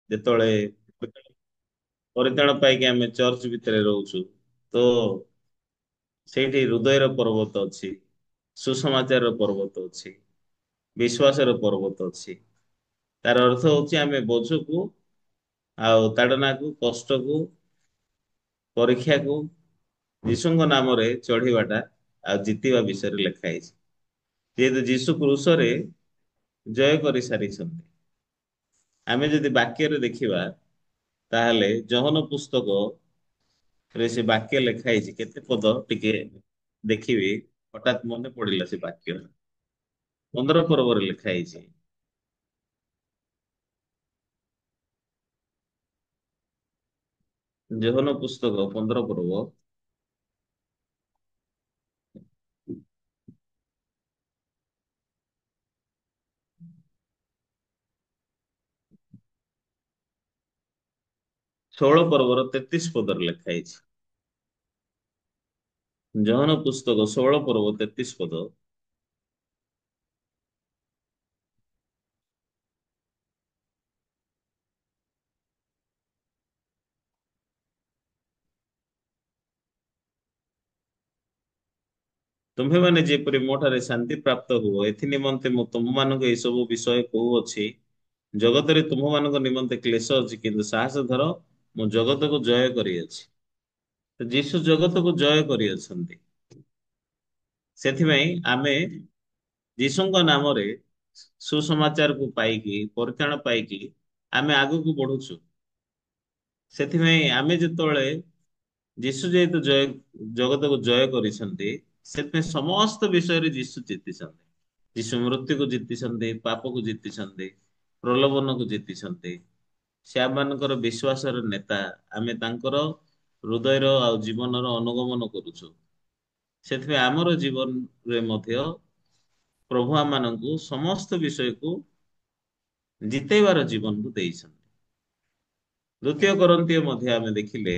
ଯେତେବେଳେ ପରିତ୍ରାଣ ପାଇକି ଆମେ ଚର୍ଚ୍ଚ ଭିତରେ ରହୁଛୁ, ତ ସେଇଠି ହୃଦୟର ପର୍ବତ ଅଛି, ସୁସମାଚାରର ପର୍ବତ ଅଛି, ବିଶ୍ୱାସର ପର୍ବତ ଅଛି। ତାର ଅର୍ଥ ହଉଛି ଆମେ ବୋଝକୁ ଆଉ ତାଡନାକୁ, କଷ୍ଟକୁ, ପରୀକ୍ଷାକୁ ଯୀଶୁଙ୍କ ନାମରେ ଚଢିବାଟା ଆଉ ଜିତିବା ବିଷୟରେ ଲେଖା ହେଇଛି। ଯେହେତୁ ଯୀଶୁ କ୍ରୁଶରେ ଜୟ କରି ସାରିଛନ୍ତି। ଆମେ ଯଦି ବାକ୍ୟରେ ଦେଖିବା ତାହେଲେ ଯୋହନ ପୁସ୍ତକରେ ସେ ବାକ୍ୟ ଲେଖା ହେଇଛି କେତେ ପଦ ଟିକେ ଦେଖିବି, ହଠାତ୍ ମନେ ପଡିଲା ସେ ବାକ୍ୟ। 15 ପର୍ବରେ ଲେଖା ହେଇଛି। ଯୋହନ ପୁସ୍ତକ 15 ପର୍ବ 16 ପର୍ବର 33 ପଦରେ ଲେଖା ହେଇଛି। ଯୋହନ ପୁସ୍ତକ 16 ପର୍ବ 33 ପଦ। ତୁମ୍ଭେମାନେ ଯେପରି ମୋ ଠାରେ ଶାନ୍ତି ପ୍ରାପ୍ତ ହୁଅ, ଏଥି ନିମନ୍ତେ ମୁଁ ତୁମମାନଙ୍କୁ ଏଇ ସବୁ ବିଷୟ କହୁଅଛି। ଜଗତରେ ତୁମମାନଙ୍କ ନିମନ୍ତେ କ୍ଲେଶ ଅଛି, କିନ୍ତୁ ସାହସ ଧର, ମୁଁ ଜଗତକୁ ଜୟ କରିଅଛି। ତ ଯୀଶୁ ଜଗତକୁ ଜୟ କରିଅଛନ୍ତି। ସେଥିପାଇଁ ଆମେ ଯୀଶୁଙ୍କ ନାମରେ ସୁସମାଚାରକୁ ପାଇକି, ପରିତ୍ରାଣ ପାଇକି ଆମେ ଆଗକୁ ବଢୁଛୁ। ସେଥିପାଇଁ ଆମେ ଯେତେବେଳେ ଯୀଶୁ ଯେହେତୁ ଜଗତକୁ ଜୟ କରିଛନ୍ତି, ସେଥିପାଇଁ ସମସ୍ତ ବିଷୟରେ ଯୀଶୁ ଜିତିଛନ୍ତି। ଯୀଶୁ ମୃତ୍ୟୁକୁ ଜିତିଛନ୍ତି, ପାପକୁ ଜିତିଛନ୍ତି, ପ୍ରଲୋଭନକୁ ଜିତିଛନ୍ତି। ସେ ଆମମାନଙ୍କର ବିଶ୍ୱାସର ନେତା। ଆମେ ତାଙ୍କର ହୃଦୟର ଆଉ ଜୀବନର ଅନୁଗମନ କରୁଛୁ। ସେଥିପାଇଁ ଆମର ଜୀବନରେ ମଧ୍ୟ ପ୍ରଭୁ ଆମମାନଙ୍କୁ ସମସ୍ତ ବିଷୟକୁ ଜିତେଇବାର ଜୀବନକୁ ଦେଇଛନ୍ତି। ଦ୍ୱିତୀୟ କରନ୍ଥୀୟ ମଧ୍ୟ ଆମେ ଦେଖିଲେ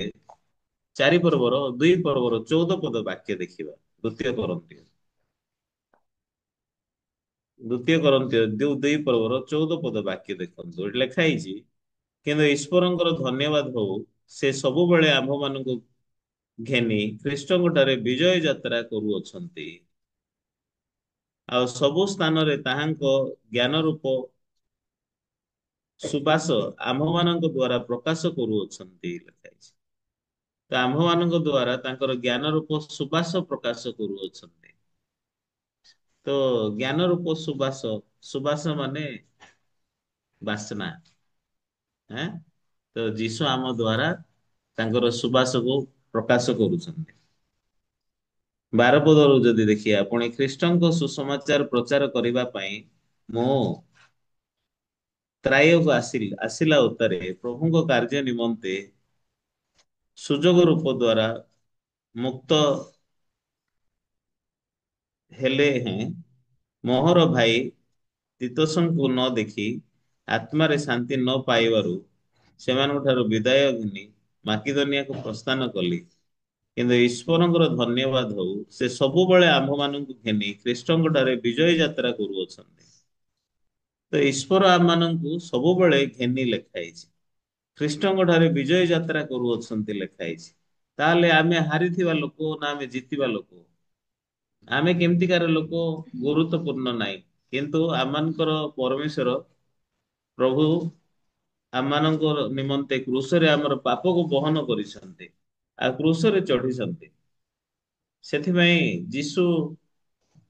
4 ପର୍ବର 2 ପର୍ବର 14 ପଦ ବାକ୍ୟ ଦେଖିବା। ଦ୍ୱିତୀୟ କରନ୍ଥୀୟ ଦ୍ୱିତୀୟ କରନ୍ଥୀୟ 2 ପର୍ବର 14 ପଦ ବାକ୍ୟ ଦେଖନ୍ତୁ। ଏଠି ଲେଖା ହେଇଛି, କିନ୍ତୁ ଈଶ୍ୱରଙ୍କର ଧନ୍ୟବାଦ ହଉ, ସେ ସବୁବେଳେ ଆମ୍ଭମାନଙ୍କୁ ଘେନି ଖ୍ରୀଷ୍ଟଙ୍କ ଠାରେ ବିଜୟ ଯାତ୍ରା କରୁଅଛନ୍ତି। ଆଉ ସବୁ ସ୍ଥାନରେ ତାହାଙ୍କ ଜ୍ଞାନ ରୂପ ସୁବାସ ଆମ୍ଭମାନଙ୍କ ଦ୍ଵାରା ପ୍ରକାଶ କରୁଅଛନ୍ତି ଲେଖା ହେଇଛି। ତ ଆମ୍ଭମାନଙ୍କ ଦ୍ଵାରା ତାଙ୍କର ଜ୍ଞାନ ରୂପ ସୁବାସ ପ୍ରକାଶ କରୁଅଛନ୍ତି। ତ ଜ୍ଞାନ ରୂପ ସୁବାସ, ସୁବାସ ମାନେ ବାସ୍ନା। ଆଁ? ତ ଯୀଶୁ ଆମ ଦ୍ଵାରା ତାଙ୍କର ସୁବାସକୁ ପ୍ରକାଶ କରୁଛନ୍ତି। 12 ପଦରୁ ଯଦି ଦେଖିବା, ପୁଣି ଖ୍ରୀଷ୍ଟଙ୍କ ସୁସମାଚାର ପ୍ରଚାର କରିବା ପାଇଁ ମୁଁ ତ୍ରାୟକୁ ଆସିଲା ଉତ୍ତାରେ ପ୍ରଭୁଙ୍କ କାର୍ଯ୍ୟ ନିମନ୍ତେ ସୁଯୋଗ ରୂପ ଦ୍ୱାରା ମୁକ୍ତ ହେଲେ ହେଁ ମୋହର ଭାଇ ତିତସଙ୍କୁ ନ ଦେଖି ଆତ୍ମାରେ ଶାନ୍ତି ନ ପାଇବାରୁ ସେମାନଙ୍କ ଠାରୁ ବିଦାୟ ଘେନି ମାକିଦନିଆକୁ ପ୍ରସ୍ଥାନ କଲି। କିନ୍ତୁ ଈଶ୍ୱରଙ୍କର ଧନ୍ୟବାଦ ହଉ, ସେ ସବୁବେଳେ ଆମ୍ଭମାନଙ୍କୁ ଘେନି ଖ୍ରୀଷ୍ଟଙ୍କ ଠାରେ ବିଜୟ ଯାତ୍ରା କରୁଅଛନ୍ତି। ତ ଈଶ୍ୱର ଆମମାନଙ୍କୁ ସବୁବେଳେ ଘେନି ଲେଖା ହେଇଛି। ଖ୍ରୀଷ୍ଟଙ୍କ ଠାରେ ବିଜୟ ଯାତ୍ରା କରୁଅଛନ୍ତି ଲେଖା ହେଇଛି। ତାହେଲେ ଆମେ ହାରିଥିବା ଲୋକ ନା ଆମେ ଜିତିବା ଲୋକ? ଆମେ କେମିତିକାର ଲୋକ ଗୁରୁତ୍ୱପୂର୍ଣ୍ଣ ନାହିଁ। କିନ୍ତୁ ଆମମାନଙ୍କର ପରମେଶ୍ୱର ପ୍ରଭୁ ଆମମାନଙ୍କ ନିମନ୍ତେ କ୍ରୁଶରେ ଆମର ପାପକୁ ବହନ କରିଛନ୍ତି। ଆଉ କ୍ରୁଶରେ ଚଢିଛନ୍ତି। ସେଥିପାଇଁ ଯୀଶୁ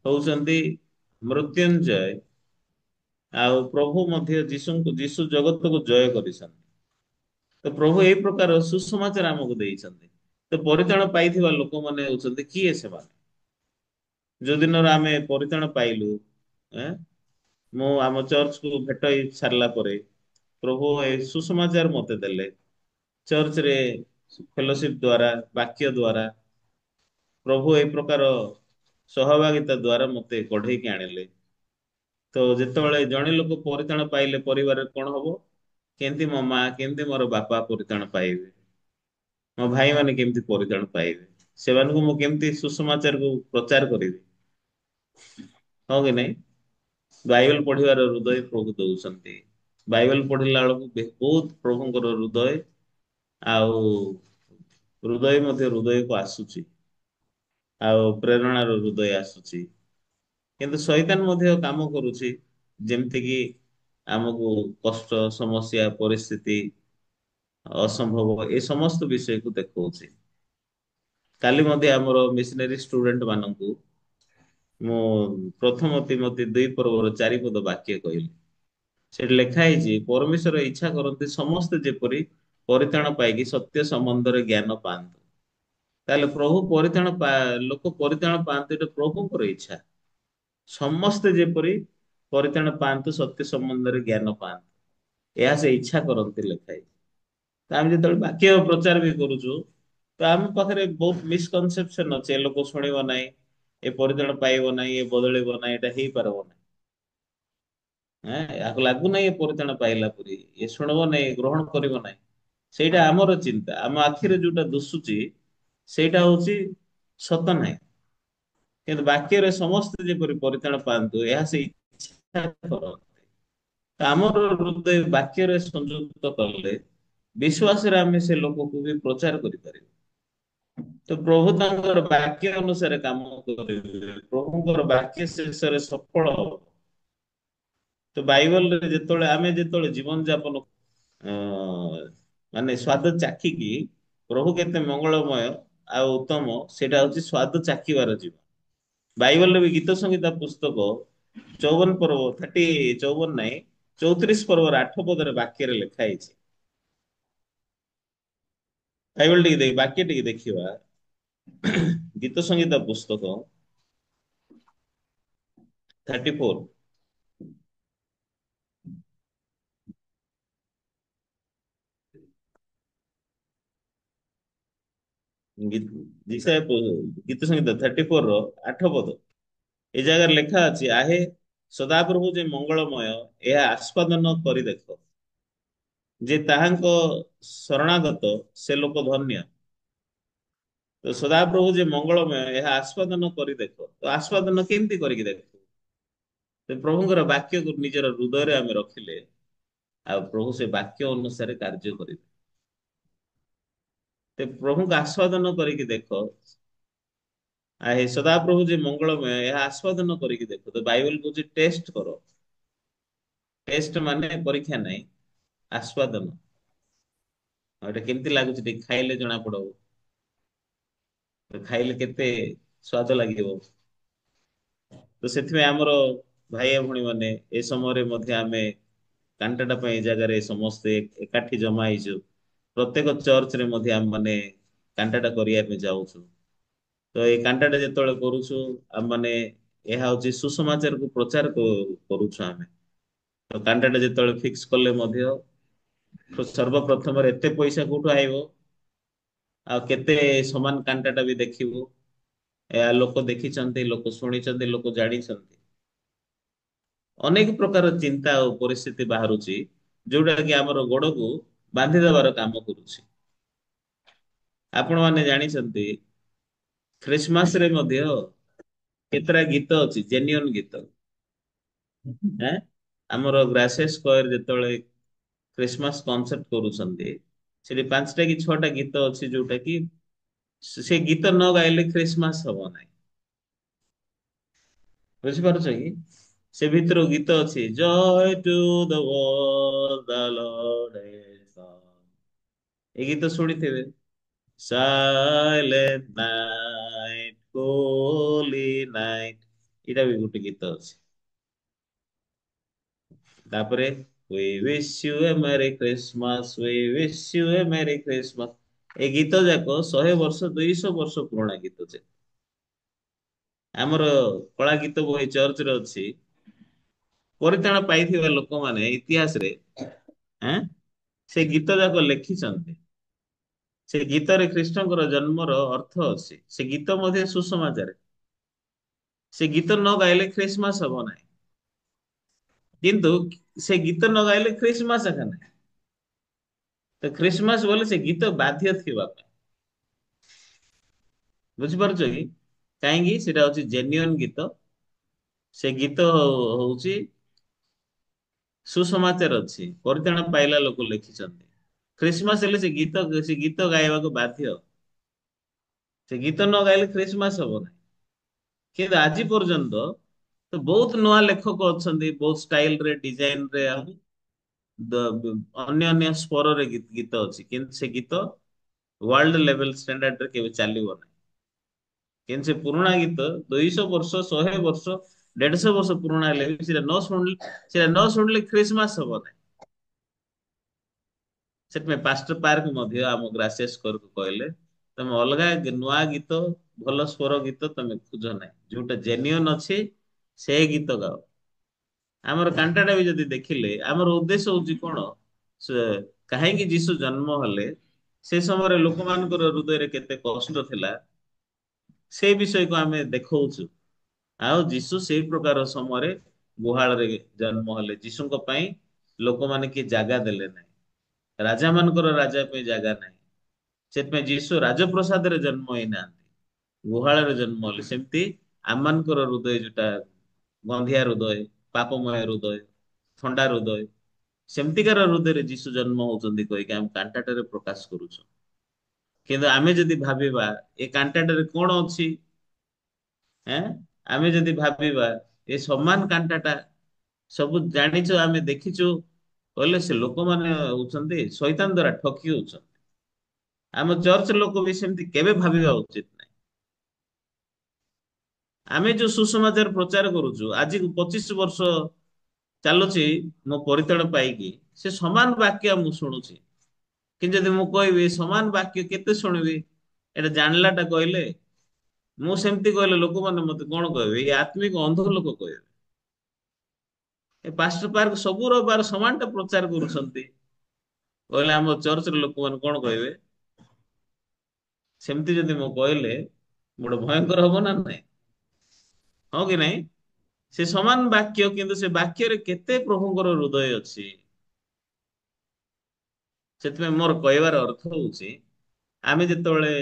ହଉଛନ୍ତି ମୃତ୍ୟୁଞ୍ଜୟ। ଆଉ ପ୍ରଭୁ ମଧ୍ୟ ଯୀଶୁ ଜଗତକୁ ଜୟ କରିଛନ୍ତି। ତ ପ୍ରଭୁ ଏଇ ପ୍ରକାର ସୁସମାଚାର ଆମକୁ ଦେଇଛନ୍ତି। ତ ପରିତ୍ରାଣ ପାଇଥିବା ଲୋକମାନେ ହଉଛନ୍ତି କିଏ ସେମାନେ? ଯୋଉ ଦିନର ଆମେ ପରିତ୍ରାଣ ପାଇଲୁ, ଏଁ, ମୁଁ ଆମ ଚର୍ଚ୍ଚକୁ ଭେଟ ହେଇ ସାରିଲା ପରେ ପ୍ରଭୁ ଏ ସୁସମାଚାର ମତେ ଦେଲେ। ଚର୍ଚ୍ଚରେ ଫେଲୋସିପ ଦ୍ଵାରା, ବାକ୍ୟ ଦ୍ଵାରା ପ୍ରଭୁ ଏଇ ପ୍ରକାର ସହଭାଗିତା ଦ୍ଵାରା ମତେ କଢେଇକି ଆଣିଲେ। ତ ଯେତେବେଳେ ଜଣେ ଲୋକ ପରିତ୍ରାଣ ପାଇଲେ ପରିବାରରେ କଣ ହବ? କେମିତି ମୋ ମା, କେମିତି ମୋର ବାପା ପରିତ୍ରାଣ ପାଇବେ? ମୋ ଭାଇମାନେ କେମିତି ପରିତ୍ରାଣ ପାଇବେ? ସେମାନଙ୍କୁ ମୁଁ କେମିତି ସୁସମାଚାରକୁ ପ୍ରଚାର କରିବି? ହଁ କି ନାଇଁ? ବାଇବେଲ ପଢିବାର ହୃଦୟ ପ୍ରଭୁ ଦଉଛନ୍ତି। ବାଇବେଲ ପଢିଲା ବେଳକୁ ବହୁତ ପ୍ରଭୁଙ୍କର ହୃଦୟ ଆଉ ହୃଦୟ ମଧ୍ୟ ହୃଦୟକୁ ଆସୁଛି, ଆଉ ପ୍ରେରଣାର ହୃଦୟ ଆସୁଛି। କିନ୍ତୁ ଶୈତାନ ମଧ୍ୟ କାମ କରୁଛି, ଯେମିତିକି ଆମକୁ କଷ୍ଟ, ସମସ୍ୟା, ପରିସ୍ଥିତି, ଅସମ୍ଭବ ଏ ସମସ୍ତ ବିଷୟକୁ ଦେଖଉଛି। କାଲି ମଧ୍ୟ ଆମର ମିଶନାରୀ ଷ୍ଟୁଡେଣ୍ଟ ମାନଙ୍କୁ ମୁଁ ପ୍ରଥମ ତିମୋଥୀ 2 ପର୍ବର 4 ପଦ ବାକ୍ୟ କହିଲି। ସେଠି ଲେଖା ହେଇଛି, ପରମେଶ୍ୱର ଇଚ୍ଛା କରନ୍ତି ସମସ୍ତେ ଯେପରି ପରିତ୍ରାଣ ପାଇକି ସତ୍ୟ ସମ୍ବନ୍ଧରେ ଜ୍ଞାନ ପାଆନ୍ତୁ। ତାହେଲେ ଲୋକ ପରିତ୍ରାଣ ପାଆନ୍ତୁ, ଏଟା ପ୍ରଭୁଙ୍କର ଇଚ୍ଛା। ସମସ୍ତେ ଯେପରି ପରିତ୍ରାଣ ପାଆନ୍ତୁ, ସତ୍ୟ ସମ୍ବନ୍ଧରେ ଜ୍ଞାନ ପାଆନ୍ତୁ, ଏହା ସେ ଇଚ୍ଛା କରନ୍ତି ଲେଖା ହେଇଛି। ତ ଆମେ ଯେତେବେଳେ ବାକ୍ୟ ପ୍ରଚାର ବି କରୁଛୁ, ତ ଆମ ପାଖରେ ବହୁତ ମିସକନସେପସନ ଅଛି। ଏ ଲୋକ ଶୁଣିବ ନାହିଁ, ଏ ପରିତ୍ରାଣ ପାଇବ ନାହିଁ, ଏ ବଦଳିବ ନାହିଁ, ଏଟା ହେଇପାରିବ ନାହିଁ। ୟାକୁ ଲାଗୁନାହିଁ ଏ ପରିତ୍ରାଣ ପାଇଲା ପରି, ଏ ଶୁଣିବ ନାହିଁ, ଗ୍ରହଣ କରିବ ନାହିଁ। ସେଇଟା ଆମର ଚିନ୍ତା, ଆମ ଆଖିରେ ଯୋଉଟା ଦୁଶୁଛି ସେଇଟା ହଉଛି ସତ ନାହିଁ। କିନ୍ତୁ ବାକ୍ୟରେ ସମସ୍ତେ ଯେପରି ପରିତ୍ରାଣ ପାଆନ୍ତୁ, ଏହା ସେ ଇଚ୍ଛା କରନ୍ତି। ତ ଆମର ହୃଦୟ ବାକ୍ୟରେ ସଂଯୁକ୍ତ କଲେ ବିଶ୍ୱାସରେ ଆମେ ସେ ଲୋକକୁ ବି ପ୍ରଚାର କରିପାରିବୁ। ତ ପ୍ରଭୁ ତାଙ୍କର ବାକ୍ୟ ଅନୁସାରେ କାମ କରିବେ, ପ୍ରଭୁଙ୍କର ବାକ୍ୟ ଶେଷରେ ସଫଳ ହବ। ତ ବାଇବଲରେ ଯେତେବେଳେ ଜୀବନ ଯାପନ ଅ ମାନେ ସ୍ଵାଦ ଚାଖିକି ପ୍ରଭୁ କେତେ ମଙ୍ଗଳମୟ ଆଉ ଉତ୍ତମ, ସେଇଟା ହଉଛି ସ୍ଵାଦ ଚାଖିବାର ଜୀବନ। ବାଇବଲରେ ବି ଗୀତ ସଂହିତା ପୁସ୍ତକ 54 ପର୍ବ 54 ନାହିଁ, 34 ପର୍ବର 8 ପଦରେ ବାକ୍ୟରେ ଲେଖା ହେଇଛି। ବାଇବଲ ଟିକେ ବାକ୍ୟ ଟିକେ ଦେଖିବା। ଗୀତ ସଂହିତା ପୁସ୍ତକ 34, ଗୀତ ସଂହିତା 34 ର 8 ପଦ। ଏ ଜାଗାରେ ଲେଖା ଅଛି, ଆହେ ସଦାପ୍ରଭୁ ଯେ ମଙ୍ଗଳମୟ, ଏହା ଆସ୍ୱାଦନ କରି ଦେଖ। ଯେ ତାହାଙ୍କ ଶରଣାଗତ ସେ ଲୋକ ଧନ୍ୟ। ତ ସଦାପ୍ରଭୁ ଯେ ମଙ୍ଗଳମୟ, ଏହା ଆସ୍ୱାଦନ କରି ଦେଖ। ତ ଆସ୍ୱାଦନ କେମିତି କରିକି ଦେଖ? ତ ପ୍ରଭୁଙ୍କର ବାକ୍ୟକୁ ନିଜର ହୃଦୟରେ ଆମେ ରଖିଲେ, ଆଉ ପ୍ରଭୁ ସେ ବାକ୍ୟ ଅନୁସାରେ କାର୍ଯ୍ୟ କରିବେ। ତ ପ୍ରଭୁଙ୍କୁ ଆସ୍ୱାଦନ କରିକି ଦେଖ। ହେ ସଦାପ୍ରଭୁ ଯେ ମଙ୍ଗଳମୟ, ଏହା ଆସ୍ୱାଦନ କରିକି ଦେଖ। ତ ବାଇବଲ କହୁଛି ଟେଷ୍ଟ କର। ଟେଷ୍ଟ ମାନେ ପରୀକ୍ଷା ନାହିଁ, ଆସ୍ୱାଦନ। ଆଉ ଏଟା କେମିତି ଲାଗୁଛି ଟିକେ ଖାଇଲେ ଜଣା ପଡବ। ଖାଇଲେ କେତେ ସ୍ୱାଦ ଲାଗିବ। ତ ସେଥିପାଇଁ ଆମର ଭାଇ ଭଉଣୀ ମାନେ ଏ ସମୟରେ ମଧ୍ୟ ଆମେ କାଣ୍ଟାଟା ପାଇଁ ଏ ଜାଗାରେ ସମସ୍ତେ ଏକାଠି ଜମା ହେଇଛୁ। ପ୍ରତ୍ୟେକ ଚର୍ଚ୍ଚରେ ମଧ୍ୟ ଆମେ ମାନେ କାଣ୍ଟାଟା କରିବା ପାଇଁ ଯାଉଛୁ। ତ ଏଇ କାଣ୍ଟାଟା ଯେତେବେଳେ କରୁଛୁ, ଆମ ମାନେ ଏହା ହଉଛି ସୁସମାଚାରକୁ ପ୍ରଚାର କରୁଛୁ ଆମେ। ତ କାଣ୍ଟାଟା ଯେତେବେଳେ ଫିକ୍ସ କଲେ ମଧ୍ୟ ସର୍ବପ୍ରଥମରେ ଏତେ ପଇସା କୋଉଠୁ ଆଇବ, ଆଉ କେତେ ସମାନ କାଣ୍ଟାଟା ବି ଦେଖିବୁ। ଏହା ଲୋକ ଦେଖିଛନ୍ତି, ଲୋକ ଶୁଣିଛନ୍ତି, ଲୋକ ଜାଣିଛନ୍ତି। ଅନେକ ପ୍ରକାର ଚିନ୍ତା ଆଉ ପରିସ୍ଥିତି ବାହାରୁଛି, ଯୋଉଟା କି ଆମର ଗୋଡକୁ ବାନ୍ଧି ଦେବାର କାମ କରୁଛି। ଆପଣ ମାନେ ଜାଣିଛନ୍ତି, ଖ୍ରୀଷ୍ଟମାସ ରେ ମଧ୍ୟ କେତେଟା ଗୀତ ଅଛି, ଜେନ୍ୟୁନ ଗୀତ। ଆଁ? ଆମର ଗ୍ରାସେସ ସ୍କୋୟାର ଯେତେବେଳେ ଖ୍ରୀଷ୍ଟମାସ କନସେପ୍ଟ କରୁଛନ୍ତି, ସେଠି 5ଟା କି 6ଟା ଗୀତ ଅଛି, ଯୋଉଟା କି ସେ ଗୀତ ନ ଗାଇଲେ ଖ୍ରୀଷ୍ଟମାସ ହବ ନାହିଁ। ବୁଝିପାରୁଛ କି? ସେ ଭିତରୁ ଗୀତ ଅଛି, joy to the world the Lord has come. ଏଇ ଗୀତ ଶୁଣିଥିବେ। ସାଇଲେଣ୍ଟ ନାଇଟ୍, ହୋଲି ନାଇଟ୍, ଏଇଟା ବି ଗୋଟେ ଗୀତ ଅଛି। ତାପରେ we wish you a merry Christmas, we wish you a merry Christmas। ଏ ଗୀତ ଯାକ 100 ବର୍ଷ 200 ବର୍ଷ ପୁରୁଣା ଗୀତ ଯେ। ଆମର କଳା ଗୀତ ବହି ଚର୍ଚ୍ଚରେ ଅଛି। ପରିତ୍ରାଣ ପାଇଥିବା ଲୋକମାନେ ଇତିହାସରେ ଆଁ ସେ ଗୀତ ଯାକ ଲେଖିଛନ୍ତି। ସେ ଗୀତରେ ଖ୍ରୀଷ୍ଟଙ୍କର ଜନ୍ମର ଅର୍ଥ ଅଛି। ସେ ଗୀତ ମଧ୍ୟ ସୁସମାଚାର। ସେ ଗୀତ ନ ଗାଇଲେ ଖ୍ରୀଷ୍ଟମାସ ହବ ନାହିଁ। କିନ୍ତୁ ସେ ଗୀତ ନ ଗାଇଲେ ଖ୍ରୀଷ୍ଟମାସ ଏକା ନାହିଁ। ତ ଖ୍ରୀଷ୍ଟମାସ ବୋଲେ ସେ ଗୀତ ବାଧ୍ୟ ଥିବା ପାଇଁ। ବୁଝିପାରୁଛ କି? କାହିଁକି? ସେଟା ହଉଛି ଜେନ୍ୟୁନ ଗୀତ। ସେ ଗୀତ ହଉଛି ସୁସମାଚାର ଅଛି, ପରିତ୍ରାଣ ପାଇଲା ଲୋକ ଲେଖିଛନ୍ତି। ଖ୍ରୀଷ୍ଟମାସ ହେଲେ ସେ ଗୀତ ଗାଇବାକୁ ବାଧ୍ୟ। ସେ ଗୀତ ନ ଗାଇଲେ ଖ୍ରୀଷ୍ଟମାସ ହବ ନାହିଁ। କିନ୍ତୁ ଆଜି ପର୍ଯ୍ୟନ୍ତ ତ ବହୁତ ନୂଆ ଲେଖକ ଅଛନ୍ତି, ବହୁତ ଷ୍ଟାଇଲରେ ଡିଜାଇନରେ ଆଉ ଅନ୍ୟ ଅନ୍ୟ ସ୍ୱରରେ ଗୀତ ଅଛି, କିନ୍ତୁ ସେ ଗୀତ ୱାର୍ଲଡ ଲେଭେଲ ଷ୍ଟାଣ୍ଡାର୍ଡରେ କେବେ ଚାଲିବ ନାହିଁ। କିନ୍ତୁ ସେ ପୁରୁଣା ଗୀତ 200 ବର୍ଷ, 100 ବର୍ଷ, 150 ବର୍ଷ ପୁରୁଣା ହେଲେ ବି ସେଟା ନ ଶୁଣିଲେ ଖ୍ରୀଷ୍ଟମାସ ହବ ନାହିଁ। ସେଥିପାଇଁ ପାଷ୍ଟର ପାର୍କ ମଧ୍ୟ ଆମ ଗ୍ରାସିଆସ କରକୁ କହିଲେ ତମେ ଅଲଗା ନୂଆ ଗୀତ, ଭଲ ସ୍ୱର ଗୀତ ତମେ ଖୋଜ ନାହିଁ, ଯୋଉଟା ଜେନ୍ୟୁନ୍ ଅଛି ସେ ଗୀତ ଗାଅ। ଆମର କାଣ୍ଟାଟା ବି ଯଦି ଦେଖିଲେ ଆମର ଉଦ୍ଦେଶ୍ୟ ହଉଛି କଣ? ସେ କାହିଁକି ଯୀଶୁ ଜନ୍ମ ହେଲେ, ସେ ସମୟରେ ଲୋକମାନଙ୍କର ହୃଦୟରେ କେତେ କଷ୍ଟ ଥିଲା, ସେଇ ବିଷୟକୁ ଆମେ ଦେଖଉଛୁ। ଆଉ ଯୀଶୁ ସେଇ ପ୍ରକାର ସମୟରେ ଗୁହାଳରେ ଜନ୍ମ ହେଲେ। ଯୀଶୁଙ୍କ ପାଇଁ ଲୋକମାନେ କିଏ ଜାଗା ଦେଲେ ନାହିଁ, ରାଜା ମାନଙ୍କର ରାଜା ପାଇଁ ଜାଗା ନାହିଁ। ସେଥିପାଇଁ ଯୀଶୁ ରାଜପ୍ରସାଦରେ ଜନ୍ମ ହେଇନାହାନ୍ତି, ଗୁହାଳରେ ଜନ୍ମ ହେଲେ। ସେମିତି ଆମମାନଙ୍କର ହୃଦୟ ଯୋଉଟା ଗନ୍ଧିଆ ହୃଦୟ, ପାପମୟ ହୃଦୟ, ଥଣ୍ଡା ହୃଦୟ, ସେମିତିକାର ହୃଦୟରେ ଯୀଶୁ ଜନ୍ମ ହଉଛନ୍ତି କହିକି ଆମେ କାଣ୍ଟାଟାରେ ପ୍ରକାଶ କରୁଛୁ। କିନ୍ତୁ ଆମେ ଯଦି ଭାବିବା ଏ କାଣ୍ଟାଟାରେ କଣ ଅଛି, ଏଁ ଆମେ ଯଦି ଭାବିବା ଏ ସମାନ କାଣ୍ଟାଟା ସବୁ ଜାଣିଛୁ, ଆମେ ଦେଖିଛୁ, କହିଲେ ସେ ଲୋକମାନେ ହଉଛନ୍ତି ଶୈତାନ ଦ୍ଵାରା ଠକି ହଉଛନ୍ତି। ଆମ ଚର୍ଚ୍ଚ ଲୋକ ବି ସେମିତି କେବେ ଭାବିବା ଉଚିତ ନାହିଁ। ଆମେ ଯୋଉ ସୁସମାଚାର ପ୍ରଚାର କରୁଛୁ, ଆଜି 25 ବର୍ଷ ଚାଲୁଛି ମୋ ପରିତଳ ପାଇକି, ସେ ସମାନ ବାକ୍ୟ ମୁଁ ଶୁଣୁଛି। କିନ୍ତୁ ଯଦି ମୁଁ କହିବି ସମାନ ବାକ୍ୟ କେତେ ଶୁଣିବି, ଏଟା ଜାଣିଲା ଟା କହିଲେ, ମୁଁ ସେମିତି କହିଲେ ଲୋକମାନେ ମତେ କଣ କହିବେ? ଏଇ ଆତ୍ମିକ ଅନ୍ଧ ଲୋକ କହିବେ। ଏ ପାଷ୍ଟର ପାର୍କ ସବୁ ରବିବାର ସମାନ ଟା ପ୍ରଚାର କରୁଛନ୍ତି, କହିଲେ ଆମ ଚର୍ଚ୍ଚର ଲୋକମାନେ କଣ କହିବେ? ସେମିତି ଯଦି ମୁଁ କହିଲେ ବଡ ଭୟଙ୍କର ହବ ନା ନାଇଁ? ହଁ କି ନାଇଁ? ସେ ସମାନ ବାକ୍ୟ, କିନ୍ତୁ ସେ ବାକ୍ୟରେ କେତେ ପ୍ରଭୁଙ୍କର ହୃଦୟ ଅଛି। ସେଥିପାଇଁ ମୋର କହିବାର ଅର୍ଥ ହଉଛି, ଆମେ ଯେତେବେଳେ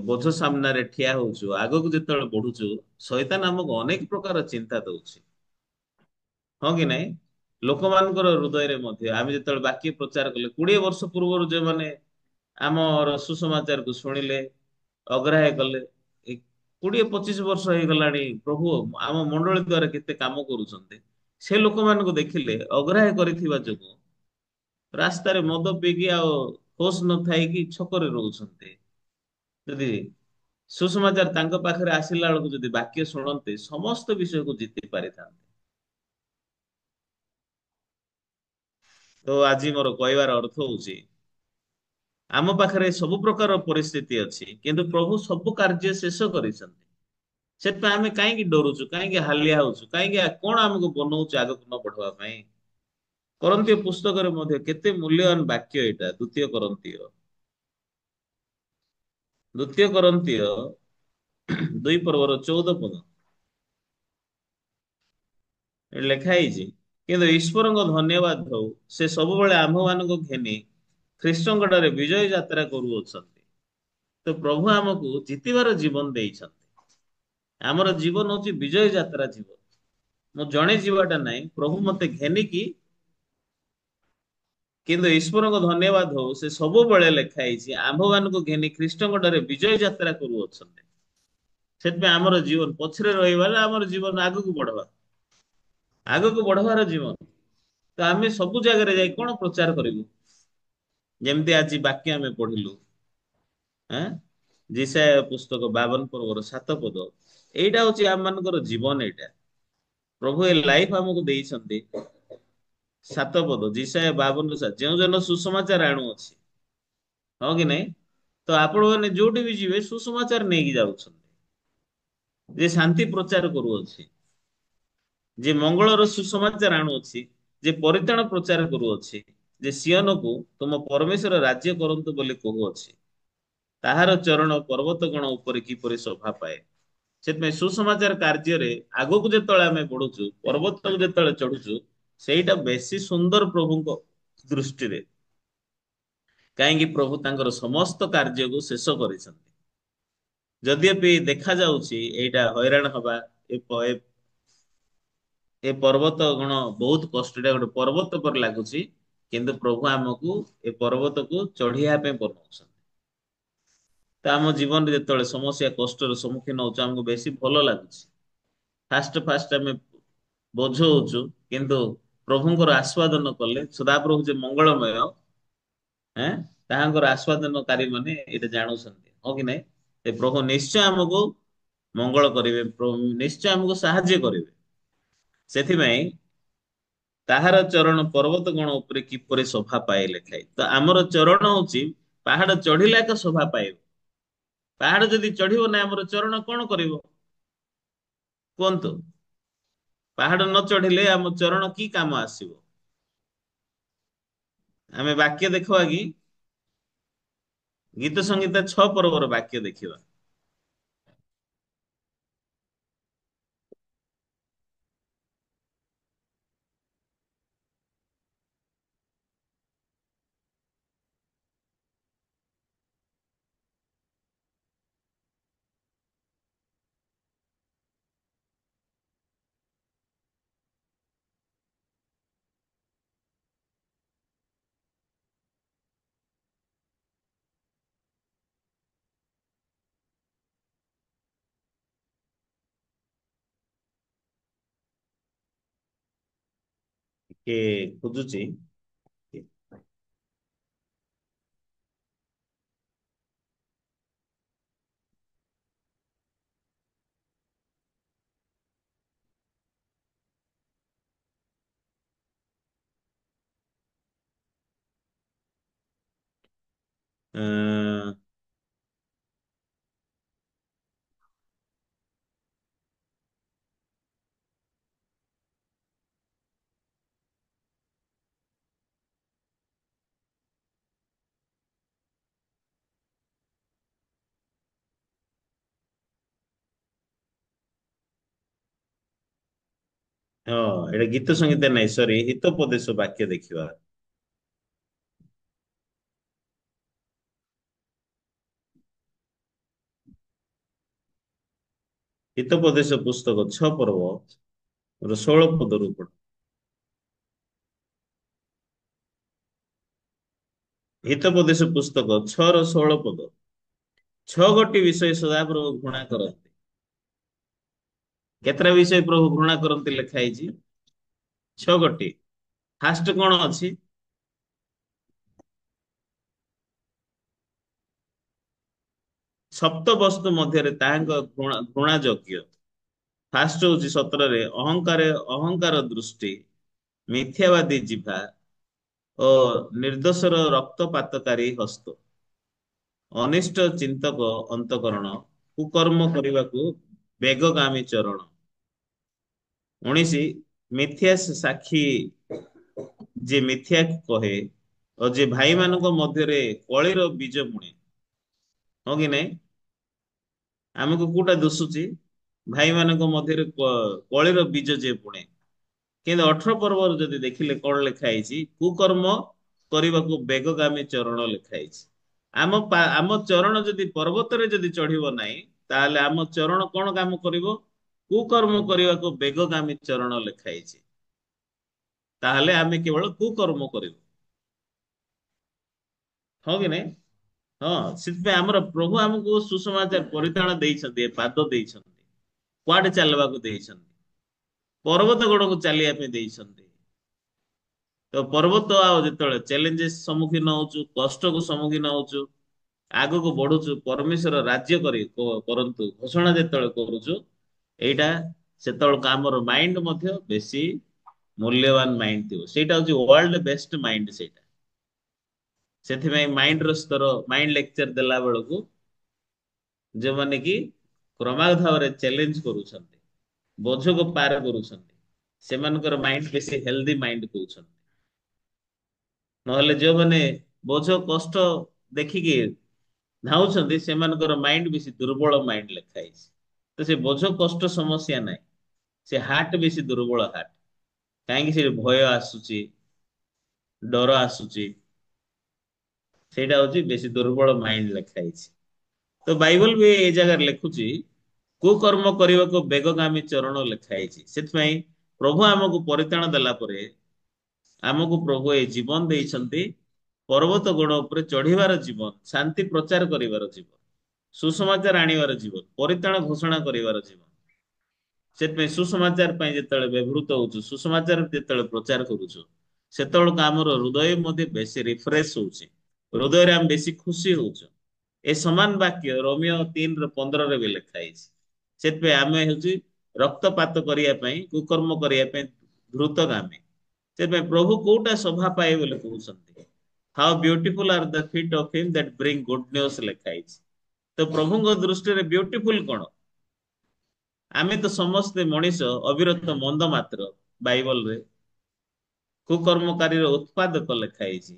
ବୋଝ ସାମ୍ନାରେ ଠିଆ ହଉଛୁ, ଆଗକୁ ଯେତେବେଳେ ବଢୁଛୁ, ଶୈତାନ ଆମକୁ ଅନେକ ପ୍ରକାର ଚିନ୍ତା ଦଉଛି। ହଁ କି ନାଇଁ? ଲୋକମାନଙ୍କର ହୃଦୟରେ ମଧ୍ୟ ଆମେ ଯେତେବେଳେ ବାକ୍ୟ ପ୍ରଚାର କଲେ, 20 ବର୍ଷ ପୂର୍ବରୁ ଯୋଉମାନେ ଆମର ସୁସମାଚାରକୁ ଶୁଣିଲେ, ଅଗ୍ରାହ୍ୟ କଲେ, ଏ 20-25 ବର୍ଷ ହେଇଗଲାଣି ପ୍ରଭୁ ଆମ ମଣ୍ଡଳୀ ଦ୍ଵାରା କେତେ କାମ କରୁଛନ୍ତି, ସେ ଲୋକମାନଙ୍କୁ ଦେଖିଲେ ଅଗ୍ରାହ୍ୟ କରିଥିବା ଯୋଗୁଁ ରାସ୍ତାରେ ମଦ ପିଇକି ଆଉ ହୋସ ନଥାଇକି ଛକରେ ରହୁଛନ୍ତି। ଯଦି ସୁସମାଚାର ତାଙ୍କ ପାଖରେ ଆସିଲା ବେଳକୁ ଯଦି ବାକ୍ୟ ଶୁଣନ୍ତେ, ସମସ୍ତ ବିଷୟକୁ ଜିତି ପାରିଥାନ୍ତେ। ତ ଆଜି ମୋର କହିବାର ଅର୍ଥ ହଉଛି, ଆମ ପାଖରେ ସବୁ ପ୍ରକାର ପରିସ୍ଥିତି ଅଛି, କିନ୍ତୁ ପ୍ରଭୁ ସବୁ କାର୍ଯ୍ୟ ଶେଷ କରିଛନ୍ତି। ସେଥିପାଇଁ ଆମେ କାହିଁକି ଡରୁଛୁ, କାହିଁକି ହାଲିଆ ହଉଛୁ, କାହିଁକି କଣ ଆମକୁ ବନଉଛୁ ଆଗକୁ ନ ବଢିବା ପାଇଁ? କରନ୍ତୀୟ ପୁସ୍ତକରେ ମଧ୍ୟ କେତେ ମୂଲ୍ୟବାନ ବାକ୍ୟ ଏଇଟା। ଦ୍ୱିତୀୟ କରନ୍ତୀୟ 2 ପର୍ବର 14 ପଦ ଏଠି ଲେଖା ହେଇଛି, କିନ୍ତୁ ଈଶ୍ୱରଙ୍କ ଧନ୍ୟବାଦ ହଉ, ସେ ସବୁବେଳେ ଆମ୍ଭମାନଙ୍କୁ ଘେନି ଖ୍ରୀଷ୍ଟଙ୍କଠାରେ ବିଜୟ ଯାତ୍ରା କରୁଅଛନ୍ତି। ତ ପ୍ରଭୁ ଆମକୁ ଜିତିବାର ଜୀବନ ଦେଇଛନ୍ତି। ଆମର ଜୀବନ ହଉଛି ବିଜୟ ଯାତ୍ରା ଜୀବନ। ମୁଁ ଜଣେ ଯିବାଟା ନାହିଁ, ପ୍ରଭୁ ମତେ ଘେନିକି, କିନ୍ତୁ ଈଶ୍ୱରଙ୍କ ଧନ୍ୟବାଦ ହଉ, ସେ ସବୁବେଳେ ଲେଖା ହେଇଛି ଆମ୍ଭମାନଙ୍କୁ ଘେନି ଖ୍ରୀଷ୍ଟଙ୍କଠାରେ ବିଜୟ ଯାତ୍ରା କରୁଅଛନ୍ତି। ସେଥିପାଇଁ ଆମର ଜୀବନ ପଛରେ ରହିବାରେ, ଆମର ଜୀବନ ଆଗକୁ ବଢବା, ଆଗକୁ ବଢବାର ଜୀବନ। ତ ଆମେ ସବୁ ଜାଗାରେ ଯାଇ କଣ ପ୍ରଚାର କରିବୁ? ଯେମିତି ଆଜି ବାକ୍ୟ ଆମେ ପଢିଲୁ, ଆଁ ଯିଶାୟା ପୁସ୍ତକ 52 ପର୍ବର 7 ପଦ, ଏଇଟା ହଉଛି ଆମ ମାନଙ୍କର ଜୀବନ। ଏଇଟା ପ୍ରଭୁ ଏ ଲାଇଫ ଆମକୁ ଦେଇଛନ୍ତି। 7 ପଦ ଯିଶାୟା 52 ଯେଉଁ ଜନ ସୁସମାଚାର ଆଣୁଅଛି, ହଁ କି ନାଇଁ? ତ ଆପଣ ମାନେ ଯୋଉଠି ବି ଯିବେ ସୁସମାଚାର ନେଇକି ଯାଉଛନ୍ତି, ଯେ ଶାନ୍ତି ପ୍ରଚାର କରୁଅଛି, ଯେ ମଙ୍ଗଳର ସୁସମାଚାର ଆଣୁଅଛି, ଯେ ପରିତ୍ରାଣ ପ୍ରଚାର କରୁଅଛି, ଯେ ସିୟନକୁ ତୁମ ପରମେଶ୍ୱର ରାଜ୍ୟ କରନ୍ତୁ ବୋଲି କହୁଅଛି, ତାହାର ଚରଣ ପର୍ବତ ଗଣ ଉପରେ କିପରି ଶୋଭା ପାଏ। ସେଥିପାଇଁ ସୁସମାଚାର କାର୍ଯ୍ୟରେ ଆଗକୁ ଯେତେବେଳେ ଆମେ ବଢୁଛୁ, ପର୍ବତକୁ ଯେତେବେଳେ ଚଢୁଛୁ, ସେଇଟା ବେଶୀ ସୁନ୍ଦର ପ୍ରଭୁଙ୍କ ଦୃଷ୍ଟିରେ। କାହିଁକି? ପ୍ରଭୁ ତାଙ୍କର ସମସ୍ତ କାର୍ଯ୍ୟକୁ ଶେଷ କରିଛନ୍ତି। ଯଦ୍ୟପି ଦେଖା ଯାଉଛି ଏଇଟା ହଇରାଣ ହବା, ଏ ପର୍ବତ ଗଣ ବହୁତ କଷ୍ଟଟା ଗୋଟେ ପର୍ବତ ପରେ ଲାଗୁଛି, କିନ୍ତୁ ପ୍ରଭୁ ଆମକୁ ଏ ପର୍ବତକୁ ଚଢିବା ପାଇଁ ବନଉଛନ୍ତି। ତ ଆମ ଜୀବନରେ ଯେତେବେଳେ ସମସ୍ୟା କଷ୍ଟର ସମ୍ମୁଖୀନ ହଉଛୁ ଆମକୁ ବେଶୀ ଭଲ ଲାଗୁଛି। ଫାଷ୍ଟ ଫାଷ୍ଟ ଆମେ ବୋଝ ହଉଛୁ, କିନ୍ତୁ ପ୍ରଭୁଙ୍କର ଆସ୍ୱାଦନ କଲେ ସଦାପ୍ରଭୁ ଯେ ମଙ୍ଗଳମୟ, ଆଁ, ତାହାଙ୍କର ଆସ୍ୱାଦନକାରୀ ମାନେ ଏଇଟା ଜାଣୁଛନ୍ତି, ହଁ କି ନାଇଁ? ଏ ପ୍ରଭୁ ନିଶ୍ଚୟ ଆମକୁ ମଙ୍ଗଳ କରିବେ, ପ୍ରଭୁ ନିଶ୍ଚୟ ଆମକୁ ସାହାଯ୍ୟ କରିବେ। ସେଥିପାଇଁ ତାହାର ଚରଣ ପର୍ବତ ଗଣ ଉପରେ କିପରି ଶୋଭା ପାଏ ଲେଖାଏ। ତ ଆମର ଚରଣ ହଉଛି ପାହାଡ ଚଢିଲା ଏକ ଶୋଭା ପାଇବ। ପାହାଡ ଯଦି ଚଢିବ ନା ଆମର ଚରଣ କଣ କରିବ କୁହନ୍ତୁ? ପାହାଡ ନ ଚଢିଲେ ଆମ ଚରଣ କି କାମ ଆସିବ? ଆମେ ବାକ୍ୟ ଦେଖିବା କି? ଗୀତ ସଂହିତା 6 ପର୍ବର ବାକ୍ୟ ଦେଖିବା। ଟିକେ ଖୋଜୁଛି। ଅଁ, ହଁ, ଏଇଟା ଗୀତ ସଂହିତା ନାଇଁ, ସରି, ହିତୋପଦେଶ ବାକ୍ୟ ଦେଖିବା। ହିତୋପଦେଶ ପୁସ୍ତକ 6 ପର୍ବ ର 16 ପଦରୁ ପଢ। ହିତୋପଦେଶ ପୁସ୍ତକ 6 ର 16 ପଦ। 6 ଗୋଟି ବିଷୟ ସଦାପ୍ରଭୁ ଘୃଣା କରନ୍ତି। କେତେଟା ବିଷୟ ପ୍ରଭୁ ଘୃଣା କରନ୍ତି ଲେଖା ହେଇଛି? 6 ଗୋଟି। ଫାଷ୍ଟ କଣ ଅଛି? ସପ୍ତ ବସ୍ତୁ ମଧ୍ୟରେ ତାହାଙ୍କ ଘୃଣା ଯୋଗ୍ୟ। ଫାଷ୍ଟ ହଉଛି 17ରେ ଅହଙ୍କାର ଦୃଷ୍ଟି, ମିଥ୍ୟାବାଦୀ ଜିଭା ଓ ନିର୍ଦ୍ଦୋଷର ରକ୍ତପାତକାରୀ ହସ୍ତ, ଅନିଷ୍ଟ ଚିନ୍ତକ ଅନ୍ତକରଣ, କୁକର୍ମ କରିବାକୁ ବେଗଗାମୀ ଚରଣ। 19, ମିଥ୍ୟା ସାକ୍ଷୀ, ଯିଏ ମିଥ୍ୟା କହେ ଓ ଯେ ଭାଇମାନଙ୍କ ମଧ୍ୟରେ କଳିର ବୀଜ ବୁଣେ, ହଁ କି ନାଇଁ? ଆମକୁ କୋଉଟା ଦୁଶୁଛି? ଭାଇମାନଙ୍କ ମଧ୍ୟରେ କଳିର ବୀଜ ଯିଏ ବୁଣେ। କିନ୍ତୁ 18 ପର୍ବରୁ ଯଦି ଦେଖିଲେ କଣ ଲେଖା ହେଇଛି? କୁକର୍ମ କରିବାକୁ ବେଗଗାମୀ ଚରଣ ଲେଖା ହେଇଛି। ଆମ ଚରଣ ଯଦି ପର୍ବତରେ ଯଦି ଚଢିବ ନାହିଁ, ତାହେଲେ ଆମ ଚରଣ କଣ କାମ କରିବ? କୁକର୍ମ କରିବାକୁ ବେଗଗାମୀ ଚରଣ ଲେଖା ହେଇଛି। ତାହେଲେ ଆମେ କେବଳ କୁକର୍ମ କରିବୁ, ହଁ କି ନାଇଁ? ହଁ, ସେଥିପାଇଁ ଆମର ପ୍ରଭୁ ଆମକୁ ସୁସମାଚାର ପରିତାଣ ଦେଇଛନ୍ତି, ଏ ପାଦ ଦେଇଛନ୍ତି। କୁଆଡେ ଚାଲିବାକୁ ଦେଇଛନ୍ତି? ପର୍ବତ ଗୁଡକୁ ଚାଲିବା ପାଇଁ ଦେଇଛନ୍ତି। ତ ପର୍ବତ ଆଉ ଯେତେବେଳେ ଚ୍ୟାଲେଞ୍ଜେସ୍ ସମ୍ମୁଖୀନ ହଉଛୁ, କଷ୍ଟକୁ ସମ୍ମୁଖୀନ ହଉଛୁ, ଆଗକୁ ବଢୁଛୁ, ପରମେଶ୍ୱର ରାଜ୍ୟ କରନ୍ତୁ ଘୋଷଣା ଯେତେବେଳେ କରୁଛୁ, ଏଇଟା ସେତେବେଳକୁ ଆମର ମାଇଣ୍ଡ ମଧ୍ୟ ବେଶୀ ମୂଲ୍ୟବାନ ମାଇଣ୍ଡ ଥିବ। ସେଇଟା ହଉଛି ୱାର୍ଲଡ ବେଷ୍ଟ ମାଇଣ୍ଡ ସେଇଟା। ସେଥିପାଇଁ ମାଇଣ୍ଡ ର ସ୍ତର, ମାଇଣ୍ଡ ଲେକ୍ଚର ଦେଲା ବେଳକୁ ଯୋଉମାନେ କି କ୍ରମାଗତ ଭାବରେ ଚ୍ୟାଲେଞ୍ଜ କରୁଛନ୍ତି, ବୋଝକୁ ପାର କରୁଛନ୍ତି, ସେମାନଙ୍କର ମାଇଣ୍ଡ ବେଶୀ ହେଲ୍ଦି ମାଇଣ୍ଡ କହୁଛନ୍ତି। ନହେଲେ ଯୋଉମାନେ ବୋଝ କଷ୍ଟ ଦେଖିକି ଧାଉଛନ୍ତି, ସେମାନଙ୍କର ମାଇଣ୍ଡ ବେଶୀ ଦୁର୍ବଳ ମାଇଣ୍ଡ ଲେଖା ହେଇଛି। ତ ସେ ବୋଝ କଷ୍ଟ ସମସ୍ୟା ନାହିଁ, ସେ ହାର୍ଟ ବେଶୀ ଦୁର୍ବଳ ହାର୍ଟ। କାହିଁକି? ସେ ଭୟ ଆସୁଛି, ଡର ଆସୁଛି, ସେଇଟା ହଉଛି ବେଶୀ ଦୁର୍ବଳ ମାଇଣ୍ଡ ଲେଖା ହେଇଛି। ତ ବାଇବଲ ବି ଏଇ ଜାଗାରେ ଲେଖୁଛି କୁକର୍ମ କରିବାକୁ ବେଗଗାମୀ ଚରଣ ଲେଖା ହେଇଛି। ସେଥିପାଇଁ ପ୍ରଭୁ ଆମକୁ ପରିତ୍ରାଣ ଦେଲା ପରେ ଆମକୁ ପ୍ରଭୁ ଏ ଜୀବନ ଦେଇଛନ୍ତି ପର୍ବତ ଗୋଡ଼ ଉପରେ ଚଢିବାର ଜୀବନ, ଶାନ୍ତି ପ୍ରଚାର କରିବାର ଜୀବନ, ସୁସମାଚାର ଆଣିବାର ଜୀବନ, ପରିତ୍ରାଣ ଘୋଷଣା କରିବାର ଜୀବନ। ସେଥିପାଇଁ ସୁସମାଚାର ପାଇଁ ଯେତେବେଳେ ବ୍ୟବହୃତ ହଉଛୁ, ସୁସମାଚାର ଯେତେବେଳେ ପ୍ରଚାର କରୁଛୁ, ସେତେବେଳକୁ ଆମର ହୃଦୟ ମଧ୍ୟ ବେଶୀ ରିଫ୍ରେଶ ହଉଛି, ହୃଦୟରେ ଆମେ ବେଶୀ ଖୁସି ହଉଛୁ। ଏ ସମାନ ବାକ୍ୟ ରୋମିଓ 3:15 ବି ଲେଖା ହେଇଛି। ସେଥିପାଇଁ ଆମେ ହଉଛି ରକ୍ତପାତ କରିବା ପାଇଁ, କୁକର୍ମ କରିବା ପାଇଁ ଦ୍ରୁତଗାମୀ। ସେଥିପାଇଁ ପ୍ରଭୁ କୋଉଟା ଶୋଭା ପାଏ ବୋଲି କହୁଛନ୍ତି, how beautiful are the feet of him that bring good news ଲେଖା ହେଇଛି। ତ ପ୍ରଭୁଙ୍କ ଦୃଷ୍ଟିରେ ବ୍ୟୁଟିଫୁଲ କଣ? ଆମେ ତ ସମସ୍ତେ ମଣିଷ ଅବିରତ ମନ୍ଦ ମାତ୍ର। ବାଇବଲରେ କୁକର୍ମକାରୀର ଉତ୍ପାଦକ ଲେଖା ହେଇଛି।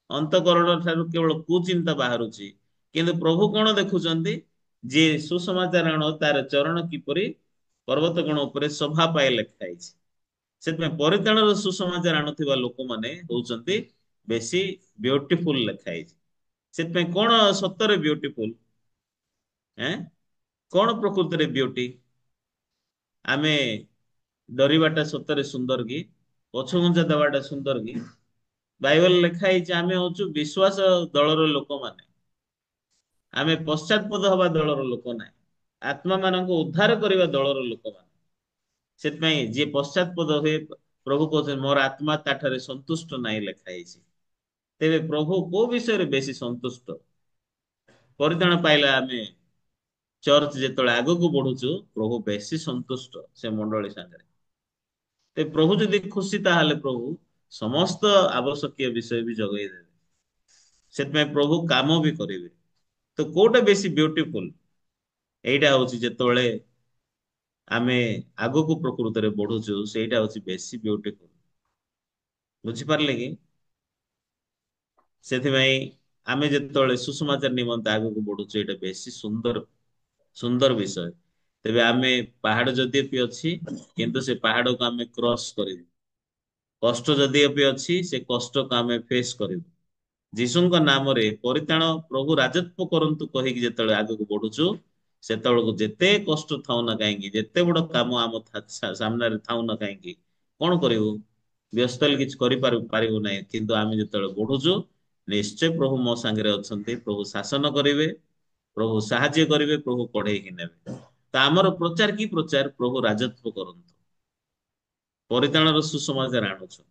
ଅନ୍ତଃକରଣ ଠାରୁ କେବଳ କୁଚିନ୍ତା ବାହାରୁଛି। କିନ୍ତୁ ପ୍ରଭୁ କଣ ଦେଖୁଛନ୍ତି? ଯିଏ ସୁସମାଚାର ଆଣ ତାର ଚରଣ କିପରି ପର୍ବତ ଗଣ ଉପରେ ଶୋଭା ପାଏ ଲେଖା ହେଇଛି। ସେଥିପାଇଁ ପରିତ୍ରାଣର ସୁସମାଚାର ଆଣୁଥିବା ଲୋକମାନେ ହଉଛନ୍ତି ବେଶୀ ବିୟୁଟିଫୁଲ ଲେଖା ହେଇଛି। ସେଥିପାଇଁ କଣ ସତରେ ବିୟୁଟିଫୁଲ? ଏଁ କଣ ପ୍ରକୃତରେ ବିୟୁଟି? ଆମେ ଡରିବାଟା ସତରେ ସୁନ୍ଦର କି? ପଛଘୁଞ୍ଚା ଦେବାଟା ସୁନ୍ଦର କି? ବାଇବଲ ଲେଖା ହେଇଛି ଆମେ ହଉଛୁ ବିଶ୍ୱାସ ଦଳର ଲୋକମାନେ। ଆମେ ପଶ୍ଚାତପଦ ହବା ଦଳର ଲୋକ ନାହିଁ। ଆତ୍ମା ମାନଙ୍କୁ ଉଦ୍ଧାର କରିବା ଦଳର ଲୋକମାନେ। ସେଥିପାଇଁ ଯିଏ ପଶ୍ଚାତପଦ ହୁଏ, ପ୍ରଭୁ କହୁଛନ୍ତି ମୋର ଆତ୍ମା ତାଠାରେ ସନ୍ତୁଷ୍ଟ ନାହିଁ ଲେଖା ହେଇଛି। ତେବେ ପ୍ରଭୁ କୋଉ ବିଷୟରେ ବେଶୀ ସନ୍ତୁଷ୍ଟ? ପରିତ୍ରାଣ ପାଇଲା ଆମେ ଚର୍ଚ୍ଚ ଯେତେବେଳେ ଆଗକୁ ବଢୁଛୁ, ପ୍ରଭୁ ବେଶୀ ସନ୍ତୁଷ୍ଟ ସେ ମଣ୍ଡଳୀ ସାଙ୍ଗରେ। ତେବେ ପ୍ରଭୁ ଯଦି ଖୁସି, ତାହେଲେ ପ୍ରଭୁ ସମସ୍ତ ଆବଶ୍ୟକୀୟ ବିଷୟ ବି ଯୋଗେଇ ଦେବେ। ସେଥିପାଇଁ ପ୍ରଭୁ କାମ ବି କରିବେ। ତ କୋଉଟା ବେଶୀ ବିୟୁଟିଫୁଲ? ଏଇଟା ହଉଛି ଯେତେବେଳେ ଆମେ ଆଗକୁ ପ୍ରକୃତରେ ବଢୁଛୁ, ସେଇଟା ହଉଛି ବେଶୀ ବିୟୁଟିଫୁଲ। ବୁଝିପାରିଲେ କି? ସେଥିପାଇଁ ଆମେ ଯେତେବେଳେ ସୁସମାଚାର ନିମନ୍ତେ ଆଗକୁ ବଢୁଛୁ, ଏଇଟା ବେଶୀ ସୁନ୍ଦର ସୁନ୍ଦର ବିଷୟ। ତେବେ ଆମେ ପାହାଡ ଯଦ୍ୟପି ଅଛି, କିନ୍ତୁ ସେ ପାହାଡକୁ ଆମେ କ୍ରସ କରିବୁ। କଷ୍ଟ ଯଦ୍ୟପି ଅଛି, ସେ କଷ୍ଟକୁ ଆମେ ଫେସ୍ କରିବୁ। ଯୀଶୁଙ୍କ ନାମରେ ପରିତ୍ରାଣ ପ୍ରଭୁ ରାଜତ୍ଵ କରନ୍ତୁ କହିକି ଯେତେବେଳେ ଆଗକୁ ବଢୁଛୁ, ସେତେବେଳକୁ ଯେତେ କଷ୍ଟ ଥାଉ ନା କାହିଁକି, ଯେତେ ବଡ କାମ ଆମ ସାମ୍ନାରେ ଥାଉ ନା କାହିଁକି, କଣ କରିବୁ? ବ୍ୟସ୍ତ ହେଲେ କିଛି ପାରିବୁ ନାହିଁ। କିନ୍ତୁ ଆମେ ଯେତେବେଳେ ବଢୁଛୁ, ନିଶ୍ଚୟ ପ୍ରଭୁ ମୋ ସାଙ୍ଗରେ ଅଛନ୍ତି। ପ୍ରଭୁ ଶାସନ କରିବେ, ପ୍ରଭୁ ସାହାଯ୍ୟ କରିବେ, ପ୍ରଭୁ କଢେଇକି ନେବେ। ତ ଆମର ପ୍ରଚାର କି ପ୍ରଚାର? ପ୍ରଭୁ ରାଜତ୍ଵ କରନ୍ତୁ, ପରିତ୍ରାଣର ସୁସମାଚାର ଆଣୁଛୁ।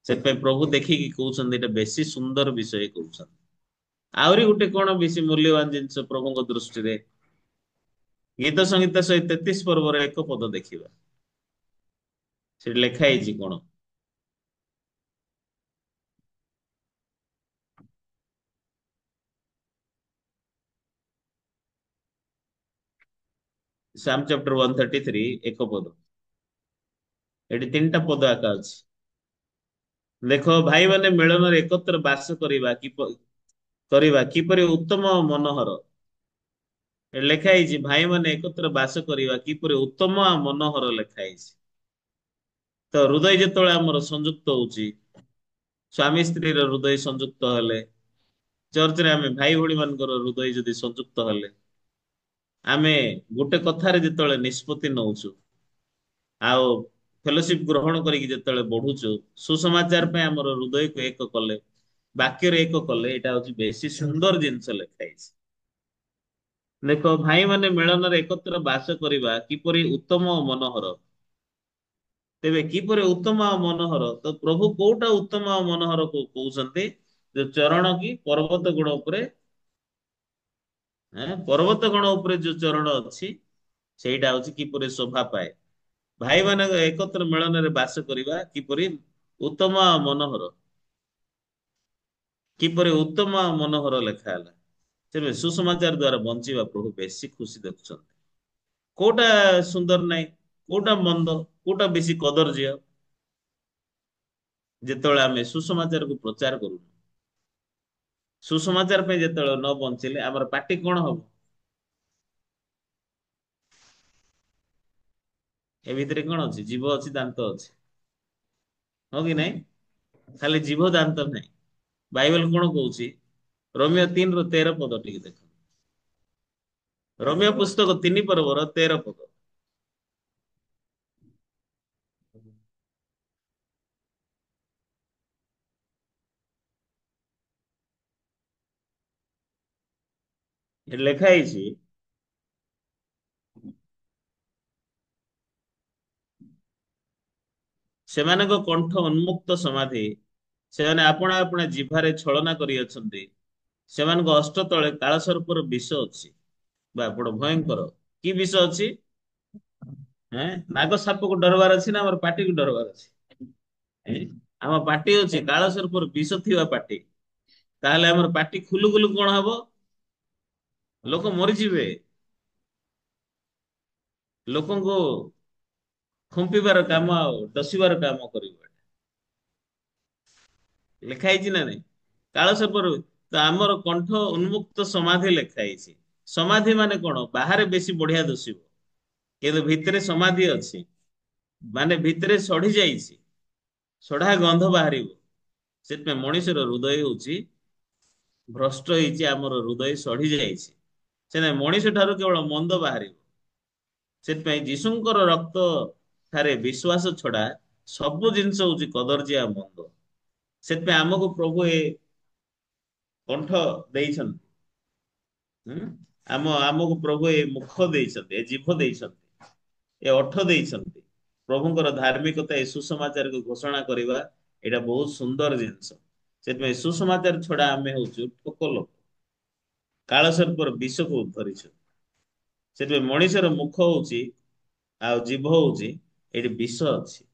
ସେଥିପାଇଁ ପ୍ରଭୁ ଦେଖିକି କହୁଛନ୍ତି ଏଇଟା ବେଶୀ ସୁନ୍ଦର ବିଷୟ କହୁଛନ୍ତି। ଆହୁରି ଗୋଟେ କଣ ବେଶୀ ମୂଲ୍ୟବାନ ଜିନିଷ ପ୍ରଭୁଙ୍କ ଦୃଷ୍ଟିରେ? ଗୀତ ସଂଗୀତ 133 ଏକ ପଦ ଦେଖିବା। ସେଠି ଲେଖା ହେଇଛି କଣ? ସାମ ଚାପ୍ଟର 133 ଏକ ପଦ। ଏଠି ତିନିଟା ପଦ ଆକା ଅଛି। ଦେଖ ଭାଇମାନେ ମିଳନରେ ଏକତ୍ର ବାସ କରିବା କିପରି ଉତ୍ତମ ଓ ମନୋହର। ଏଠି ଲେଖା ହେଇଛି ଭାଇମାନେ ଏକତ୍ର ବାସ କରିବା କିପରି ଉତ୍ତମ ଆଉ ମନୋହର ଲେଖା ହେଇଛି। ତ ହୃଦୟ ଯେତେବେଳେ ଆମର ସଂଯୁକ୍ତ ହଉଛି, ସ୍ୱାମୀ ସ୍ତ୍ରୀର ହୃଦୟ ସଂଯୁକ୍ତ ହେଲେ, ଚର୍ଚ୍ଚରେ ଆମେ ଭାଇ ଭଉଣୀ ମାନଙ୍କର ହୃଦୟ ଯଦି ସଂଯୁକ୍ତ ହେଲେ, ଆମେ ଗୋଟେ କଥାରେ ଯେତେବେଳେ ନିଷ୍ପତ୍ତି ନଉଛୁ, ଆଉ ଫେଲୋସିପ ଗ୍ରହଣ କରିକି ଯେତେବେଳେ ବଢୁଛୁ, ସୁସମାଚାର ପାଇଁ ଆମର ହୃଦୟକୁ ଏକ କଲେ, ବାକ୍ୟରେ ଏକ କଲେ, ଏଇଟା ହଉଛି ବେଶୀ ସୁନ୍ଦର ଜିନିଷ ଲେଖା ହେଇଛି। ଦେଖ ଭାଇମାନେ ମିଳନରେ ଏକତ୍ର ବାସ କରିବା କିପରି ଉତ୍ତମ ଓ ମନୋହର। ତେବେ କିପରି ଉତ୍ତମ ଆଉ ମନୋହର? ତ ପ୍ରଭୁ କୋଉଟା ଉତ୍ତମ ଆଉ ମନୋହର କହୁଛନ୍ତି? ଯୋଉ ଚରଣ କି ପର୍ବତ ଗୁଣ ଉପରେ, ପର୍ବତ ଗଣ ଉପରେ ଯୋଉ ଚରଣ ଅଛି, ସେଇଟା ହଉଛି କିପରି ଶୋଭା ପାଏ। ଭାଇମାନଙ୍କ ଏକତ୍ର ମିଳନରେ ବାସ କରିବା କିପରି ଉତ୍ତମ ଆଉ ମନୋହର। କିପରି ଉତ୍ତମ ଆଉ ମନୋହର ଲେଖା ହେଲା। ତେବେ ସୁସମାଚାର ଦ୍ଵାରା ବଞ୍ଚିବା ପ୍ରଭୁ ବେଶୀ ଖୁସି ଦେଖୁଛନ୍ତି। କୋଉଟା ସୁନ୍ଦର ନାହିଁ, କୋଉଟା ମନ୍ଦ, କୋଉଟା ବେଶୀ କଦର୍ଯ୍ୟ? ଯେତେବେଳେ ଆମେ ସୁସମାଚାରକୁ ପ୍ରଚାର କରୁ, ସୁସମାଚାର ପାଇଁ ଯେତେବେଳେ ନ ବଞ୍ଚିଲେ ଆମର ପାଟି କଣ ହବ? ଏ ଭିତରେ କଣ ଅଛି? ଜୀବ ଅଛି, ଦାନ୍ତ ଅଛି। ହଁ କି ନାଇଁ? ଖାଲି ଜୀବ ଦାନ୍ତ ନାହିଁ। ବାଇବଲ କଣ କହୁଛି? ରୋମିଓ 3:13 ଟିକେ ଦେଖ। ରୋମିଓ ପୁସ୍ତକ 3 ପର୍ବର 13 ପଦ। ଏଠି ଲେଖା ହେଇଛି, ସେମାନଙ୍କ କଣ୍ଠ ଉନ୍ମୁକ୍ତ ସମାଧି, ସେମାନେ ଆପଣା ଆପଣା ଜିହ୍ବାରେ ଛଳନା କରିଅଛନ୍ତି। ସେମାନଙ୍କ ଅଷ୍ଟ ତଳେ କାଳସର୍ପର ବିଷ ଅଛି। ବା ବଡ ଭୟଙ୍କର। କି ବିଷ ଅଛି? ହେଁ, ନାଗ ସାପକୁ ଡରବାର ଅଛି ନା ଆମର ପାଟିକୁ ଡରବାର ଅଛି? ହେଁ? ଆମ ପାଟି ଅଛି କାଳସର୍ପର ବିଷ ଥିବା ପାଟି। ତାହେଲେ ଆମର ପାଟି ଖୁଲୁ ଖୁଲୁ କଣ ହବ? ଲୋକ ମରିଯିବେ। ଲୋକଙ୍କୁ ଖୁମ୍ପିବାର କାମ ଆଉ ଡସିବାର କାମ କରିବ। ଲେଖା ହେଇଛି ନା ନାଇଁ? କାଳସର୍ପର ତ ଆମର କଣ୍ଠ ଉନ୍ମୁକ୍ତ ସମାଧି ଲେଖା ହେଇଛି। ସମାଧି ମାନେ କଣ? ବାହାରେ ବେଶୀ ବଢିଆ ଦିଶିବ, କିନ୍ତୁ ଭିତରେ ସମାଧି ଅଛି। ମାନେ ଭିତରେ ସଢି ଯାଇଛି, ସଢା ଗନ୍ଧ ବାହାରିବ। ସେଥିପାଇଁ ମଣିଷର ହୃଦୟ ହଉଛି ଭ୍ରଷ୍ଟ ହେଇଛି, ଆମର ହୃଦୟ ସଢି ଯାଇଛି। ସେ ମଣିଷ ଠାରୁ କେବଳ ମନ୍ଦ ବାହାରିବ। ସେଥିପାଇଁ ଯୀଶୁଙ୍କର ରକ୍ତ ଠାରେ ବିଶ୍ୱାସ ଛଡା ସବୁ ଜିନିଷ ହଉଛି କଦର୍ଯ୍ୟ ଆଉ ମନ୍ଦ। ସେଥିପାଇଁ ଆମକୁ ପ୍ରଭୁ ଏ କଣ୍ଠ ଦେଇଛନ୍ତି। ହୁଁ? ଆମକୁ ପ୍ରଭୁ ଏ ମୁଖ ଦେଇଛନ୍ତି, ଏ ଜିଭ ଦେଇଛନ୍ତି, ଏ ଓଠ ଦେଇଛନ୍ତି। ପ୍ରଭୁଙ୍କର ଧାର୍ମିକତା ଏ ସୁସମାଚାରକୁ ଘୋଷଣା କରିବା, ଏଇଟା ବହୁତ ସୁନ୍ଦର ଜିନିଷ। ସେଥିପାଇଁ ସୁସମାଚାର ଛଡା ଆମେ ହଉଛୁ ଠୋକ ଲୋକ, କାଳସର୍ପର ବିଷକୁ ଧରିଛୁ। ସେଥିପାଇଁ ମଣିଷର ମୁଖ ହଉଛି ଆଉ ଜିଭ ହଉଛି, ଏଠି ବିଷ ଅଛି।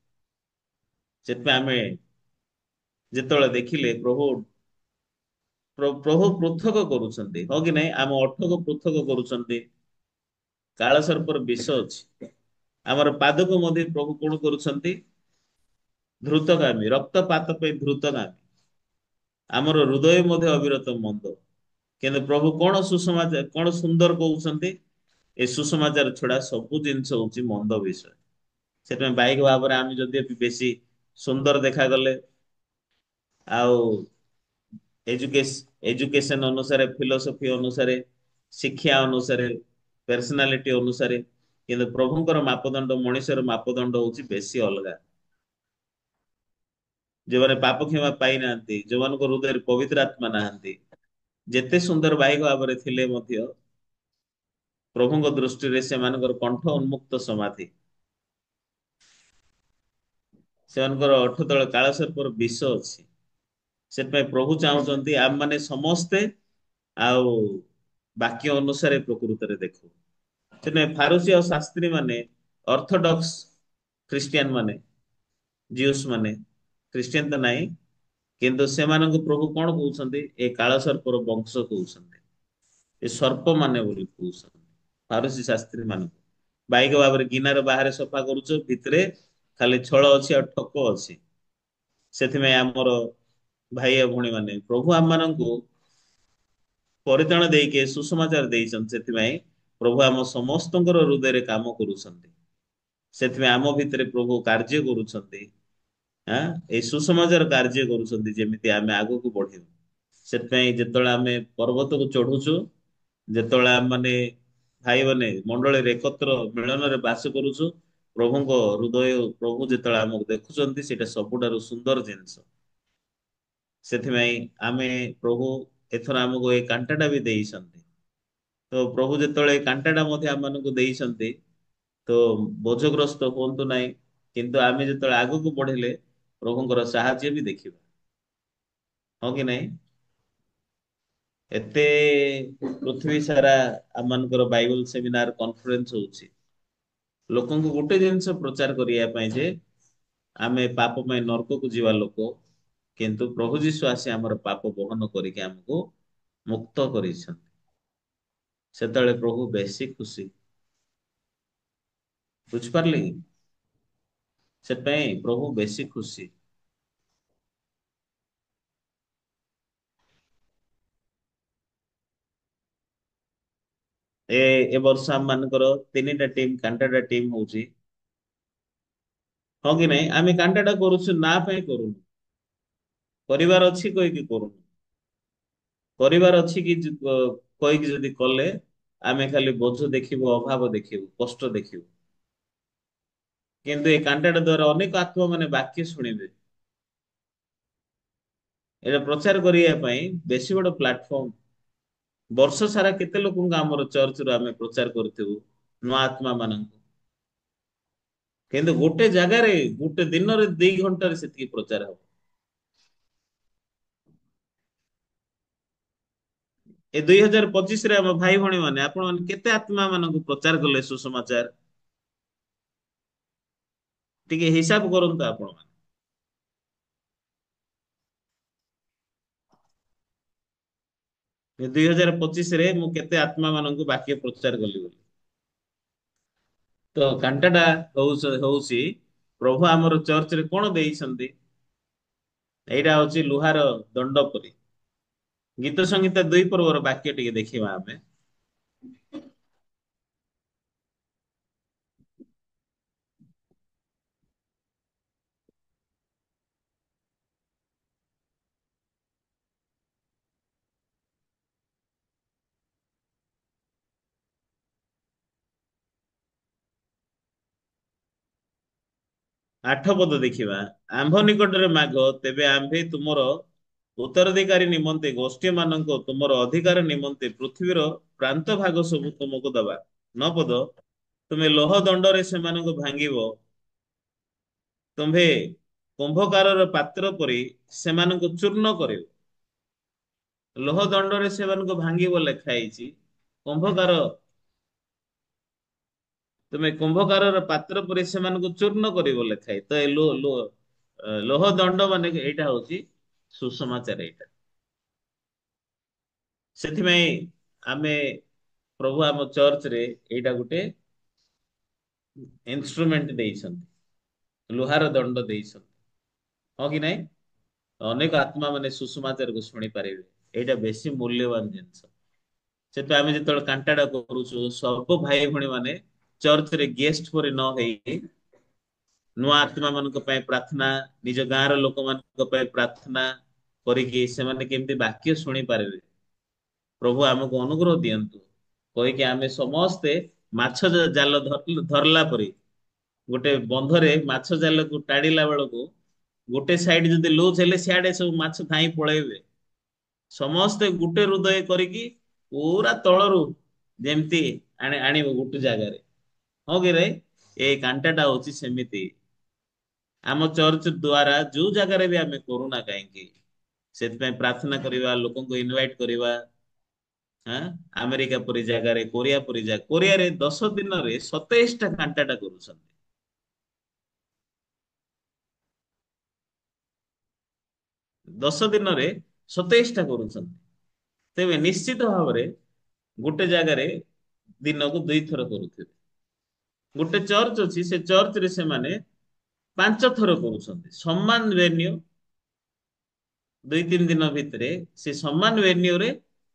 ସେଥିପାଇଁ ଆମେ ଯେତେବେଳେ ଦେଖିଲେ ପ୍ରଭୁ ପୃଥକ କରୁଛନ୍ତି, ହଁ କି ନାଇଁ? ଆମ ଅଠକୁ ପୃଥକ କରୁଛନ୍ତି। କାଳସର୍ପର ବିଷ ଅଛି। ଆମର ପାଦକୁ ମଧ୍ୟ ପ୍ରଭୁ କଣ କରୁଛନ୍ତି? ଧୃତଗାମୀ, ରକ୍ତପାତ ପାଇଁ ଧୃତଗାମୀ। ଆମର ହୃଦୟ ମଧ୍ୟ ଅବିରତ ମନ୍ଦ। କିନ୍ତୁ ପ୍ରଭୁ କଣ ସୁସମାଚାର, କଣ ସୁନ୍ଦର କହୁଛନ୍ତି? ଏ ସୁସମାଚାର ଛଡା ସବୁ ଜିନିଷ ହଉଛି ମନ୍ଦ ବିଷୟ। ସେଥିପାଇଁ ବାହିକ ଭାବରେ ଆମେ ଯଦି ବେଶୀ ସୁନ୍ଦର ଦେଖାଗଲେ, ଆଉ ଏଜୁକେସନ ଅନୁସାରେ, ଫିଲୋସଫି ଅନୁସାରେ, ଶିକ୍ଷା ଅନୁସାରେ, ପର୍ସନାଲିଟି ଅନୁସାରେ, କିନ୍ତୁ ପ୍ରଭୁଙ୍କର ମାପଦଣ୍ଡ, ମଣିଷର ମାପଦଣ୍ଡ ହଉଛି ବେଶୀ ଅଲଗା। ଯେଉଁମାନେ ପାପ କ୍ଷମା ପାଇନାହାନ୍ତି, ଯୋଉମାନଙ୍କ ହୃଦୟରେ ପବିତ୍ର ଆତ୍ମା ନାହାନ୍ତି, ଯେତେ ସୁନ୍ଦର ବାହିକ ଭାବରେ ଥିଲେ ମଧ୍ୟ ପ୍ରଭୁଙ୍କ ଦୃଷ୍ଟିରେ ସେମାନଙ୍କର କଣ୍ଠ ଉନ୍ମୁକ୍ତ ସମାଧି। ସେମାନଙ୍କର ଅଠ ତଳେ କାଳସର୍ପର ବିଷ ଅଛି। ସେଥିପାଇଁ ପ୍ରଭୁ ଚାହୁଁଛନ୍ତି ଆମମାନେ ସମସ୍ତେ ଆଉ ବାକ୍ୟ ଅନୁସାରେ ପ୍ରକୃତରେ ଦେଖୁ। ସେଥିପାଇଁ ଫାରୁସି ଆଉ ଶାସ୍ତ୍ରୀ ମାନେ, ଅର୍ଥୋଡକ୍ସ ଖ୍ରୀଷ୍ଟିଆନ ମାନେ, ଜିଉସ୍ ମାନେ, ଖ୍ରୀଷ୍ଟିଆନ ତ ନାହିଁ, କିନ୍ତୁ ସେମାନଙ୍କୁ ପ୍ରଭୁ କଣ କହୁଛନ୍ତି? ଏ କାଳସର୍ପର ବଂଶ କହୁଛନ୍ତି। ଏ ସର୍ପ ମାନେ ବୋଲି କହୁଛନ୍ତି ଫାରୁସି ଶାସ୍ତ୍ରୀ ମାନଙ୍କୁ। ବାଇକ ଭାବରେ ଗିନାର ବାହାରେ ସଫା କରୁଛ, ଭିତରେ ଖାଲି ଛଳ ଅଛି ଆଉ ଠକ ଅଛି। ସେଥିପାଇଁ ଆମର ଭାଇ ଆଉ ଭଉଣୀ ମାନେ, ପ୍ରଭୁ ଆମମାନଙ୍କୁ ପରିତାଣ ଦେଇକି ସୁସମାଚାର ଦେଇଛନ୍ତି। ସେଥିପାଇଁ ପ୍ରଭୁ ଆମ ସମସ୍ତଙ୍କର ହୃଦୟରେ କାମ କରୁଛନ୍ତି। ସେଥିପାଇଁ ଆମ ଭିତରେ ପ୍ରଭୁ କାର୍ଯ୍ୟ କରୁଛନ୍ତି। ଆଁ ଏଇ ସୁସମାଚାର କାର୍ଯ୍ୟ କରୁଛନ୍ତି, ଯେମିତି ଆମେ ଆଗକୁ ବଢିବୁ। ସେଥିପାଇଁ ଯେତେବେଳେ ଆମେ ପର୍ବତକୁ ଚଢୁଛୁ, ଯେତେବେଳେ ଆମେ ମାନେ ଭାଇମାନେ ମଣ୍ଡଳୀରେ ଏକତ୍ର ମିଳନରେ ବାସ କରୁଛୁ, ପ୍ରଭୁଙ୍କ ହୃଦୟ, ପ୍ରଭୁ ଯେତେବେଳେ ଆମକୁ ଦେଖୁଛନ୍ତି, ସେଇଟା ସବୁଠାରୁ ସୁନ୍ଦର ଜିନିଷ। ସେଥିପାଇଁ ଆମେ ପ୍ରଭୁ ଏଥର ଆମକୁ ଏଇ କାଣ୍ଟାଟା ବି ଦେଇଛନ୍ତି। ତ ପ୍ରଭୁ ଯେତେବେଳେ ଏଇ କାଣ୍ଟାଟା ମଧ୍ୟ ଆମମାନଙ୍କୁ ଦେଇଛନ୍ତି, ତ ବୋଝଗ୍ରସ୍ତ ହୁଅନ୍ତୁ ନାହିଁ। କିନ୍ତୁ ଆମେ ଯେତେବେଳେ ଆଗକୁ ବଢିଲେ ପ୍ରଭୁଙ୍କର ସାହାଯ୍ୟ ବି ଦେଖିବା, ହଁ କି ନାହିଁ? ଏତେ ପୃଥିବୀ ସାରା ଆମମାନଙ୍କର ବାଇବଲ ସେମିନାର କନଫରେନ୍ସ ହଉଛି, ଲୋକଙ୍କୁ ଗୋଟେ ଜିନିଷ ପ୍ରଚାର କରିବା ପାଇଁ ଯେ ଆମେ ପାପ ପାଇଁ ନର୍କକୁ ଯିବା ଲୋକ, କିନ୍ତୁ ପ୍ରଭୁ ଯୀଶୁ ଆସି ଆମର ପାପ ବହନ କରିକି ଆମକୁ ମୁକ୍ତ କରିଛନ୍ତି। ସେତେବେଳେ ପ୍ରଭୁ ବେଶୀ ଖୁସି। ବୁଝିପାରିଲେ କି? ସେଥିପାଇଁ ପ୍ରଭୁ ବେଶୀ ଖୁସି। ଏ ବର୍ଷ ଆମ ମାନଙ୍କର ତିନିଟା ଟିମ୍, କାଣ୍ଟାଟା ଟିମ୍ ହଉଛି, ହଁ କି ନାଇଁ? ଆମେ କାଣ୍ଟାଟା କରୁଛୁ ନା ପାଇଁ କରୁନୁ, କରିବାର ଅଛି କହିକି କରୁନୁ। କରିବାର ଅଛି କି କହିକି ଯଦି କଲେ, ଆମେ ଖାଲି ବୋଝ ଦେଖିବୁ, ଅଭାବ ଦେଖିବୁ, କଷ୍ଟ ଦେଖିବୁ। କିନ୍ତୁ ଏଇ କାଣ୍ଟାଟା ଦ୍ଵାରା ଅନେକ ଆତ୍ମା ମାନେ ବାକ୍ୟ ଶୁଣିବେ। ଏଇଟା ପ୍ରଚାର କରିବା ପାଇଁ ବେଶୀ ବଡ ପ୍ଲାଟଫର୍ମ ବର୍ଷ ସାରା କେତେ ଲୋକଙ୍କୁ ଆମର ଚର୍ଚ୍ଚରୁ ଆମେ ପ୍ରଚାର କରିଥିବୁ ନୂଆ ଆତ୍ମା ମାନଙ୍କୁ। କିନ୍ତୁ ଗୋଟେ ଜାଗାରେ ଗୋଟେ ଦିନରେ 2 ଘଣ୍ଟାରେ ସେତିକି ପ୍ରଚାର ହବ। ଏ 2025ରେ ଆମ ଭାଇ ଭଉଣୀ ମାନେ ଆପଣ ମାନେ କେତେ ଆତ୍ମା ମାନଙ୍କୁ ପ୍ରଚାର କଲେ ସୁସମାଚାର? ଟିକେ ହିସାବ କରନ୍ତୁ ଆପଣ ମାନେ। 2025ରେ ମୁଁ କେତେ ଆତ୍ମା ମାନଙ୍କୁ ବାକ୍ୟ ପ୍ରଚାର କଲି ବୋଲି। ତ କାଣ୍ଟାଟା ହଉଛି ପ୍ରଭୁ ଆମର ଚର୍ଚ୍ଚରେ କଣ ଦେଇଛନ୍ତି? ଏଇଟା ହଉଛି ଲୁହାର ଦଣ୍ଡ ପରି। ଗୀତ ସଂହିତା 2 ପର୍ବର ବାକ୍ୟ ଟିକେ ଦେଖିବା ଆମେ। 8 ପଦ ଦେଖିବା। ଆମ୍ଭ ନିକଟରେ ମାଗ, ତେବେ ଆମ୍ଭେ ତୁମର ଉତ୍ତରାଧିକାରୀ ନିମନ୍ତେ ଗୋଷ୍ଠୀ ମାନଙ୍କ ତୁମର ଅଧିକାର ନିମନ୍ତେ ପୃଥିବୀର ପ୍ରାନ୍ତ ଭାଗ ସବୁ ତୁମକୁ ଦବା। 9 ପଦ, ତୁମେ ଲୋହ ଦଣ୍ଡରେ ସେମାନଙ୍କୁ ଭାଙ୍ଗିବ, ତୁମ୍ଭେ କୁମ୍ଭକାରର ପାତ୍ର ପରି ସେମାନଙ୍କୁ ଚୂର୍ଣ୍ଣ କରିବ। ଲୋହ ଦଣ୍ଡରେ ସେମାନଙ୍କୁ ଭାଙ୍ଗିବ ଲେଖା ହେଇଛି। କୁମ୍ଭକାର, ତୁମେ କୁମ୍ଭକାରର ପାତ୍ର ପରି ସେମାନଙ୍କୁ ଚୂର୍ଣ୍ଣ କରିବ ଲେଖା ହେଇଛି। ତ ଲୋହ ଦଣ୍ଡ ମାନେ ଏଇଟା ହଉଛି ସୁସମାଚାର ଏଇଟା। ସେଥିପାଇଁ ଆମେ ପ୍ରଭୁ ଆମ ଚର୍ଚ୍ଚରେ ଏଇଟା ଗୋଟେ ଇନଷ୍ଟ୍ରୁମେଣ୍ଟ ଦେଇଛନ୍ତି, ଲୁହାର ଦଣ୍ଡ ଦେଇଛନ୍ତି। ହଁ କି ନାଇଁ? ଅନେକ ଆତ୍ମା ମାନେ ସୁସମାଚାରକୁ ଶୁଣି ପାରିବେ। ଏଇଟା ବେଶୀ ମୂଲ୍ୟବାନ ଜିନିଷ। ସେଥିପାଇଁ ଆମେ ଯେତେବେଳେ କାଣ୍ଟାଟା କରୁଛୁ ସବୁ ଭାଇ ଭଉଣୀ ମାନେ ଚର୍ଚ୍ଚରେ ଗେଷ୍ଟ ପରି ନ ହେଇକି ନୂଆ ଆତ୍ମା ମାନଙ୍କ ପାଇଁ ପ୍ରାର୍ଥନା, ନିଜ ଗାଁର ଲୋକମାନଙ୍କ ପାଇଁ ପ୍ରାର୍ଥନା କରିକି ସେମାନେ କେମିତି ବାକ୍ୟ ଶୁଣି ପାରିବେ, ପ୍ରଭୁ ଆମକୁ ଅନୁଗ୍ରହ ଦିଅନ୍ତୁ କହିକି ଆମେ ସମସ୍ତେ ମାଛ ଜାଲ ଧରିଲା ପରି ଗୋଟେ ବନ୍ଧରେ ମାଛ ଜାଲକୁ ଟାଣିଲା ବେଳକୁ ଗୋଟେ ସାଇଡ ଯଦି ଲୁଜ ହେଲେ ସିଆଡେ ସବୁ ମାଛ ଧାଇଁ ପଳେଇବେ। ସମସ୍ତେ ଗୋଟେ ହୃଦୟ କରିକି ପୁରା ତଳରୁ ଯେମିତି ଆଣିବ ଗୋଟେ ଜାଗାରେ। ହଁ କି ରେ? ଏଇ କାଣ୍ଟାଟା ହଉଛି ସେମିତି। ଆମ ଚର୍ଚ୍ଚ ଦ୍ଵାରା ଯୋଉ ଜାଗାରେ ବି ଆମେ କରୁନା କାହିଁକି, ସେଥିପାଇଁ ପ୍ରାର୍ଥନା କରିବା, ଲୋକଙ୍କୁ ଇନଭାଇଟ କରିବା। ହଁ, ଆମେରିକା ପରି ଜାଗାରେ, କୋରିଆ ପରି ଜାଗା, କୋରିଆରେ 10 ଦିନରେ 27ଟା କାଣ୍ଟାଟା କରୁଛନ୍ତି। 10 ଦିନରେ 27ଟା କରୁଛନ୍ତି। ତେବେ ନିଶ୍ଚିତ ଭାବରେ ଗୋଟେ ଜାଗାରେ ଦିନକୁ 2 ଥର କରୁଥିବେ। ଗୋଟେ ଚର୍ଚ୍ଚ ଅଛି, ସେ ଚର୍ଚ୍ଚରେ ସେମାନେ 5 ଥର କରୁଛନ୍ତି। ସମାନ ଭେନ୍ୟୁ, 2-3 ଦିନ ଭିତରେ ସେ ସମାନ ଭେନ୍ୟୁରେ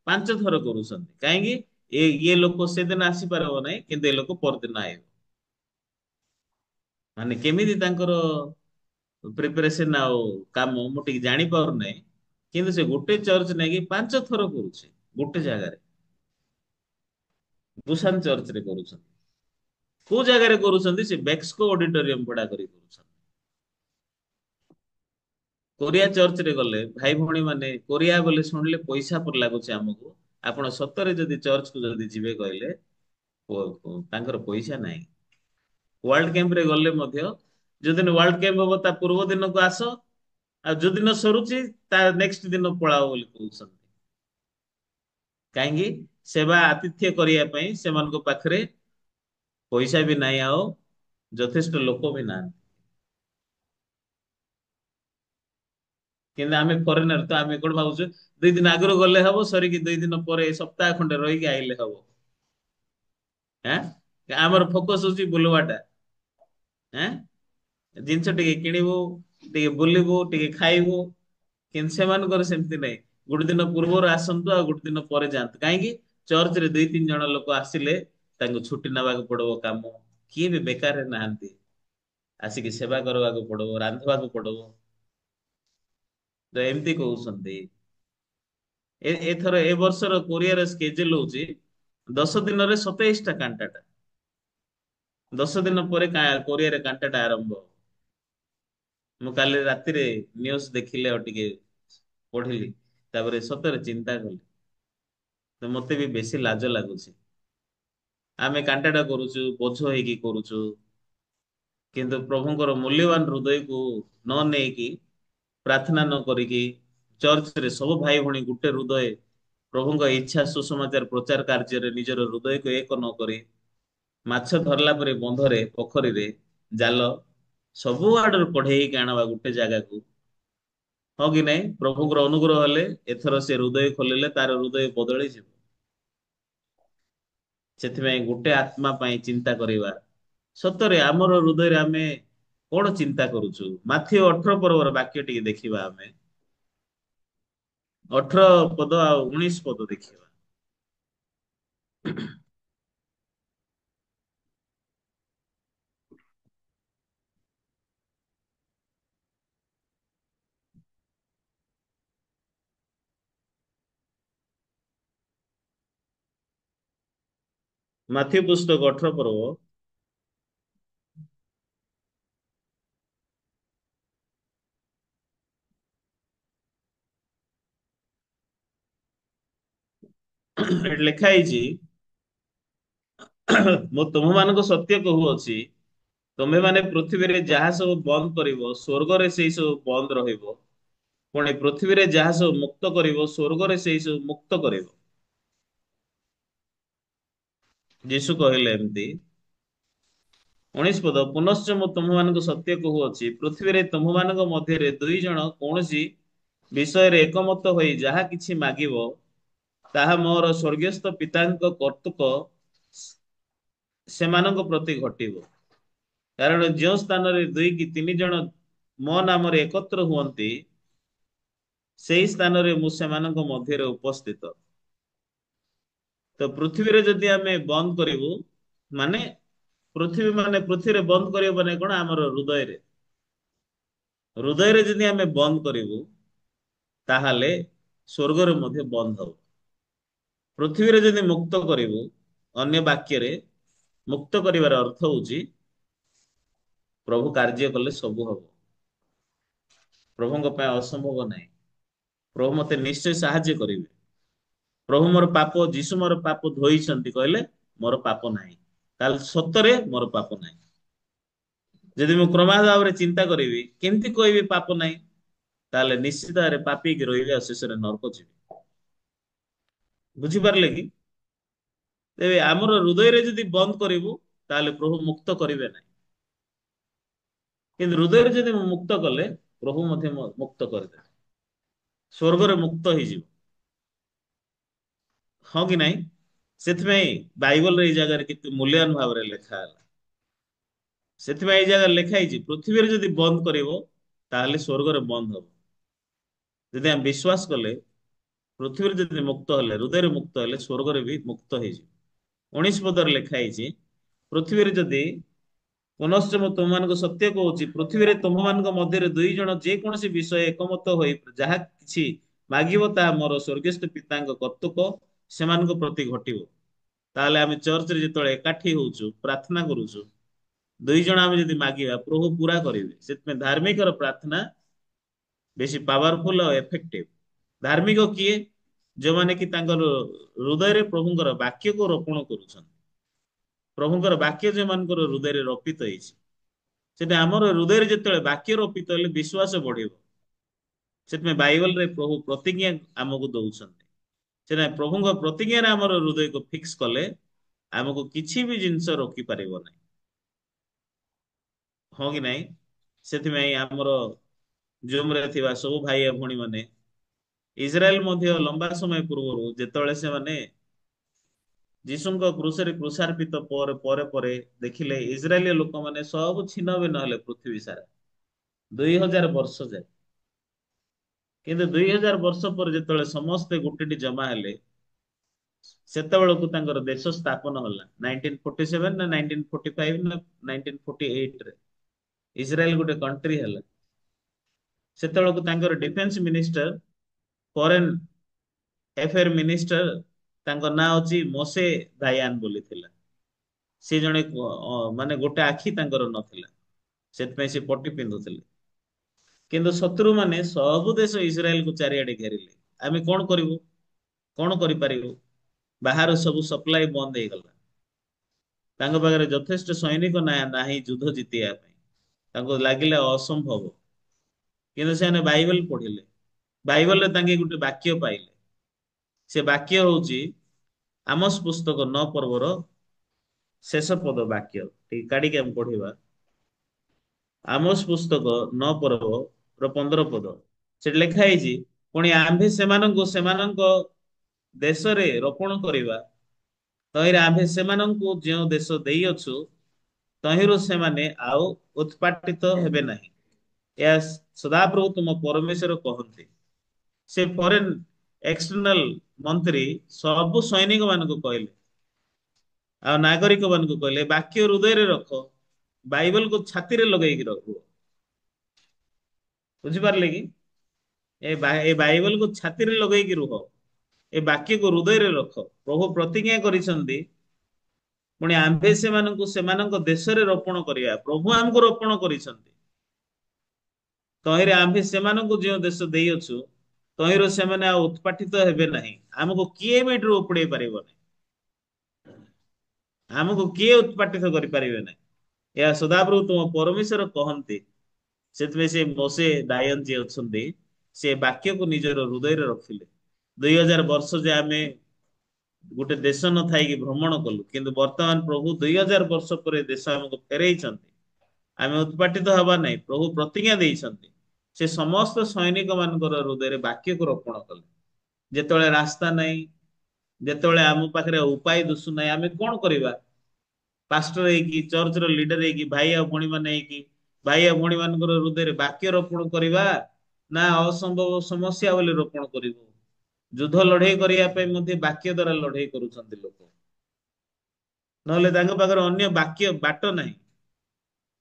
5 ଥର କରୁଛନ୍ତି। କାହିଁକି? ଇଏ ଲୋକ ସେଦିନ ଆସିପାରିବ ନାହିଁ, କିନ୍ତୁ ଏ ଲୋକ ପରଦିନ ଆଇବ। ମାନେ କେମିତି ତାଙ୍କର ପ୍ରିପାରେସନ ଆଉ କାମ ମୁଁ ଟିକେ ଜାଣି ପାରୁନାହିଁ। କିନ୍ତୁ ସେ ଗୋଟେ ଚର୍ଚ୍ଚ ନେଇକି 5 ଥର କରୁଛି ଗୋଟେ ଜାଗାରେ। ବୁସାନ ଚର୍ଚ୍ଚରେ କରୁଛନ୍ତି। କୋଉ ଜାଗାରେ କରୁଛନ୍ତି? ସେ ବେକ୍ସକୋ ଅଡିଟୋରିୟମ ଭଡା କରି କରୁଛନ୍ତି। କୋରିଆ ଚର୍ଚ୍ଚରେ ଗଲେ ଭାଇ ଭଉଣୀ ମାନେ, କୋରିଆ ବୋଲି ଶୁଣିଲେ ପଇସା ପରି ଲାଗୁଛି ଆମକୁ। ଆପଣ ସତରେ ଯଦି ଚର୍ଚ୍ଚକୁ ଯଦି ଯିବେ କହିଲେ ତାଙ୍କର ପଇସା ନାହିଁ। ୱାର୍ଲଡ କ୍ୟାମ୍ପରେ ଗଲେ ମଧ୍ୟ ଯୋଉଦିନ ୱାର୍ଲଡ କ୍ୟାମ୍ପ ହବ ତା ପୂର୍ବ ଦିନକୁ ଆସ, ଆଉ ଯୋଉଦିନ ସରୁଛି ତା ନେକ୍ସଟ ଦିନ ପଳାଅ ବୋଲି କହୁଛନ୍ତି। କାହିଁକି? ସେବା ଆତିଥ୍ୟ କରିବା ପାଇଁ ସେମାନଙ୍କ ପାଖରେ ପଇସା ବି ନାହିଁ, ଆଉ ଯଥେଷ୍ଟ ଲୋକ ବି ନାହାନ୍ତି। କିନ୍ତୁ ଆମେ ଫରେନର ତ ଆମେ କଣ ଭାବୁଛୁ 2 ଦିନ ଆଗରୁ ଗଲେ ହବ, ସରିକି 2 ଦିନ ପରେ ସପ୍ତାହ ଖଣ୍ଡେ ରହିକି ଆଇଲେ ହବ। ଆଁ ଆମର ଫୋକସ ହଉଛି ବୁଲବାଟା। ଆଁ ଜିନିଷ ଟିକେ କିଣିବୁ, ଟିକେ ବୁଲିବୁ, ଟିକେ ଖାଇବୁ। କିନ୍ତୁ ସେମାନଙ୍କର ସେମିତି ନାହିଁ। ଗୋଟେ ଦିନ ପୂର୍ବରୁ ଆସନ୍ତୁ ଆଉ ଗୋଟେ ଦିନ ପରେ ଯାଆନ୍ତୁ। କାହିଁକି? ଚର୍ଚ୍ଚରେ 2-3 ଜଣ ଲୋକ ଆସିଲେ ତାଙ୍କୁ ଛୁଟି ନେବାକୁ ପଡିବ କାମ। କିଏ ବି ବେକାରରେ ନାହାନ୍ତି। ଆସିକି ସେବା କରିବାକୁ ପଡିବ, ରାନ୍ଧିବାକୁ ପଡିବ। ତ ଏମିତି କହୁଛନ୍ତି। ଏଥର ଏ ବର୍ଷର କୋରିଆର ସ୍କେଜୁଲ ହଉଛି 10 ଦିନରେ 27ଟା କାଣ୍ଟାଟା। 10 ଦିନ ପରେ କୋରିଆରେ କାଣ୍ଟାଟା ଆରମ୍ଭ ହବ। ମୁଁ କାଲି ରାତିରେ ନ୍ୟୁଜ ଦେଖିଲି ଆଉ ଟିକେ ପଢିଲି, ତାପରେ ସତରେ ଚିନ୍ତା କଲି। ତ ମତେ ବି ବେଶୀ ଲାଜ ଲାଗୁଛି। ଆମେ କାଣ୍ଡାଟା କରୁଛୁ, ବୋଝ ହେଇକି କରୁଛୁ, କିନ୍ତୁ ପ୍ରଭୁଙ୍କର ମୂଲ୍ୟବାନ ହୃଦୟକୁ ନ ନେଇକି, ପ୍ରାର୍ଥନା ନ କରିକି, ଚର୍ଚ୍ଚରେ ସବୁ ଭାଇ ଭଉଣୀ ଗୋଟେ ହୃଦୟ ପ୍ରଭୁଙ୍କ ଇଚ୍ଛା ସୁସମାଚାର ପ୍ରଚାର କାର୍ଯ୍ୟରେ ନିଜର ହୃଦୟକୁ ଏକ ନ କରି, ମାଛ ଧରିଲା ପରେ ବନ୍ଧରେ ପୋଖରୀରେ ଜାଲ ସବୁ ଆଡରୁ କଢେଇକି ଆଣବା ଗୋଟେ ଜାଗାକୁ, ହଁ କି ନାଇଁ? ପ୍ରଭୁଙ୍କର ଅନୁଗ୍ରହ ହେଲେ ଏଥର ସେ ହୃଦୟ ଖୋଲିଲେ ତାର ହୃଦୟ ବଦଳିଯିବ। ସେଥିପାଇଁ ଗୋଟେ ଆତ୍ମା ପାଇଁ ଚିନ୍ତା କରିବା। ସତରେ ଆମର ହୃଦୟରେ ଆମେ କଣ ଚିନ୍ତା କରୁଛୁ? ମାଥିଉ 18 ପର୍ବର ବାକ୍ୟ ଟିକେ ଦେଖିବା ଆମେ। 18 ପଦ ଆଉ 19 ପଦ ଦେଖିବା। ମାଥିଉ ପୁସ୍ତକ 18 ପର୍ବ ଏଠି ଲେଖା ହେଇଛି, ମୁଁ ତୁମମାନଙ୍କୁ ସତ୍ୟ କହୁଅଛି, ତମେମାନେ ପୃଥିବୀରେ ଯାହା ସବୁ ବନ୍ଦ କରିବ ସ୍ୱର୍ଗରେ ସେଇ ସବୁ ବନ୍ଦ ରହିବ। ପୁଣି ପୃଥିବୀରେ ଯାହା ସବୁ ମୁକ୍ତ କରିବ ସ୍ୱର୍ଗରେ ସେଇ ସବୁ ମୁକ୍ତ କରିବ। ଯୀଶୁ କହିଲେ ଏମିତି, 19 ପଦ, ପୁନଶ୍ଚ ମୁଁ ତୁମମାନଙ୍କୁ ସତ୍ୟ କହୁଅଛି, ପୃଥିବୀରେ ତୁମମାନଙ୍କ ମଧ୍ୟରେ ଦୁଇ ଜଣ କୌଣସି ବିଷୟରେ ଏକମତ ହୋଇ ଯାହା କିଛି ମାଗିବ, ତାହା ମୋର ସ୍ୱର୍ଗସ୍ଥ ପିତାଙ୍କ କର୍ତ୍ତୃକ ସେମାନଙ୍କ ପ୍ରତି ଘଟିବ। କାରଣ ଯେଉଁ ସ୍ଥାନରେ ଦୁଇ କି ତିନି ଜଣ ମୋ ନାମରେ ଏକତ୍ର ହୁଅନ୍ତି, ସେଇ ସ୍ଥାନରେ ମୁଁ ସେମାନଙ୍କ ମଧ୍ୟରେ ଉପସ୍ଥିତ। ତ ପୃଥିବୀରେ ଯଦି ଆମେ ବନ୍ଦ କରିବୁ, ମାନେ ପୃଥିବୀରେ ବନ୍ଦ କରିବ ମାନେ କଣ? ଆମର ହୃଦୟରେ। ହୃଦୟରେ ଯଦି ଆମେ ବନ୍ଦ କରିବୁ, ତାହେଲେ ସ୍ୱର୍ଗରେ ମଧ୍ୟ ବନ୍ଦ ହବ। ପୃଥିବୀରେ ଯଦି ମୁକ୍ତ କରିବୁ, ଅନ୍ୟ ବାକ୍ୟରେ ମୁକ୍ତ କରିବାର ଅର୍ଥ ହଉଛି ପ୍ରଭୁ କାର୍ଯ୍ୟ କଲେ ସବୁ ହବ। ପ୍ରଭୁଙ୍କ ପାଇଁ ଅସମ୍ଭବ ନାହିଁ। ପ୍ରଭୁ ମତେ ନିଶ୍ଚୟ ସାହାଯ୍ୟ କରିବେ। ପ୍ରଭୁ ମୋର ପାପ, ଯୀଶୁ ମୋର ପାପ ଧୋଇଛନ୍ତି କହିଲେ ମୋର ପାପ ନାହିଁ। ତାହେଲେ ସତରେ ମୋର ପାପ ନାହିଁ। ଯଦି ମୁଁ କ୍ରମାଗତ ଭାବରେ ଚିନ୍ତା କରିବି, କେମିତି କହିବି ପାପ ନାହିଁ? ତାହେଲେ ନିଶ୍ଚିତ ଭାବରେ ପାପିକି ରହିବି ଆଉ ଶେଷରେ ନରକ ଯିବି। ବୁଝିପାରିଲେ କି? ତେବେ ଆମର ହୃଦୟରେ ଯଦି ବନ୍ଦ କରିବୁ, ତାହେଲେ ପ୍ରଭୁ ମୁକ୍ତ କରିବେ ନାହିଁ। କିନ୍ତୁ ହୃଦୟରେ ଯଦି ମୁଁ ମୁକ୍ତ କଲେ, ପ୍ରଭୁ ମଧ୍ୟ ମୁକ୍ତ କରିଦେବେ। ସ୍ୱର୍ଗରେ ମୁକ୍ତ ହେଇଯିବ। ହଁ କି ନାହିଁ? ସେଥିପାଇଁ ବାଇବଲରେ ଏଇ ଜାଗାରେ କେତେ ମୂଲ୍ୟବାନ ଭାବରେ ଲେଖା ହେଲା। ସେଥିପାଇଁ ଏଇ ଜାଗାରେ ଲେଖା ହେଇଛି, ପୃଥିବୀରେ ଯଦି ବନ୍ଦ କରିବ, ତାହେଲେ ସ୍ୱର୍ଗରେ ବନ୍ଦ ହବ। ଯଦି ଆମେ ବିଶ୍ୱାସ କଲେ, ପୃଥିବୀରେ ଯଦି ମୁକ୍ତ ହେଲେ, ହୃଦୟରେ ମୁକ୍ତ ହେଲେ, ସ୍ୱର୍ଗରେ ବି ମୁକ୍ତ ହେଇଯିବ। 19 ପଦରେ ଲେଖା ହେଇଛି, ପୃଥିବୀରେ ଯଦି, ପୁନଶ୍ଚ ମୁଁ ତୁମମାନଙ୍କୁ ସତ୍ୟ କହୁଛି, ପୃଥିବୀରେ ତୁମମାନଙ୍କ ମଧ୍ୟରେ ଦୁଇ ଜଣ ଯେକୌଣସି ବିଷୟ ଏକମତ ହୋଇ ଯାହା କିଛି ମାଗିବ, ତାହା ମୋର ସ୍ୱର୍ଗସ୍ଥ ପିତାଙ୍କ କର୍ତ୍ତୃକ ସେମାନଙ୍କ ପ୍ରତି ଘଟିବ। ତାହେଲେ ଆମେ ଚର୍ଚ୍ଚରେ ଯେତେବେଳେ ଏକାଠି ହଉଛୁ, ପ୍ରାର୍ଥନା କରୁଛୁ, ଦୁଇ ଜଣ ଆମେ ଯଦି ମାଗିବା, ପ୍ରଭୁ ପୁରା କରିବେ। ସେଥିପାଇଁ ଧାର୍ମିକର ପ୍ରାର୍ଥନା ବେଶୀ ପାୱାରଫୁଲ ଆଉ ଏଫେକ୍ଟିଭ। ଧାର୍ମିକ କିଏ? ଯୋଉମାନେ କି ତାଙ୍କର ହୃଦୟରେ ପ୍ରଭୁଙ୍କର ବାକ୍ୟକୁ ରୋପଣ କରୁଛନ୍ତି। ପ୍ରଭୁଙ୍କର ବାକ୍ୟ ଯୋଉମାନଙ୍କର ହୃଦୟରେ ରୋପିତ ହେଇଛି, ସେଟା ଆମର ହୃଦୟରେ ଯେତେବେଳେ ବାକ୍ୟ ରୋପିତ ହେଲେ ବିଶ୍ୱାସ ବଢିବ। ସେଥିପାଇଁ ବାଇବଲରେ ପ୍ରଭୁ ପ୍ରତିଜ୍ଞା ଆମକୁ ଦଉଛନ୍ତି। ସେଥିପାଇଁ ପ୍ରଭୁଙ୍କ ପ୍ରତିଜ୍ଞାରେ ଆମର ହୃଦୟକୁ ଫିକ୍ସ କଲେ, ଆମକୁ କିଛି ବି ଜିନିଷ ରୋକି ପାରିବ ନାହିଁ। ହଁ କି ନାହିଁ? ସେଥିପାଇଁ ଆମର ଜୁମରେ ଥିବା ସବୁ ଭାଇ ଓ ଭଉଣୀ ମାନେ, ଇସ୍ରାଏଲ ମଧ୍ୟ ଲମ୍ବା ସମୟ ପୂର୍ବରୁ ଯେତେବେଳେ ସେମାନେ ଯୀଶୁଙ୍କ କ୍ରୁଶରେ କ୍ରୁଶାର୍ପିତ ପରେ ଦେଖିଲେ ଇସ୍ରାଏଲୀୟ ଲୋକମାନେ ସବୁ ଛିନ୍ନ ଭିନ୍ନ ହେଲେ ପୃଥିବୀ ସାରା 2000 ବର୍ଷ ଯାଏ। କିନ୍ତୁ 2000 ବର୍ଷ ପରେ ଯେତେବେଳେ ସମସ୍ତେ ଗୋଟିଠି ଜମା ହେଲେ, ସେତେବେଳକୁ ତାଙ୍କର ଦେଶ ସ୍ଥାପନ ହେଲା 1947 ନା 1945 ନା 1948 ରେ ଇସ୍ରାଏଲ ଗୋଟେ କଣ୍ଟ୍ରି ହେଲା। ସେତେବେଳକୁ ତାଙ୍କର defence minister, foreign affair minister, ତାଙ୍କ ନାଁ ହଉଛି ମୋଶେ ଦାୟାନ ବୋଲି ଥିଲା। ସେ ଜଣେ ମାନେ ଗୋଟେ ଆଖି ତାଙ୍କର ନଥିଲା, ସେଥିପାଇଁ ସେ ପଟି ପିନ୍ଧୁଥିଲେ। କିନ୍ତୁ ଶତ୍ରୁ ମାନେ ସବୁ ଦେଶ ଇସ୍ରାଏଲକୁ ଚାରିଆଡେ ଘେରିଲେ। ଆମେ କଣ କରିବୁ? କଣ କରିପାରିବୁ? ବାହାର ସବୁ ସପ୍ଲାଇ ବନ୍ଦ ହେଇଗଲା। ତାଙ୍କ ପାଖରେ ଯଥେଷ୍ଟ ସୈନିକ ନାହିଁ ଯୁଦ୍ଧ ଜିତିବା ପାଇଁ। ତାଙ୍କୁ ଲାଗିଲା ଅସମ୍ଭବ। କିନ୍ତୁ ସେମାନେ ବାଇବେଲ ପଢିଲେ। ବାଇବେଲରେ ତାଙ୍କେ ଗୋଟେ ବାକ୍ୟ ପାଇଲେ। ସେ ବାକ୍ୟ ହଉଛି ଆମୋସ ପୁସ୍ତକ 9 ପର୍ବର ଶେଷ ପଦ ବାକ୍ୟ। ଟିକେ କାଢିକି ଆମେ ପଢିବା। ଆମୋସ ପୁସ୍ତକ 9 ପର୍ବର 15 ପଦ। ସେଠି ଲେଖା ହେଇଛି, ପୁଣି ଆମ୍ଭେ ସେମାନଙ୍କୁ ସେମାନଙ୍କ ଦେଶରେ ରୋପଣ କରିବା। ତହିଁରେ ଆମ୍ଭେ ସେମାନଙ୍କୁ ଯେଉଁ ଦେଶ ଦେଇଅଛୁ, ତହିଁରୁ ସେମାନେ ଆଉ ଉତ୍ପାଟିତ ହେବେ ନାହିଁ। ଏହା ସଦାପ୍ରଭୁ ତୁମ ପରମେଶ୍ୱର କହନ୍ତି। ସେ ଫରେନ ଏକ୍ସଟର୍ନାଲ ମନ୍ତ୍ରୀ ସବୁ ସୈନିକ ମାନଙ୍କୁ କହିଲେ ଆଉ ନାଗରିକ ମାନଙ୍କୁ କହିଲେ, ବାକ୍ୟ ହୃଦୟରେ ରଖ, ବାଇବଲକୁ ଛାତିରେ ଲଗେଇକି ରଖୁ। ବୁଝିପାରିଲେ କି? ଏ ବାଇବଲକୁ ଛାତିରେ ଲଗେଇକି ରୁହ। ଏ ବାକ୍ୟକୁ ହୃଦୟରେ ରଖ। ପ୍ରଭୁ ପ୍ରତିଜ୍ଞା କରିଛନ୍ତି, ପୁଣି ଆମ୍ଭେ ସେମାନଙ୍କୁ ସେମାନଙ୍କ ଦେଶରେ ରୋପଣ କରିବା। ପ୍ରଭୁ ଆମକୁ ରୋପଣ କରିଛନ୍ତି। ତହିଁରେ ଆମ୍ଭେ ସେମାନଙ୍କୁ ଯେଉଁ ଦେଶ ଦେଇଅଛୁ, ତହିଁରୁ ସେମାନେ ଆଉ ଉତ୍ପାଟିତ ହେବେ ନାହିଁ। ଆମକୁ କିଏ ବି ଏଠାରୁ ଉପଡେଇ ପାରିବ ନାହିଁ। ଆମକୁ କିଏ ଉତ୍ପାଟିତ କରିପାରିବେ ନାହିଁ। ଏହା ସଦାପ୍ରଭୁ ତୁମ ପରମେଶ୍ୱର କହନ୍ତି। ସେଥିପାଇଁ ସେ ମୋଶେ ଦାୟନ ଯିଏ ଅଛନ୍ତି, ସେ ବାକ୍ୟକୁ ନିଜର ହୃଦୟରେ ରଖିଲେ। 2000 ବର୍ଷ ଯେ ଆମେ ଗୋଟେ ଦେଶ ନଥାଇକି ଭ୍ରମଣ କଲୁ, କିନ୍ତୁ ବର୍ତ୍ତମାନ ପ୍ରଭୁ 2000 ବର୍ଷ ପରେ ଦେଶ ଆମକୁ ଫେରେଇଛନ୍ତି। ଆମେ ଉତ୍ପାଟିତ ହବା ନାହିଁ। ପ୍ରଭୁ ପ୍ରତିଜ୍ଞା ଦେଇଛନ୍ତି। ସେ ସମସ୍ତ ସୈନିକ ମାନଙ୍କର ହୃଦୟରେ ବାକ୍ୟକୁ ରୋପଣ କଲେ। ଯେତେବେଳେ ରାସ୍ତା ନାହିଁ, ଯେତେବେଳେ ଆମ ପାଖରେ ଉପାୟ ଦୁଶୁ ନାହିଁ, ଆମେ କଣ କରିବା? ପାଷ୍ଟର ହେଇକି, ଚର୍ଚ୍ଚର ଲିଡର ହେଇକି, ଭାଇ ଆଉ ଭଉଣୀ ମାନେ ହେଇକି, ଭାଇ ଆଉ ଭଉଣୀ ମାନଙ୍କର ହୃଦୟରେ ବାକ୍ୟ ରୋପଣ କରିବା, ନା ଅସମ୍ଭବ ସମସ୍ୟା ବୋଲି ରୋପଣ କରିବୁ? ଯୁଦ୍ଧ ଲଢେଇ କରିବା ପାଇଁ ମଧ୍ୟ ବାକ୍ୟ ଦ୍ଵାରା ଲଢେଇ କରୁଛନ୍ତି ଲୋକ। ନହେଲେ ତାଙ୍କ ପାଖରେ ଅନ୍ୟ ବାକ୍ୟ ବାଟ ନାହିଁ।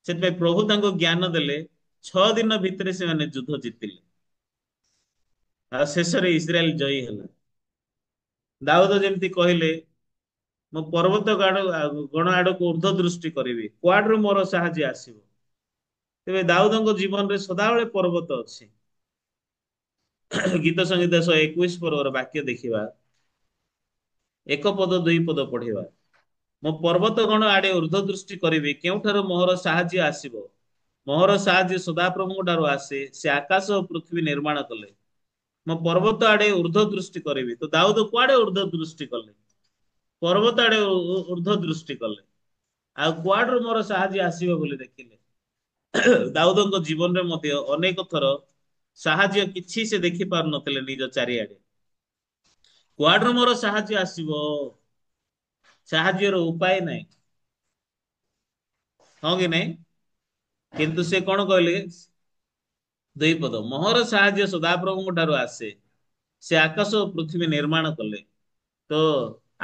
ସେଥିପାଇଁ ପ୍ରଭୁ ତାଙ୍କୁ ଜ୍ଞାନ ଦେଲେ। 6 ଦିନ ଭିତରେ ସେମାନେ ଯୁଦ୍ଧ ଜିତିଲେ। ଆଉ ଶେଷରେ ଇସ୍ରାଏଲ ଜୟୀ ହେଲା। ଦାଉଦ ଯେମିତି କହିଲେ, ମୁଁ ପର୍ବତ ଗଣ ଆଡକୁ ଉର୍ଦ୍ଧ୍ୱ ଦୃଷ୍ଟି କରିବି, କୁଆଡରୁ ମୋର ସାହାଯ୍ୟ ଆସିବ? ତେବେ ଦାଉଦଙ୍କ ଜୀବନରେ ସଦାବେଳେ ପର୍ବତ ଅଛି। ଗୀତ ସଂଗୀତ 121 ପର୍ବର ବାକ୍ୟ ଦେଖିବା। 1 ପଦ 2 ପଦ ପଢିବା। ମୁଁ ପର୍ବତ ଗଣ ଆଡେ ଉର୍ଦ୍ଧ୍ୱ ଦୃଷ୍ଟି କରିବି, କେଉଁଠାରୁ ମୋହର ସାହାଯ୍ୟ ଆସିବ? ମୋହର ସାହାଯ୍ୟ ସଦାପ୍ରଭୁଙ୍କ ଠାରୁ ଆସେ। ସେ ଆକାଶ ଓ ପୃଥିବୀ ନିର୍ମାଣ କଲେ। ମୁଁ ପର୍ବତ ଆଡେ ଉର୍ଦ୍ଧ୍ୱ ଦୃଷ୍ଟି କରିବି। ତ ଦାଉଦ କୁଆଡେ ଉର୍ଦ୍ଧ୍ୱ ଦୃଷ୍ଟି କଲେ? ପର୍ବତ ଆଡେ ଉର୍ଦ୍ଧ୍ୱ ଦୃଷ୍ଟି କଲେ। ଆଉ କୁଆଡରୁ ମୋର ସାହାଯ୍ୟ ଆସିବ ବୋଲି ଦେଖିଲେ। ଦାଉଦଙ୍କ ଜୀବନରେ ମଧ୍ୟ ଅନେକ ଥର ସାହାଯ୍ୟ କିଛି ସେ ଦେଖି ପାରୁନଥିଲେ ନିଜ ଚାରିଆଡେ। କୁଆଡରୁ ମୋର ସାହାଯ୍ୟ ଆସିବ? ସାହାଯ୍ୟର ଉପାୟ ନାହିଁ। ହଁ କି ନାଇଁ? କିନ୍ତୁ ସେ କଣ କହିଲେ? 2 ପଦ, ମୋହର ସାହାଯ୍ୟ ସଦାପ୍ରଭୁଙ୍କ ଠାରୁ ଆସେ। ସେ ଆକାଶ ଓ ପୃଥିବୀ ନିର୍ମାଣ କଲେ। ତ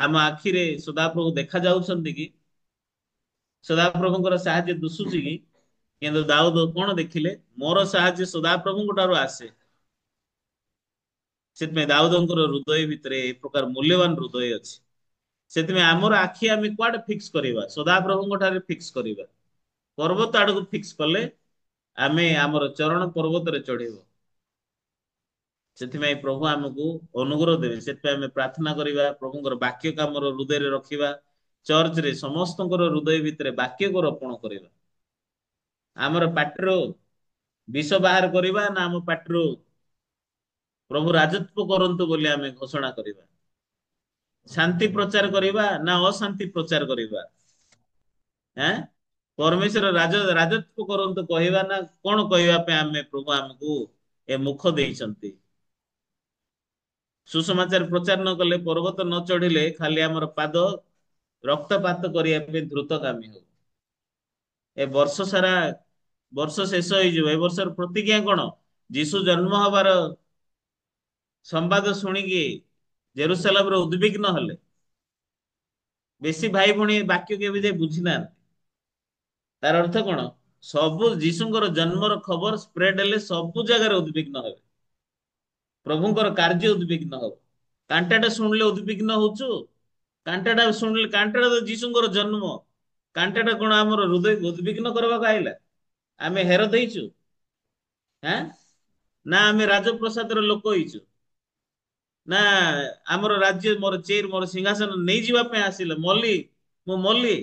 ଆମ ଆଖିରେ ସଦାପ୍ରଭୁ ଦେଖା ଯାଉଛନ୍ତି କି? ସଦାପ୍ରଭୁଙ୍କର ସାହାଯ୍ୟ ଦୁଶୁଛି କି? କିନ୍ତୁ ଦାଉଦ କଣ ଦେଖିଲେ? ମୋର ସାହାଯ୍ୟ ସଦାପ୍ରଭୁଙ୍କ ଠାରୁ ଆସେ। ସେଥିପାଇଁ ଦାଉଦଙ୍କର ହୃଦୟ ଭିତରେ ଏ ପ୍ରକାର ମୂଲ୍ୟବାନ ହୃଦୟ ଅଛି। ସେଥିପାଇଁ ଆମର ଆଖି ଆମେ କୁଆଡେ ଫିକ୍ସ କରିବା? ସଦାପ୍ରଭୁଙ୍କ ଠାରେ ଫିକ୍ସ କରିବା। ପର୍ବତ ଆଡକୁ ଫିକ୍ସ କଲେ ଆମେ ଆମର ଚରଣ ପର୍ବତରେ ଚଢିବ। ସେଥିପାଇଁ ପ୍ରଭୁ ଆମକୁ ଅନୁଗ୍ରହ ଦେବେ। ସେଥିପାଇଁ ଆମେ ପ୍ରାର୍ଥନା କରିବା, ପ୍ରଭୁଙ୍କର ବାକ୍ୟ ଆମର ହୃଦୟରେ ରଖିବା। ଚର୍ଚ୍ଚରେ ସମସ୍ତଙ୍କର ହୃଦୟ ଭିତରେ ବାକ୍ୟକୁ ରୋପଣ କରିବା। ଆମର ପାଟିରୁ ବିଷ ବାହାର କରିବା, ନା ଆମ ପାଟିରୁ ପ୍ରଭୁ ରାଜତ୍ଵ କରନ୍ତୁ ବୋଲି ଆମେ ଘୋଷଣା କରିବା? ଶାନ୍ତି ପ୍ରଚାର କରିବା, ନା ଅଶାନ୍ତି ପ୍ରଚାର କରିବା? ଆଁ ପରମେଶ୍ୱର ରାଜତ୍ଵ କରନ୍ତୁ କହିବା, ନା କଣ କହିବା ପାଇଁ ଆମେ ପ୍ରଭୁ ଆମକୁ ଏ ମୁଖ ଦେଇଛନ୍ତି? ସୁସମାଚାର ପ୍ରଚାର ନ କଲେ, ପର୍ବତ ନ ଚଢିଲେ, ଖାଲି ଆମର ପାଦ ରକ୍ତପାତ କରିବା ପାଇଁ ଦ୍ରୁତଗାମୀ ହବ। ଏ ବର୍ଷ ସାରା, ବର୍ଷ ଶେଷ ହେଇଯିବ। ଏ ବର୍ଷର ପ୍ରତିଜ୍ଞା କଣ? ଯୀଶୁ ଜନ୍ମ ହବାର ସମ୍ବାଦ ଶୁଣିକି ଜେରୁସାଲାମରେ ଉଦ୍ବିଗ୍ନ ହେଲେ। ବେଶୀ ଭାଇ ଭଉଣୀ ଏ ବାକ୍ୟ କେବେ ଯାଇ ବୁଝି ନାହାନ୍ତି। ତାର ଅର୍ଥ କଣ? ସବୁ ଯୀଶୁଙ୍କର ଜନ୍ମର ଖବର ସ୍ପ୍ରେଡ ହେଲେ ସବୁ ଜାଗାରେ ଉଦ୍ବିଗ୍ନ ହେବେ। ପ୍ରଭୁଙ୍କର କାର୍ଯ୍ୟ ଉଦ୍ବିଗ୍ନ ହବ। କାଣ୍ଟାଟା ଶୁଣିଲେ ଉଦ୍ବିଗ୍ନ ହଉଛୁ? କାଣ୍ଟାଟା ଶୁଣିଲେ, କାଣ୍ଟାଟା ତ ଯୀଶୁଙ୍କର ଜନ୍ମ। କାଣ୍ଟାଟା କଣ ଆମର ହୃଦୟକୁ ଉଦ୍ବିଗ୍ନ କରିବାକୁ ଆଇଲା? ଆମେ ହେର ଦେଇଛୁ? ଆଁ ନା ଆମେ ରାଜପ୍ରସାଦର ଲୋକ ହେଇଛୁ? ନା ଆମର ରାଜ୍ୟ ମୋର ଚେର ମୋର ସିଂହାସନ ନେଇଯିବା ପାଇଁ ଆସିଲେ ମଲ୍ଲି ମୁଁ ମଲ୍ଲି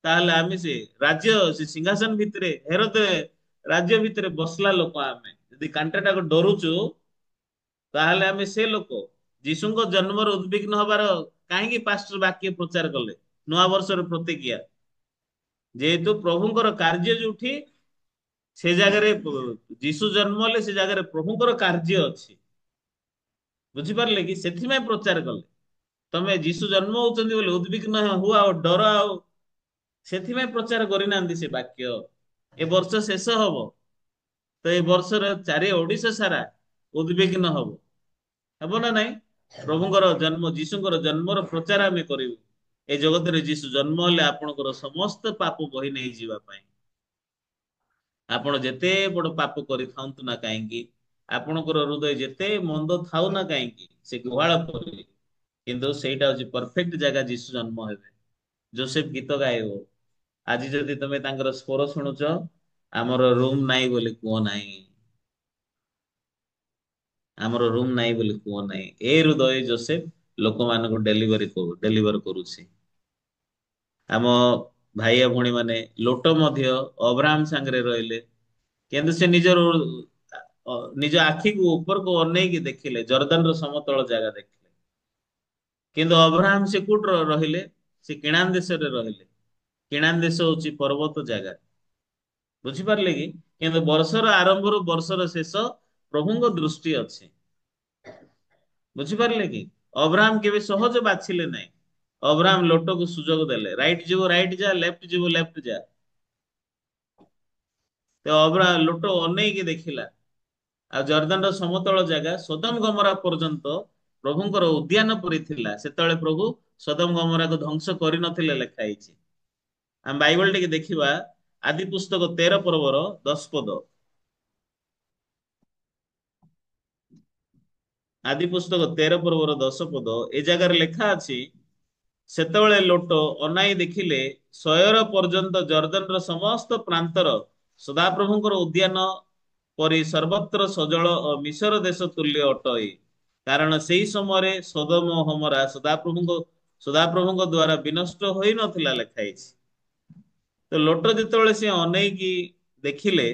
ତାହେଲେ ଆମେ ସେ ରାଜ୍ୟ ସେ ସିଂହାସନ ଭିତରେ ହେରତ ରାଜ୍ୟ ଭିତରେ ବସିଲା ଲୋକ ଆମେ ଯଦି କାଣ୍ଟାଟାକୁ ଡରୁଛୁ ତାହେଲେ ଆମେ ସେ ଲୋକ ଯୀଶୁଙ୍କ ଜନ୍ମର ଉଦ୍ବିଗ୍ନ ହବାର କାହିଁକି ପାଷ୍ଟର ବାକ୍ୟ ପ୍ରଚାର କଲେ ନୂଆ ବର୍ଷର ପ୍ରତିକ୍ରିୟା ଯେହେତୁ ପ୍ରଭୁଙ୍କର କାର୍ଯ୍ୟ ଯୋଉଠି ସେ ଜାଗାରେ ଯୀଶୁ ଜନ୍ମ ହେଲେ ସେ ଜାଗାରେ ପ୍ରଭୁଙ୍କର କାର୍ଯ୍ୟ ଅଛି ବୁଝିପାରିଲେ କି ସେଥିପାଇଁ ପ୍ରଚାର କଲେ ତମେ ଯୀଶୁ ଜନ୍ମ ହଉଛନ୍ତି ବୋଲି ଉଦ୍ବିଗ୍ନ ହୁଅ ଆଉ ଡର ଆଉ ସେଥିପାଇଁ ପ୍ରଚାର କରିନାହାନ୍ତି ସେ ବାକ୍ୟ ଏ ବର୍ଷ ଶେଷ ହବ ତ ଏ ବର୍ଷର ଚାରି ଓଡିଶା ସାରା ଉଦ୍ବିଗ୍ନ ହବ ହେବ ନା ନାଇଁ ପ୍ରଭୁଙ୍କର ଜନ୍ମ ଯୀଶୁଙ୍କର ଜନ୍ମର ପ୍ରଚାର ଆମେ କରିବୁ ଏ ଜଗତରେ ଯୀଶୁ ଜନ୍ମ ହେଲେ ଆପଣଙ୍କର ସମସ୍ତ ପାପ ବହି ନେଇଯିବା ପାଇଁ ଆପଣ ଯେତେ ବଡ ପାପ କରିଥାନ୍ତୁ ନା କାହିଁକି ଆପଣଙ୍କର ହୃଦୟ ଯେତେ ମନ୍ଦ ଥାଉ ନା କାହିଁକି ସେ ଗୁହାଳ ପରି କିନ୍ତୁ ସେଇଟା ହଉଛି ପରଫେକ୍ଟ ଜାଗା ଯୀଶୁ ଜନ୍ମ ହେବେ ଯୋସେଫ ଗୀତ ଗାଇବ ଆଜି ଯଦି ତମେ ତାଙ୍କର ସ୍ୱର ଶୁଣୁଛ ଆମର ରୁମ ନାହିଁ ବୋଲି କୁହ ନାହିଁ ଆମର ରୁମ ନାହିଁ ବୋଲି କୁହ ନାହିଁ ଏ ହୃଦୟ ଯୋସେଫ ଲୋକମାନଙ୍କୁ ଡେଲିଭର କରୁଛି ଆମ ଭାଇ ଭଉଣୀ ମାନେ ଲୋଟ ମଧ୍ୟ ଅବ୍ରାହମ ସାଙ୍ଗରେ ରହିଲେ କିନ୍ତୁ ସେ ନିଜ ଆଖିକୁ ଉପରକୁ ଅନେଇକି ଦେଖିଲେ ଜର୍ଦାନର ସମତଳ ଜାଗା ଦେଖିଲେ କିନ୍ତୁ ଅବ୍ରାହମ ସେ କୋଉଠି ରହିଲେ ସେ କିଣାନ ଦେଶରେ ରହିଲେ କିଣାନ ଦେଶ ହଉଛି ପର୍ବତ ଜାଗା ବୁଝିପାରିଲେ କି କିନ୍ତୁ ବର୍ଷର ଆରମ୍ଭରୁ ବର୍ଷର ଶେଷ ପ୍ରଭୁଙ୍କ ଦୃଷ୍ଟି ଅଛି ବୁଝିପାରିଲେ କି ଅବ୍ରାହମ କେବେ ସହଜ ବାଛିଲେ ନାହିଁ ଅବ୍ରାହମ ଲୋଟକୁ ସୁଯୋଗ ଦେଲେ ରାଇଟ ଯିବ ରାଇଟ ଯା ଲେଫ୍ଟ ଯିବ ଲେଫ୍ଟ ଯା ତ ଲୋଟ ଅନେଇକି ଦେଖିଲା ଆଉ ଜର୍ଦାନର ସମତଳ ଜାଗା ସୋଦମ ଗମରା ପର୍ଯ୍ୟନ୍ତ ପ୍ରଭୁଙ୍କର ଉଦ୍ୟାନ ପରି ଥିଲା ସେତେବେଳେ ପ୍ରଭୁ ସୋଦମ ଗମରାକୁ ଧ୍ୱଂସ କରିନଥିଲେ ଲେଖା ହେଇଛି ଆମେ ବାଇବଲ ଟିକେ ଦେଖିବା ଆଦି ପୁସ୍ତକ 13 ପର୍ବର 10 ପଦ ଆଦି ପୁସ୍ତକ 13 ପର୍ବର 10 ପଦ ଏ ଜାଗାରେ ଲେଖା ଅଛି ସେତେବେଳେ ଲୋଟ ଅନାଇ ଦେଖିଲେ ଶୟର ପର୍ଯ୍ୟନ୍ତ ଜର୍ଦାନର ସମସ୍ତ ପ୍ରାନ୍ତର ସଦାପ୍ରଭୁଙ୍କର ଉଦ୍ୟାନ ପରି ସର୍ବତ୍ର ସଜଳ ଓ ମିଶର ଦେଶ ତୁଲ୍ୟ ଅଟଇ କାରଣ ସେଇ ସମୟରେ ସୋଦମ ଓ ଗମରା ସଦାପ୍ରଭୁଙ୍କ ଦ୍ଵାରା ବିନଷ୍ଟ ହୋଇନଥିଲା ଲେଖା ହେଇଛି ତ ଲୋଟ ଯେତେବେଳେ ସେ ଅନେଇକି ଦେଖିଲେ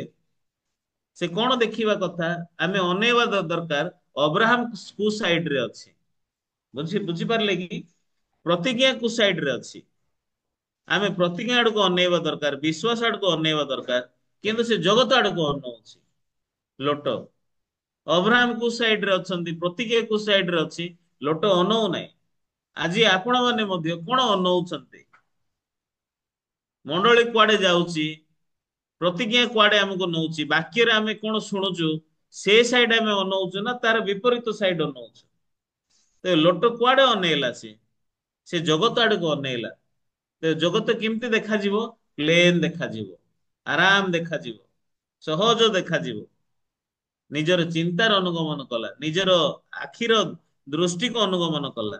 ସେ କଣ ଦେଖିବା କଥା ଆମେ ଅନେଇବା ଦରକାର ଅବ୍ରାହମ କୁ ସାଇଡ ରେ ଅଛି ବୁଝିପାରିଲେ କି ପ୍ରତିଜ୍ଞା କୁ ସାଇଡ ରେ ଅଛି ଆମେ ପ୍ରତିଜ୍ଞା ଆଡକୁ ଅନେଇବା ଦରକାର ବିଶ୍ୱାସ ଆଡକୁ ଅନେଇବା ଦରକାର କିନ୍ତୁ ସେ ଜଗତ ଆଡକୁ ଅନଉଛି ଲୋଟ ଅବ୍ରାହମ କୁ ସାଇଡ ରେ ଅଛନ୍ତି ପ୍ରତିଜ୍ଞା କୁ ସାଇଡ ରେ ଅଛି ଲୋଟ ଅନଉ ନାହିଁ ଆଜି ଆପଣ ମାନେ ମଧ୍ୟ କଣ ଅନଉଛନ୍ତି ମଣ୍ଡଳୀ କୁଆଡେ ଯାଉଛି ପ୍ରତିଜ୍ଞା କୁଆଡେ ଆମକୁ ନଉଛି ବାକ୍ୟରେ ଆମେ କଣ ଶୁଣୁଛୁ ସେ ସାଇଡ ଆମେ ଅନଉଛୁ ନା ତାର ବିପରୀତ ସାଇଡ ଅନଉଛୁ ତ ଲୋଟ କୁଆଡେ ଅନେଇଲା ସେ ଜଗତ ଆଡକୁ ଅନେଇଲା ତ ଜଗତ କେମିତି ଦେଖାଯିବ ପ୍ଲେନ ଦେଖାଯିବ ଆରାମ ଦେଖାଯିବ ସହଜ ଦେଖାଯିବ ନିଜର ଚିନ୍ତାର ଅନୁଗମନ କଲା ନିଜର ଆଖିର ଦୃଷ୍ଟିକୁ ଅନୁଗମନ କଲା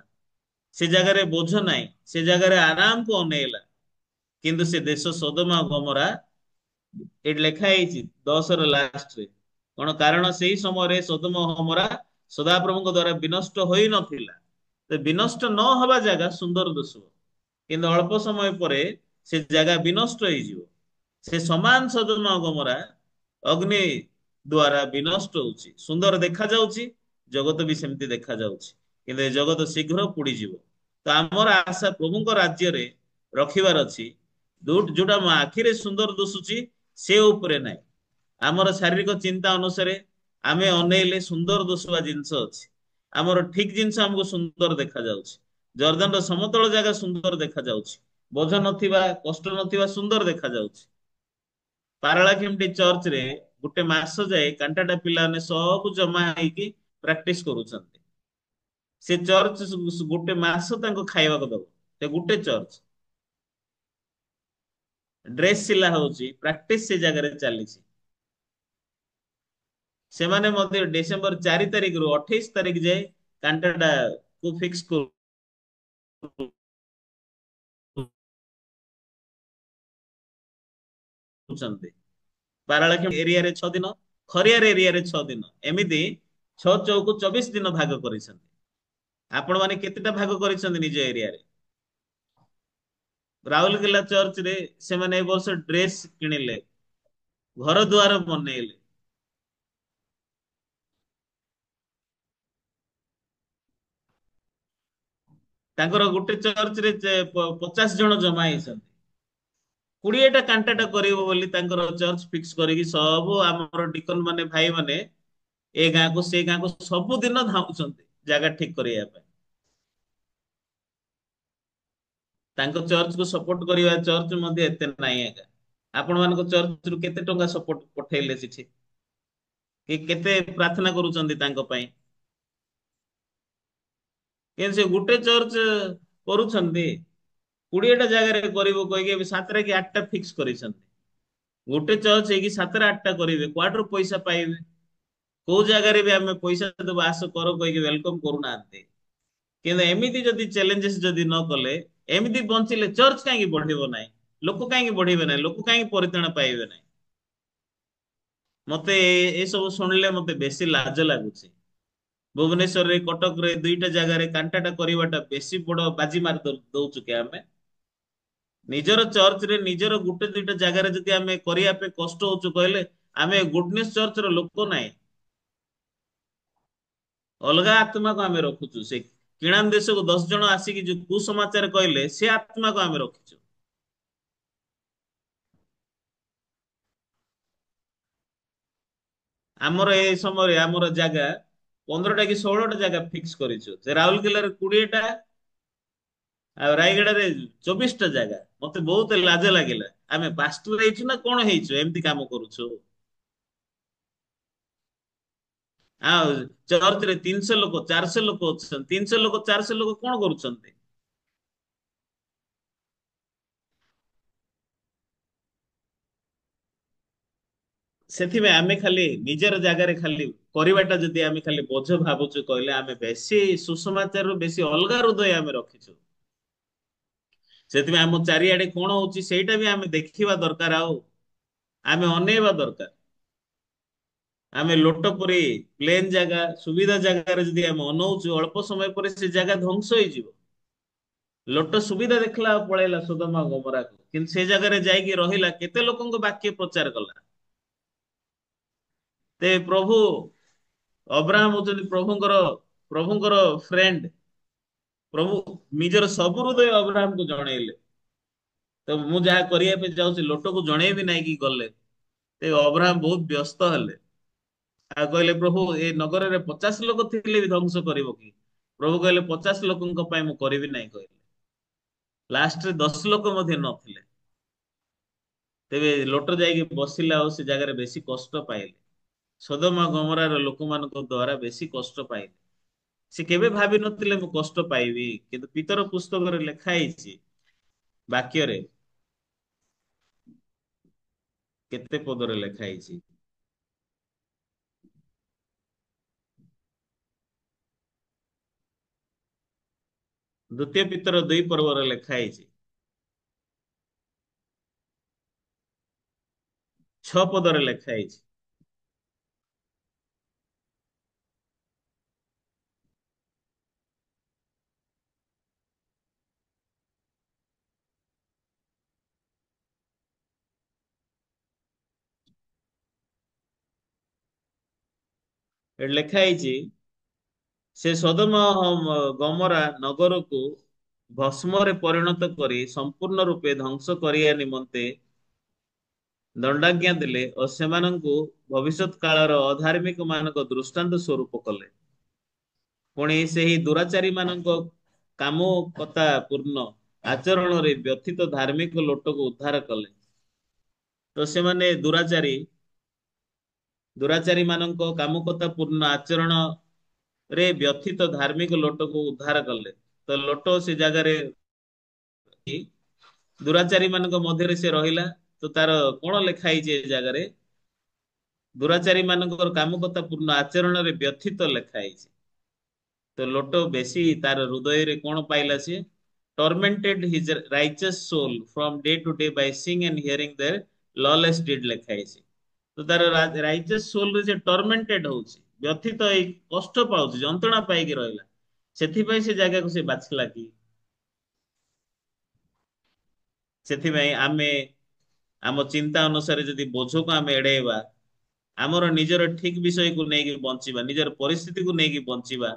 ସେ ଜାଗାରେ ବୋଝ ନାହିଁ ସେ ଜାଗାରେ ଆରାମକୁ ଅନେଇଲା କିନ୍ତୁ ସେ ଦେଶ ସୋଦମ ଆଉ ଗମରା ଏଠି ଲେଖା ହେଇଛି 10 ର ଲାଷ୍ଟରେ କଣ କାରଣ ସେଇ ସମୟରେ ସୋଦମ ଓ ଗମରା ସଦାପ୍ରଭୁଙ୍କ ଦ୍ଵାରା ବିନଷ୍ଟ ହୋଇ ନଥିଲା ତ ବିନଷ୍ଟ ନ ହବା ଜାଗା ସୁନ୍ଦର ଦିଶିବ କିନ୍ତୁ ଅଳ୍ପ ସମୟ ପରେ ସେ ଜାଗା ବିନଷ୍ଟ ହେଇଯିବ ସେ ସମାନ ସୋଦମ ଓ ଗମରା ଅଗ୍ନି ଦ୍ଵାରା ବିନଷ୍ଟ ହଉଛି ସୁନ୍ଦର ଦେଖାଯାଉଛି ଜଗତ ବି ସେମିତି ଦେଖାଯାଉଛି କିନ୍ତୁ ଏ ଜଗତ ଶୀଘ୍ର ପୋଡିଯିବ ତ ଆମର ଆଶା ପ୍ରଭୁଙ୍କ ରାଜ୍ୟରେ ରଖିବାର ଅଛି ଯୋଉଟା ମୋ ଆଖିରେ ସୁନ୍ଦର ଦିଶୁଛି ସେ ଉପରେ ନାହିଁ ଆମର ଶାରୀରିକ ଚିନ୍ତା ଅନୁସାରେ ଆମେ ଅନେଇଲେ ସୁନ୍ଦର ଦିଶୁବା ଜିନିଷ ଅଛି ଆମର ଠିକ ଜିନିଷ ଆମକୁ ସୁନ୍ଦର ଦେଖାଯାଉଛି ଜର୍ଦାନର ସମତଳ ଜାଗା ସୁନ୍ଦର ଦେଖାଯାଉଛି ବୋଝ ନଥିବା କଷ୍ଟ ନଥିବା ସୁନ୍ଦର ଦେଖାଯାଉଛି ପାରଳାଖେମୁଣ୍ଡି ଚର୍ଚ୍ଚରେ ଗୋଟେ ମାସ ଯାଏ କାଣ୍ଟାଟା ପିଲାମାନେ ସବୁ ଜମା ହେଇକି ପ୍ରାକ୍ଟିସ କରୁଛନ୍ତି ସେ ଚର୍ଚ୍ଚ ଗୋଟେ ମାସ ତାଙ୍କୁ ଖାଇବାକୁ ଦବ ସେ ଗୋଟେ ଚର୍ଚ୍ଚ ଡ୍ରେସ ସିଲା ହଉଛି ପ୍ରାକ୍ଟିସ ସେ ଜାଗାରେ ଚାଲିଛି ସେମାନେ ମଧ୍ୟ ଡିସେମ୍ବର 4 ତାରିଖରୁ 28 ତାରିଖ ଯାଏ କାଣ୍ଟାଟା କୁ ଫିକ୍ସ କରୁଛନ୍ତି ପାରଳାଖେମୁଣ୍ଡି ଏରିଆରେ 6 ଦିନ ଖରିଆର ଏରିଆରେ 6 ଦିନ ଏମିତି 6 ଚଉକୁ 24 ଦିନ ଭାଗ କରିଛନ୍ତି ଆପଣ ମାନେ କେତେଟା ଭାଗ କରିଛନ୍ତି ନିଜ ଏରିଆରେ? ରାଉରକେଲା ଚର୍ଚ୍ଚ ରେ ସେମାନେ ଏ ବର୍ଷ ଡ୍ରେସ କିଣିଲେ, ଘର ଦୁଆର ବନେଇଲେ। ତାଙ୍କର ଗୋଟେ ଚର୍ଚ୍ଚ ରେ 50 ଜଣ ଜମା ହେଇଛନ୍ତି। 20ଟା କାଣ୍ଟାଟା କରିବ ବୋଲି ତାଙ୍କର ଚର୍ଚ୍ଚ ଫିକ୍ସ କରିକି ସବୁ ଆମର ଡିକନ ମାନେ ଭାଇ ମାନେ ଏ ଗାଁକୁ ସେ ଗାଁକୁ ସବୁଦିନ ଧାଉଁଛନ୍ତି ଜାଗା ଠିକ କରିବା ପାଇଁ। ତାଙ୍କ ଚର୍ଚ୍ଚକୁ ସପୋର୍ଟ କରିବା ଚର୍ଚ୍ଚ ମଧ୍ୟ ଏତେ ନାହିଁ ଆଜ୍ଞା। ଆପଣ ମାନଙ୍କ ଚର୍ଚ୍ଚରୁ କେତେ ଟଙ୍କା ସପୋର୍ଟ ପଠେଇଲେ ସେଠି? କି କେତେ ପ୍ରାର୍ଥନା କରୁଛନ୍ତି ତାଙ୍କ ପାଇଁ? କିନ୍ତୁ ସେ ଗୋଟେ ଚର୍ଚ୍ଚ କରୁଛନ୍ତି, 20ଟା ଜାଗାରେ କରିବ କହିକି ଏବେ 7ଟା କି 8ଟା ଫିକ୍ସ କରିଛନ୍ତି। ଗୋଟେ ଚର୍ଚ୍ଚ ହେଇକି 7ଟା 8ଟା କରିବେ, କୁଆଡୁ ପଇସା ପାଇବେ? କୋଉ ଜାଗାରେ ବି ଆମେ ପଇସା ଦେବୁ ଆସ କର କହିକି ୱେଲକମ କରୁନାହାନ୍ତି। କିନ୍ତୁ ଏମିତି ଯଦି ଚ୍ୟାଲେଞ୍ଜେସ ଯଦି ନ କଲେ, ଏମିତି ବଞ୍ଚିଲେ ଚର୍ଚ୍ଚ କାହିଁକି ବଢିବ ନାହିଁ? ଲୋକ କାହିଁକି ବଢିବେ ନାହିଁ? ଲୋକ କାହିଁକି ପରିତ୍ରାଣ ପାଇବେ ନାହିଁ? ମତେ ଏସବୁ ଶୁଣିଲେ ମତେ ବେଶୀ ଲାଜ ଲାଗୁଛି। ଭୁବନେଶ୍ୱରରେ କଟକରେ 2ଟା ଜାଗାରେ କାଣ୍ଟାଟା କରିବାଟା ବେଶୀ ବଡ ବାଜି ମାରି ଦଉଛୁ କି ଆମେ? ନିଜର ଚର୍ଚ୍ଚରେ ନିଜର ଗୋଟେ 2ଟା ଜାଗାରେ ଯଦି ଆମେ କରିବା ପାଇଁ କଷ୍ଟ ହଉଛୁ କହିଲେ, ଆମେ ଗୁଡନେସ୍ ଚର୍ଚ୍ଚର ଲୋକ ନାହିଁ। ଅଲଗା ଆତ୍ମାକୁ ଆମେ ରଖୁଛୁ। ସେ କିଣାନ ଦେଶକୁ 10 ଜଣ ଆସିକି ଯୋଉ କୁସମାଚାର କହିଲେ, ସେ ଆତ୍ମାକୁ ଆମେ ରଖିଛୁ। ଆମର ଏ ସମୟରେ ଆମର ଜାଗା 15ଟା କି 16ଟା ଜାଗା ଫିକ୍ସ କରିଛୁ। ସେ ରାଉରକେଲାରେ 20ଟା ଆଉ ରାୟଗଡାରେ 24ଟା ଜାଗା। ମତେ ବହୁତ ଲାଜ ଲାଗିଲା। ଆମେ ପାଷ୍ଟର ହେଇଛୁ ନା କଣ ହେଇଛୁ ଏମିତି କାମ କରୁଛୁ? ଆଉ ଚର୍ଚ୍ଚରେ 300 ଲୋକ 400 ଲୋକ ଅଛନ୍ତି। 300 ଲୋକ 400 ଲୋକ କଣ କରୁଛନ୍ତି? ସେଥିପାଇଁ ଆମେ ଖାଲି ନିଜର ଜାଗାରେ ଖାଲି କରିବାଟା ଯଦି ଆମେ ଖାଲି ବୋଝ ଭାବୁଛୁ କହିଲେ, ଆମେ ବେଶୀ ସୁସମାଚାରରୁ ବେଶୀ ଅଲଗା ହୃଦୟ ଆମେ ରଖିଛୁ। ସେଥିପାଇଁ ଆମ ଚାରିଆଡେ କଣ ହଉଛି ସେଇଟା ବି ଆମେ ଦେଖିବା ଦରକାର। ଆଉ ଆମେ ଅନେଇବା ଦରକାର। ଆମେ ଲୋଟ ପରି ପ୍ଲେନ ଜାଗା ସୁବିଧା ଜାଗାରେ ଯଦି ଆମେ ଅନଉଛୁ, ଅଳ୍ପ ସମୟ ପରେ ସେ ଜାଗା ଧ୍ୱଂସ ହେଇଯିବ। ଲୋଟ ସୁବିଧା ଦେଖିଲା ଆଉ ପଳେଇଲା ସୁଦମା ଗମରାକୁ, କିନ୍ତୁ ସେ ଜାଗାରେ ଯାଇକି ରହିଲା, କେତେ ଲୋକଙ୍କ ବାକ୍ୟ ପ୍ରଚାର କଲା। ତେ ପ୍ରଭୁ ଅବ୍ରାହମ ହଉଛନ୍ତି ପ୍ରଭୁଙ୍କର ଫ୍ରେଣ୍ଡ। ପ୍ରଭୁ ନିଜର ସବୁ ହୃଦୟ ଅବ୍ରାହମକୁ ଜଣେଇଲେ। ତ ମୁଁ ଯାହା କରିବା ପାଇଁ ଯାଉଛି ଲୋକକୁ ଜଣେଇବି ନାଇଁ କି ଗଲେ। ଏ ଅବ୍ରାହମ ବହୁତ ବ୍ୟସ୍ତ ହେଲେ। ଆଉ କହିଲେ ପ୍ରଭୁ ଏ ନଗରରେ 50 ଲୋକ ଥିଲେ ବି ଧ୍ୱଂସ କରିବ କି? ପ୍ରଭୁ କହିଲେ 50 ଲୋକଙ୍କ ପାଇଁ ମୁଁ କରିବି ନାହିଁ କହିଲେ। ଲାଷ୍ଟରେ 10 ଲୋକ ମଧ୍ୟ ନଥିଲେ। ତେବେ ଲୋଟ ଯାଇକି ବସିଲା ଆଉ ସେ ଜାଗାରେ ବେଶୀ କଷ୍ଟ ପାଇଲେ। ସୋଦମ ଗମରାର ଲୋକମାନଙ୍କ ଦ୍ଵାରା ବେଶୀ କଷ୍ଟ ପାଇଲେ। ସେ କେବେ ଭାବିନଥିଲେ ମୁଁ କଷ୍ଟ ପାଇବି, କିନ୍ତୁ ପିତର ପୁସ୍ତକରେ ଲେଖା ହେଇଛି ବାକ୍ୟରେ, କେତେ ପଦରେ ଲେଖା ହେଇଛି। ଦ୍ଵିତୀୟ ପିତର 2 ପର୍ବରେ ଲେଖା ହେଇଛି। 6 ପଦରେ ଲେଖା ହେଇଛି। ଏଠି ଲେଖା ହେଇଛି, ସେ ସୋଦମ ଗମରା ନଗରକୁ ଭସ୍ମରେ ପରିଣତ କରି ସମ୍ପୂର୍ଣ୍ଣ ରୂପେ ଧ୍ୱଂସ କରିବା ନିମନ୍ତେ ଦଣ୍ଡାଜ୍ଞା ଦେଲେ ଓ ସେମାନଙ୍କୁ ଭବିଷ୍ୟତ କାଳର ଅଧାର୍ମିକ ମାନଙ୍କ ଦୃଷ୍ଟାନ୍ତ ସ୍ୱରୂପ କଲେ। ପୁଣି ସେହି ଦୁରାଚାରୀ ମାନଙ୍କ କାମକତା ପୂର୍ଣ୍ଣ ଆଚରଣରେ ବ୍ୟଥିତ ଧାର୍ମିକ ଲୋକକୁ ଉଦ୍ଧାର କଲେ। ତ ସେମାନେ ଦୁରାଚାରୀ ମାନଙ୍କ କାମକତା ପୂର୍ଣ୍ଣ ଆଚରଣ ରେ ବ୍ୟଥିତ ଧାର୍ମିକ ଲୋକକୁ ଉଦ୍ଧାର କଲେ। ତ ଲୋଟ ସେ ଜାଗାରେ ଦୁରାଚାରୀ ମାନଙ୍କ ମଧ୍ୟରେ ସେ ରହିଲା। ତ ତାର କଣ ଲେଖା ହେଇଛି ଏ ଜାଗାରେ? ଦୁରାଚାରୀ ମାନଙ୍କର କାମକତା ପୂର୍ଣ୍ଣ ଆଚରଣରେ ବ୍ୟଥିତ ଲେଖା ହେଇଛି। ତ ଲୋଟ ବେଶୀ ତାର ହୃଦୟରେ କଣ ପାଇଲା ସିଏ? tormented his righteous soul from day to day by seeing and hearing their lawless deed ଲେଖା ହେଇଛି। ତ ତାର ରାଇଚସ୍ ସୋଲ ରେ ସେ ଟର୍ମେଣ୍ଟେଡ ହଉଛି, ବ୍ୟଥିତ ହେଇ କଷ୍ଟ ପାଉଛି, ଯନ୍ତ୍ରଣା ପାଇକି ରହିଲା। ସେଥିପାଇଁ ସେ ଜାଗାକୁ ସେ ବାଛିଲା କି? ସେଥିପାଇଁ ଆମେ ଆମ ଚିନ୍ତା ଅନୁସାରେ ଯଦି ବୋଝକୁ ଆମେ ଏଡେଇବା, ଆମର ନିଜର ଠିକ ବିଷୟକୁ ନେଇକି ବଞ୍ଚିବା, ନିଜର ପରିସ୍ଥିତିକୁ ନେଇକି ବଞ୍ଚିବା,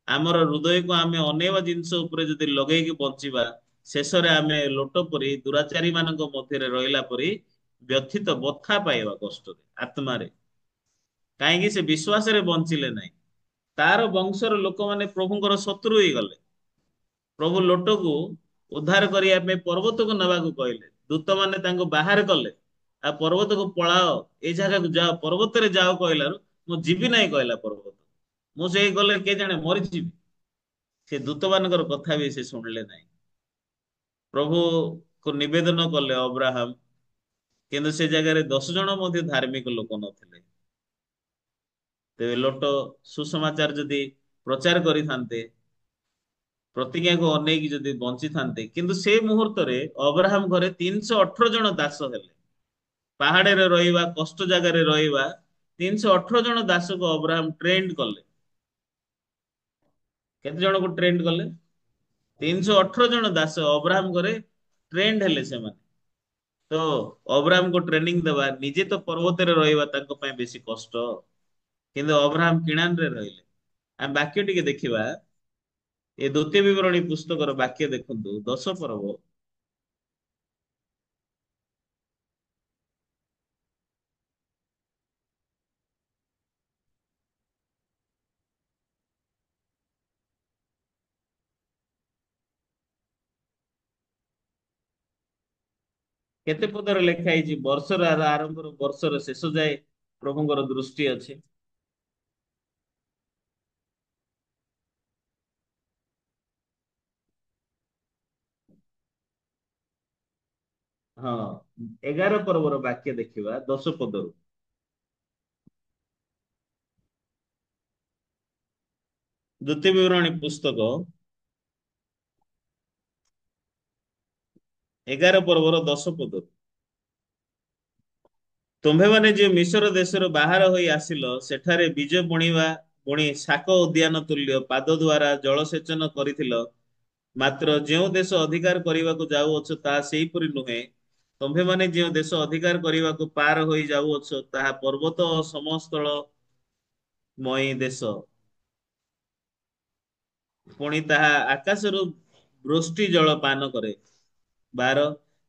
ଆମର ହୃଦୟକୁ ଆମେ ଅନେକ ଜିନିଷ ଉପରେ ଯଦି ଲଗେଇକି ବଞ୍ଚିବା, ଶେଷରେ ଆମେ ଲୋଟ ପରି ଦୁରାଚାରୀ ମାନଙ୍କ ମଧ୍ୟରେ ରହିଲା ପରି ବ୍ୟଥିତ ବଥା ପାଇବା କଷ୍ଟରେ ଆତ୍ମାରେ। କାହିଁକି? ସେ ବିଶ୍ୱାସରେ ବଞ୍ଚିଲେ ନାହିଁ। ତାର ବଂଶର ଲୋକମାନେ ପ୍ରଭୁଙ୍କର ଶତ୍ରୁ ହେଇଗଲେ। ପ୍ରଭୁ ଲୋଟକୁ ଉଦ୍ଧାର କରିବା ପାଇଁ ପର୍ବତକୁ ନେବାକୁ କହିଲେ। ଦୂତମାନେ ତାଙ୍କୁ ବାହାର କଲେ। ଆଉ ପର୍ବତକୁ ପଳାଅ, ଏଇ ଜାଗାକୁ ଯାଅ, ପର୍ବତରେ ଯାଅ କହିଲାରୁ ମୁଁ ଯିବି ନାହିଁ କହିଲା ପର୍ବତ। ମୁଁ ସେଇ ଗଲେ କିଏ ଜାଣେ ମରିଯିବି। ସେ ଦୂତମାନଙ୍କର କଥା ବି ସେ ଶୁଣିଲେ ନାହିଁ। ପ୍ରଭୁକୁ ନିବେଦନ କଲେ ଅବ୍ରାହମ, କିନ୍ତୁ ସେ ଜାଗାରେ 10 ଜଣ ମଧ୍ୟ ଧାର୍ମିକ ଲୋକ ନଥିଲେ। ତେବେ ଲୋଟ ସୁସମାଚାର ଯଦି ପ୍ରଚାର କରିଥାନ୍ତେ, ପ୍ରତିଜ୍ଞାକୁ ଅନେଇକି ଯଦି ବଞ୍ଚିଥାନ୍ତେ, କିନ୍ତୁ ସେ ମୁହୂର୍ତ୍ତରେ ଅବ୍ରାହମ ଘରେ 318 ଜଣ ଦାସ ହେଲେ। ପାହାଡରେ ରହିବା, କଷ୍ଟ ଜାଗାରେ ରହିବା, 318 ଜଣ ଦାସକୁ ଅବ୍ରାହମ ଟ୍ରେଣ୍ଡ କଲେ। କେତେ ଜଣକୁ ଟ୍ରେଣ୍ଡ କଲେ? 318 ଜଣ ଦାସ ଅବ୍ରାହମ ଘରେ ଟ୍ରେଣ୍ଡ ହେଲେ ସେମାନେ। ତ ଅବ୍ରାହମକୁ ଟ୍ରେନିଂ ଦେବା, ନିଜେ ତ ପର୍ବତରେ ରହିବା ତାଙ୍କ ପାଇଁ ବେଶୀ କଷ୍ଟ। କିନ୍ତୁ ଅବ୍ରାହମ କିଣାନରେ ରହିଲେ। ଆମେ ବାକ୍ୟ ଟିକେ ଦେଖିବା। ଏ ଦ୍ୱିତୀୟ ବିବରଣୀ ପୁସ୍ତକର ବାକ୍ୟ ଦେଖନ୍ତୁ, 10 ପର୍ବ। କେତେ ପଦରେ ଲେଖା ହେଇଛି? ବର୍ଷର ଆରମ୍ଭରୁ ବର୍ଷର ଶେଷ ଯାଏ ପ୍ରଭୁଙ୍କର ଦୃଷ୍ଟି ଅଛି। ହଁ, 11 ପର୍ବର ବାକ୍ୟ ଦେଖିବା 10 ପଦରୁ। ଦ୍ୱିତୀୟ ବିବରଣୀ ପୁସ୍ତକ 11 ପର୍ବର 10 ପଦରୁ। ତୁମ୍ଭେମାନେ ଯେ ମିଶର ଦେଶରୁ ବାହାର ହୋଇ ଆସିଲ, ସେଠାରେ ବୀଜ ବୁଣିବା ବୁଣି ଶାକ ଉଦ୍ୟାନ ତୁଲ୍ୟ ପାଦ ଦ୍ୱାରା ଜଳସେଚନ କରିଥିଲ। ମାତ୍ର ଯେଉଁ ଦେଶ ଅଧିକାର କରିବାକୁ ଯାଉଅଛ ତାହା ସେହିପରି ନୁହେଁ। ତୁମ୍ଭେମାନେ ଯେଉଁ ଦେଶ ଅଧିକାର କରିବାକୁ ପାର ହୋଇ ଯାଉଅଛ, ତାହା ପର୍ବତ ଓ ସମସ୍ତଳମୟୀ ଦେଶ। ପୁଣି ତାହା ଆକାଶରୁ ବୃଷ୍ଟି ଜଳ ପାନ କରେ। 12,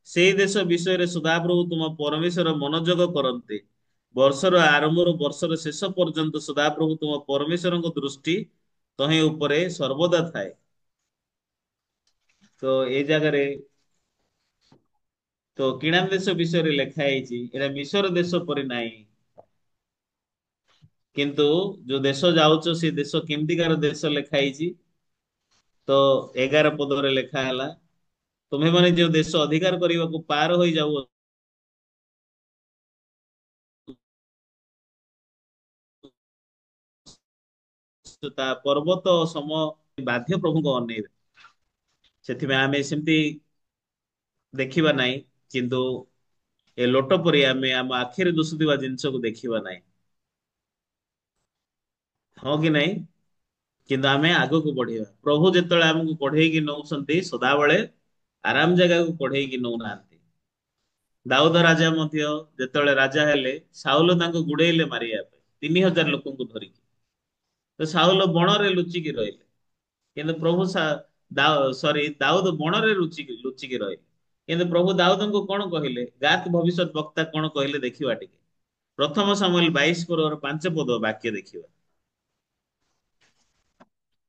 ସେଇ ଦେଶ ବିଷୟରେ ସଦାପ୍ରଭୁ ତୁମ ପରମେଶ୍ୱର ମନୋଯୋଗ କରନ୍ତି। ବର୍ଷର ଆରମ୍ଭରୁ ବର୍ଷର ଶେଷ ପର୍ଯ୍ୟନ୍ତ ସଦାପ୍ରଭୁ ତୁମ ପରମେଶ୍ୱରଙ୍କ ଦୃଷ୍ଟି ତହିଁ ଉପରେ ସର୍ବଦା ଥାଏ। ତ ଏଇ ଜାଗାରେ ତ କିଣା ଦେଶ ବିଷୟରେ ଲେଖା ହେଇଛି, ଏଇଟା ମିଶର ଦେଶ ପରି ନାହିଁ। କିନ୍ତୁ ଯୋଉ ଦେଶ ଯାଉଛ ସେ ଦେଶ କେମିତିକାର ଦେଶ ଲେଖା ହେଇଛି? ତ 11 ପଦରେ ଲେଖା ହେଲା, ତୁମେମାନେ ଯେଉଁ ଦେଶ ଅଧିକାର କରିବାକୁ ପାର ହୋଇଯାଉ, ତା ପର୍ବତ ସମ ବାଧ୍ୟ ପ୍ରଭୁଙ୍କ ଅନେଇବେ। ସେଥିପାଇଁ ଆମେ ସେମିତି ଦେଖିବା ନାହିଁ, କିନ୍ତୁ ଏ ଲୋଟ ପରି ଆମେ ଆମ ଆଖିରେ ଦୁଶୁଥିବା ଜିନିଷକୁ ଦେଖିବା ନାହିଁ। ହଁ କି ନାହିଁ? କିନ୍ତୁ ଆମେ ଆଗକୁ ବଢିବା। ପ୍ରଭୁ ଯେତେବେଳେ ଆମକୁ ପଢେଇକି ନଉଛନ୍ତି, ସଦାବେଳେ ଆରାମ ଜାଗାକୁ ପଢେଇକି ନଉନାହାନ୍ତି। ଦାଉଦ ରାଜା ମଧ୍ୟ ଯେତେବେଳେ ରାଜା ହେଲେ, ସାଉଲ ତାଙ୍କୁ ଗୁଡେଇଲେ ମାରିବା ପାଇଁ 3000 ଲୋକଙ୍କୁ ଧରିକି। ତ ସାଉଲ ବଣରେ ଲୁଚିକି ରହିଲେ। କିନ୍ତୁ ପ୍ରଭୁ ଦାଉଦ ବଣରେ ଲୁଚିକି ରହିଲେ। କିନ୍ତୁ ପ୍ରଭୁ ଦାଉଦଙ୍କୁ କଣ କହିଲେ? ଗାତ ଭବିଷ୍ୟତ ବକ୍ତା କଣ କହିଲେ ଦେଖିବା ଟିକେ। ପ୍ରଥମ ସାମୁଏଲ 22 ପର୍ବର 5 ପଦ ବାକ୍ୟ ଦେଖିବା।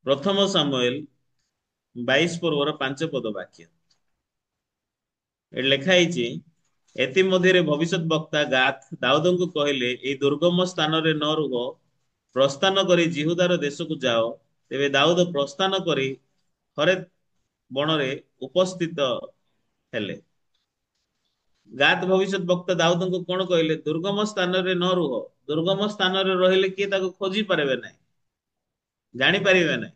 ପ୍ରଥମ ସାମୁଏଲ 22 ପର୍ବର 5 ପଦ ବାକ୍ୟ। ଏଠି ଲେଖା ହେଇଛି, ଏଥି ମଧ୍ୟରେ ଭବିଷ୍ୟତ ବକ୍ତା ଗାଥ ଦାଉଦଙ୍କୁ କହିଲେ, ଏଇ ଦୁର୍ଗମ ସ୍ଥାନରେ ନ ରୁହ, ପ୍ରସ୍ଥାନ କରି ଜିହୁଦାର ଦେଶକୁ ଯାଅ। ତେବେ ଦାଉଦ ପ୍ରସ୍ଥାନ କରି ହରେତ ବଣରେ ଉପସ୍ଥିତ ହେଲେ। ଗାତ ଭବିଷ୍ୟତ ବକ୍ତା ଦାଉଦଙ୍କୁ କଣ କହିଲେ? ଦୁର୍ଗମ ସ୍ଥାନରେ ନ ରୁହ। ଦୁର୍ଗମ ସ୍ଥାନରେ ରହିଲେ କିଏ ତାକୁ ଖୋଜି ପାରିବେ ନାହିଁ, ଜାଣିପାରିବେ ନାହିଁ।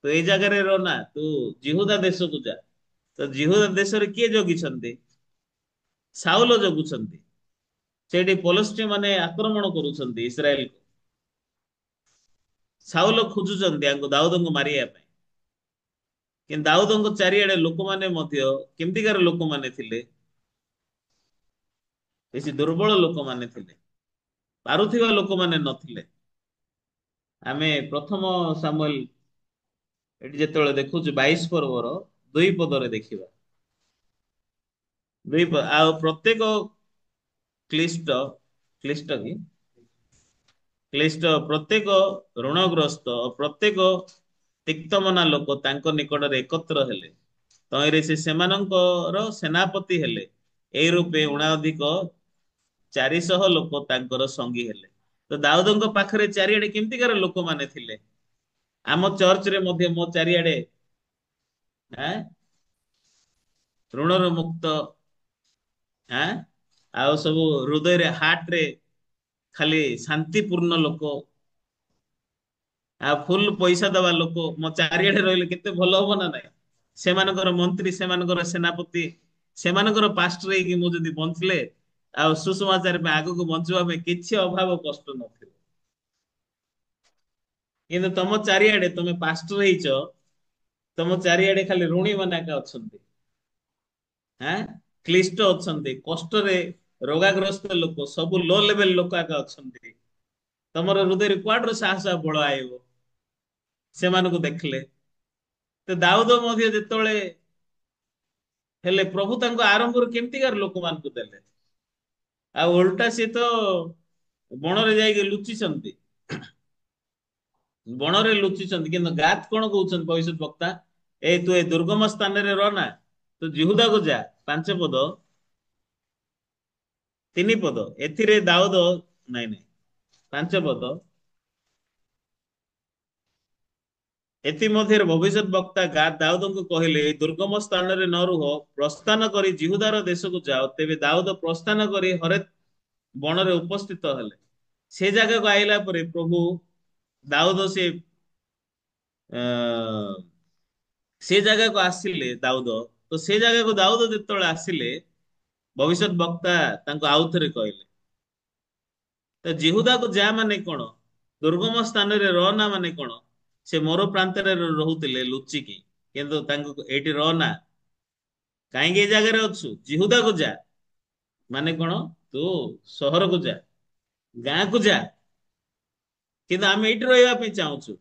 ତୁ ଏଇ ଜାଗାରେ ରହ ନା, ତୁ ଜିହୁଦା ଦେଶକୁ ଯା। ତ ଜିହୁଦା ଦେଶରେ କିଏ ଜଗିଛନ୍ତି? ସାଉଲ ଜଗୁଛନ୍ତି। ସେଠି ପଲଷ୍ଟି ମାନେ ଆକ୍ରମଣ କରୁଛନ୍ତି ଇସ୍ରାଏଲକୁ। ସାଉଲ ଖୋଜୁଛନ୍ତି ୟାଙ୍କୁ ଦାଉଦଙ୍କୁ ମାରିବା ପାଇଁ। କିନ୍ତୁ ଦାଉଦଙ୍କ ଚାରିଆଡେ ଲୋକମାନେ ମଧ୍ୟ କେମିତିକାର ଲୋକମାନେ ଥିଲେ? ବେଶୀ ଦୁର୍ବଳ ଲୋକମାନେ ଥିଲେ, ପାରୁଥିବା ଲୋକମାନେ ନଥିଲେ। ଆମେ ପ୍ରଥମ ସାମୁଏଲ ଏଠି ଯେତେବେଳେ ଦେଖୁଛୁ 22 ପର୍ବର 2 ପଦରେ ଦେଖିବା। ଆଉ ପ୍ରତ୍ୟେକ କ୍ଲିଷ୍ଟ କ୍ଲିଷ୍ଟ କି କ୍ଲିଷ୍ଟ ପ୍ରତ୍ୟେକ ଋଣଗ୍ରସ୍ତ ଓ ପ୍ରତ୍ୟେକ ତିକ୍ତମନା ଲୋକ ତାଙ୍କ ନିକଟରେ ଏକତ୍ର ହେଲେ। ତହିଁରେ ସେ ସେମାନଙ୍କର ସେନାପତି ହେଲେ। এই ରୂପେ ଉଣାଅଧିକ 400 ଲୋକ ତାଙ୍କର ସଙ୍ଗୀ ହେଲେ। ତ ଦାଉଦଙ୍କ ପାଖରେ ଚାରିଆଡେ କେମିତିକାର ଲୋକମାନେ ଥିଲେ? ଆମ ଚର୍ଚ୍ଚରେ ମଧ୍ୟ ମୋ ଚାରିଆଡେ ଆଁ ଋଣରୁ ମୁକ୍ତ, ଆଁ ଆଉ ସବୁ ହୃଦୟରେ ହାର୍ଟ ରେ ଖାଲି ଶାନ୍ତିପୂର୍ଣ୍ଣ ଲୋକ, ଆଉ ଫୁଲ ପଇସା ଦବା ଲୋକ ମୋ ଚାରିଆଡେ ରହିଲେ କେତେ ଭଲ ହବ ନା ନାଇଁ? ସେମାନଙ୍କର ମନ୍ତ୍ରୀ, ସେମାନଙ୍କର ସେନାପତି, ସେମାନଙ୍କର ପାଷ୍ଟର ହେଇକି ମୁଁ ଯଦି ବଞ୍ଚିଲେ ଆଉ ସୁଷମାଚାର ପାଇଁ ଆଗକୁ ବଞ୍ଚିବା ପାଇଁ କିଛି ଅଭାବ କଷ୍ଟ ନଥିବ। କିନ୍ତୁ ତମ ଚାରିଆଡେ ତମେ ପାଷ୍ଟର ହେଇଛ, ତମ ଚାରିଆଡେ ଖାଲି ଋଣୀ ମାନେ ଏକା ଅଛନ୍ତି। ଆଁ କ୍ଲିଷ୍ଟ ଅଛନ୍ତି, କଷ୍ଟରେ ରୋଗାଗ୍ରସ୍ତ ଲୋକ, ସବୁ ଲୋ ଲେଭେଲ ଲୋକ ଆକା ଅଛନ୍ତି। ତମର ହୃଦୟରେ କୁଆଡୁ ସାହସ ଆଉ ବଳ ଆଇବ ସେମାନଙ୍କୁ ଦେଖିଲେ? ତ ଦାଉଦ ମଧ୍ୟ ଯେତେବେଳେ ହେଲେ, ପ୍ରଭୁ ତାଙ୍କୁ ଆରମ୍ଭରୁ କେମିତିକାର ଲୋକମାନଙ୍କୁ ଦେଲେ? ଆଉ ଓଲଟା ସିଏ ତ ବଣରେ ଯାଇକି ଲୁଚିଛନ୍ତି। ବଣରେ ଲୁଚିଛନ୍ତି, କିନ୍ତୁ ଗାତ କଣ କହୁଛନ୍ତି ଭବିଷ୍ୟତ ବକ୍ତା? ଏଇ ତୁ ଏ ଦୁର୍ଗମ ସ୍ଥାନରେ ରହନା, ତୁ ଜିହୁଦାକୁ ଯା। 5 ପଦ 3 ପଦ ଏଥିରେ ଦାଉଦ, ନାଇଁ ନାଇଁ 5 ପଦ, ଏଥିମଧ୍ୟରେ ଭବିଷ୍ୟତ ବକ୍ତା ଗାଦ ଦାଉଦଙ୍କୁ କହିଲେ, ଏଇ ଦୁର୍ଗମ ସ୍ଥାନରେ ନ ରୁହ, ପ୍ରସ୍ଥାନ କରି ଜିହୁଦାର ଦେଶକୁ ଯାଅ। ତେବେ ଦାଉଦ ପ୍ରସ୍ଥାନ କରି ହରେତ ବଣରେ ଉପସ୍ଥିତ ହେଲେ। ସେ ଜାଗାକୁ ଆଇଲା ପରେ ପ୍ରଭୁ ଦାଉଦ ସେ ଜାଗାକୁ ଆସିଲେ ଦାଉଦ। ତ ସେ ଜାଗାକୁ ଦାଉଦ ଯେତେବେଳେ ଆସିଲେ, ଭବିଷ୍ୟତ ବକ୍ତା ତାଙ୍କୁ ଆଉଥରେ କହିଲେ, ତ ଜିହୁଦାକୁ ଯା ମାନେ କଣ? ଦୁର୍ଗମ ସ୍ଥାନରେ ରହନା ମାନେ କଣ? ସେ ମୋର ପ୍ରାନ୍ତରେ ରହୁଥିଲେ ଲୁଚିକି, କିନ୍ତୁ ତାଙ୍କୁ ଏଇଠି ରହନା। କାହିଁକି ଏ ଜାଗାରେ ଅଛୁ? ଜିହୁଦାକୁ ଯା ମାନେ କଣ? ତୁ ସହରକୁ ଯା, ଗାଁକୁ ଯା। କିନ୍ତୁ ଆମେ ଏଇଠି ରହିବା ପାଇଁ ଚାହୁଁଛୁ।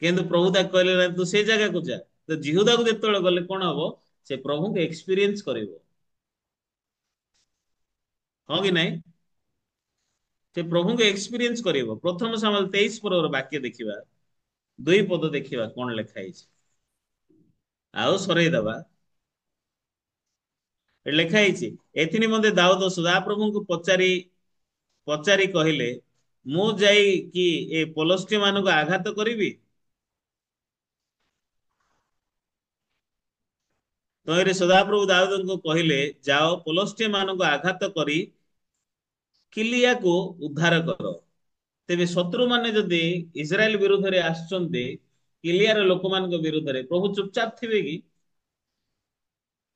କିନ୍ତୁ ପ୍ରଭୁ ତାକୁ କହିଲେ, ନା ତୁ ସେଇ ଜାଗାକୁ ଯା। ତ ଜିହୁଦାକୁ ଯେତେବେଳେ ଗଲେ କଣ ହବ? ସେ ପ୍ରଭୁଙ୍କୁ ଏକ୍ସପିରିଏନ୍ସ କରିବ। ହଁ କି ନାଇଁ? ସେ ପ୍ରଭୁଙ୍କୁ ଏକ୍ସପିରିଏନ୍ସ କରିବ। ପ୍ରଥମ ସାମୁଏଲ 23 ପର୍ବର ବାକ୍ୟ ଦେଖିବା, 2 ପଦ ଦେଖିବା କଣ ଲେଖା ହେଇଛି। ଆଉ ସରେଇ ଦବା। ଏଠି ଲେଖା ହେଇଛି, ଏଥି ନିମନ୍ତେ ଦାଉଦ ସଦାପ୍ରଭୁଙ୍କୁ ପଚାରି ପଚାରି କହିଲେ, ମୁଁ ଯାଇ କି ଏ ପଲଷ୍ଟି ମାନଙ୍କୁ ଆଘାତ କରିବି? ତହିଁରେ ସଦାପ୍ରଭୁ ଦାଉଦଙ୍କୁ କହିଲେ, ଯାଅ ପଲଷ୍ଟିଆ ମାନଙ୍କୁ ଆଘାତ କରି କିଲିଆକୁ ଉଦ୍ଧାର କର। ତେବେ ଶତ୍ରୁମାନେ ଯଦି ଇସ୍ରାଏଲ ବିରୁଦ୍ଧରେ ଆସୁଛନ୍ତି, କିଲିଆର ଲୋକମାନଙ୍କ ବିରୁଦ୍ଧରେ, ପ୍ରଭୁ ଚୁପଚାପ ଥିବେ କି?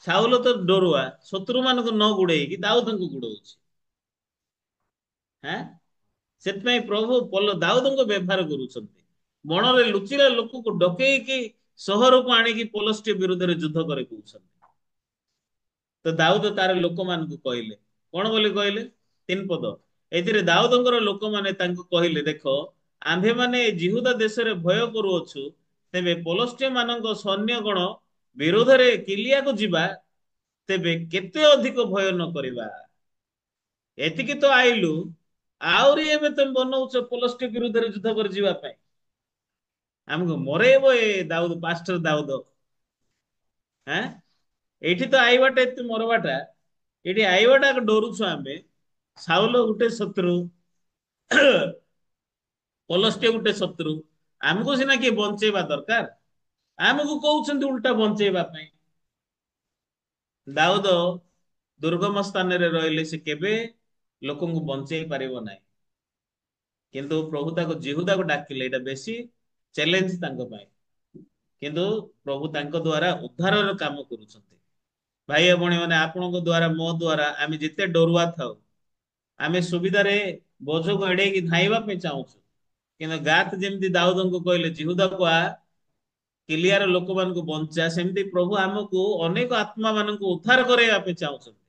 ସାଉଲ ତ ଡରୁଆ, ଶତ୍ରୁ ମାନଙ୍କୁ ନ ଗୁଡେଇକି ଦାଉଦଙ୍କୁ ଗୁଡଉଛି। ହାଁ ସେଥିପାଇଁ ପ୍ରଭୁ ଦାଉଦଙ୍କ ବ୍ୟବହାର କରୁଛନ୍ତି। ବଣରେ ଲୁଚିଲା ଲୋକକୁ ଡକେଇକି ସହରକୁ ଆଣିକି ପୋଲଷ୍ଟି ବିରୁଦ୍ଧରେ ଯୁଦ୍ଧ କରି କହୁଛନ୍ତି। ତ ଦାଉଦ ତାର ଲୋକମାନଙ୍କୁ କହିଲେ, କଣ ବୋଲି କହିଲେ? 3 ପଦ, ଏଥିରେ ଦାଉଦଙ୍କର ଲୋକମାନେ ତାଙ୍କୁ କହିଲେ, ଦେଖ ଆମ୍ଭେମାନେ ଜିହୁଦା ଦେଶରେ ଭୟ କରୁଅଛୁ। ତେବେ ପଲଷ୍ଟିଆ ମାନଙ୍କ ସୈନ୍ୟ ଗଣ ବିରୋଧରେ କିଲିଆକୁ ଯିବା, ତେବେ କେତେ ଅଧିକ ଭୟ ନ କରିବା? ଏତିକି ତ ଆଇଲୁ, ଆହୁରି ଏବେ ତମେ ବନଉଛ ପଲଷ୍ଟି ବିରୁଦ୍ଧରେ ଯୁଦ୍ଧ କରି ଯିବା ପାଇଁ? ଆମକୁ ମରେଇବ ଏ ଦାଉଦ, ପାଷ୍ଟର ଦାଉଦ। ଆଁ ଏଇଠି ତ ଆଇବାଟା ଏତେ ମରବାଟା, ଏଠି ଆଇବାଟା ଡରୁଛୁ ଆମେ। ସାଉଲ ଗୋଟେ ଶତ୍ରୁ, ପଲଷ୍ଟିଆ ଗୋଟେ ଶତ୍ରୁ। ଆମକୁ ସିନା କିଏ ବଞ୍ଚେଇବା ଦରକାର, ଆମକୁ କହୁଛନ୍ତି ଉଲ୍ଟା ବଞ୍ଚେଇବା ପାଇଁ। ଦାଉଦ ଦୁର୍ଗମ ସ୍ଥାନରେ ରହିଲେ ସେ କେବେ ଲୋକଙ୍କୁ ବଞ୍ଚେଇ ପାରିବ ନାହିଁ। କିନ୍ତୁ ପ୍ରଭୁ ତାକୁ ଜିହୁଦାକୁ ଡାକିଲେ, ଏଇଟା ବେଶୀ ଚ୍ୟାଲେଞ୍ଜ ତାଙ୍କ ପାଇଁ। କିନ୍ତୁ ପ୍ରଭୁ ତାଙ୍କ ଦ୍ଵାରା ଉଦ୍ଧାରର କାମ କରୁଛନ୍ତି। ଭାଇ ଓ ଭଉଣୀ ମାନେ, ଆପଣଙ୍କ ଦ୍ଵାରା ମୋ ଦ୍ଵାରା ଆମେ ଯେତେ ଡରୁଆ ଥାଉ, ଆମେ ସୁବିଧାରେ ବୋଝକୁ ଏଡେଇକି ଧାଇଁବା ପାଇଁ ଚାହୁଁଛୁ, କିନ୍ତୁ ଗାତ ଯେମିତି ଦାଉଦଙ୍କୁ କହିଲେ ଜିହୁଦାକୁ ଆ, କିଲିଆର ଲୋକମାନଙ୍କୁ ବଞ୍ଚା, ସେମିତି ପ୍ରଭୁ ଆମକୁ ଅନେକ ଆତ୍ମା ମାନଙ୍କୁ ଉଦ୍ଧାର କରିବା ପାଇଁ ଚାହୁଁଛନ୍ତି।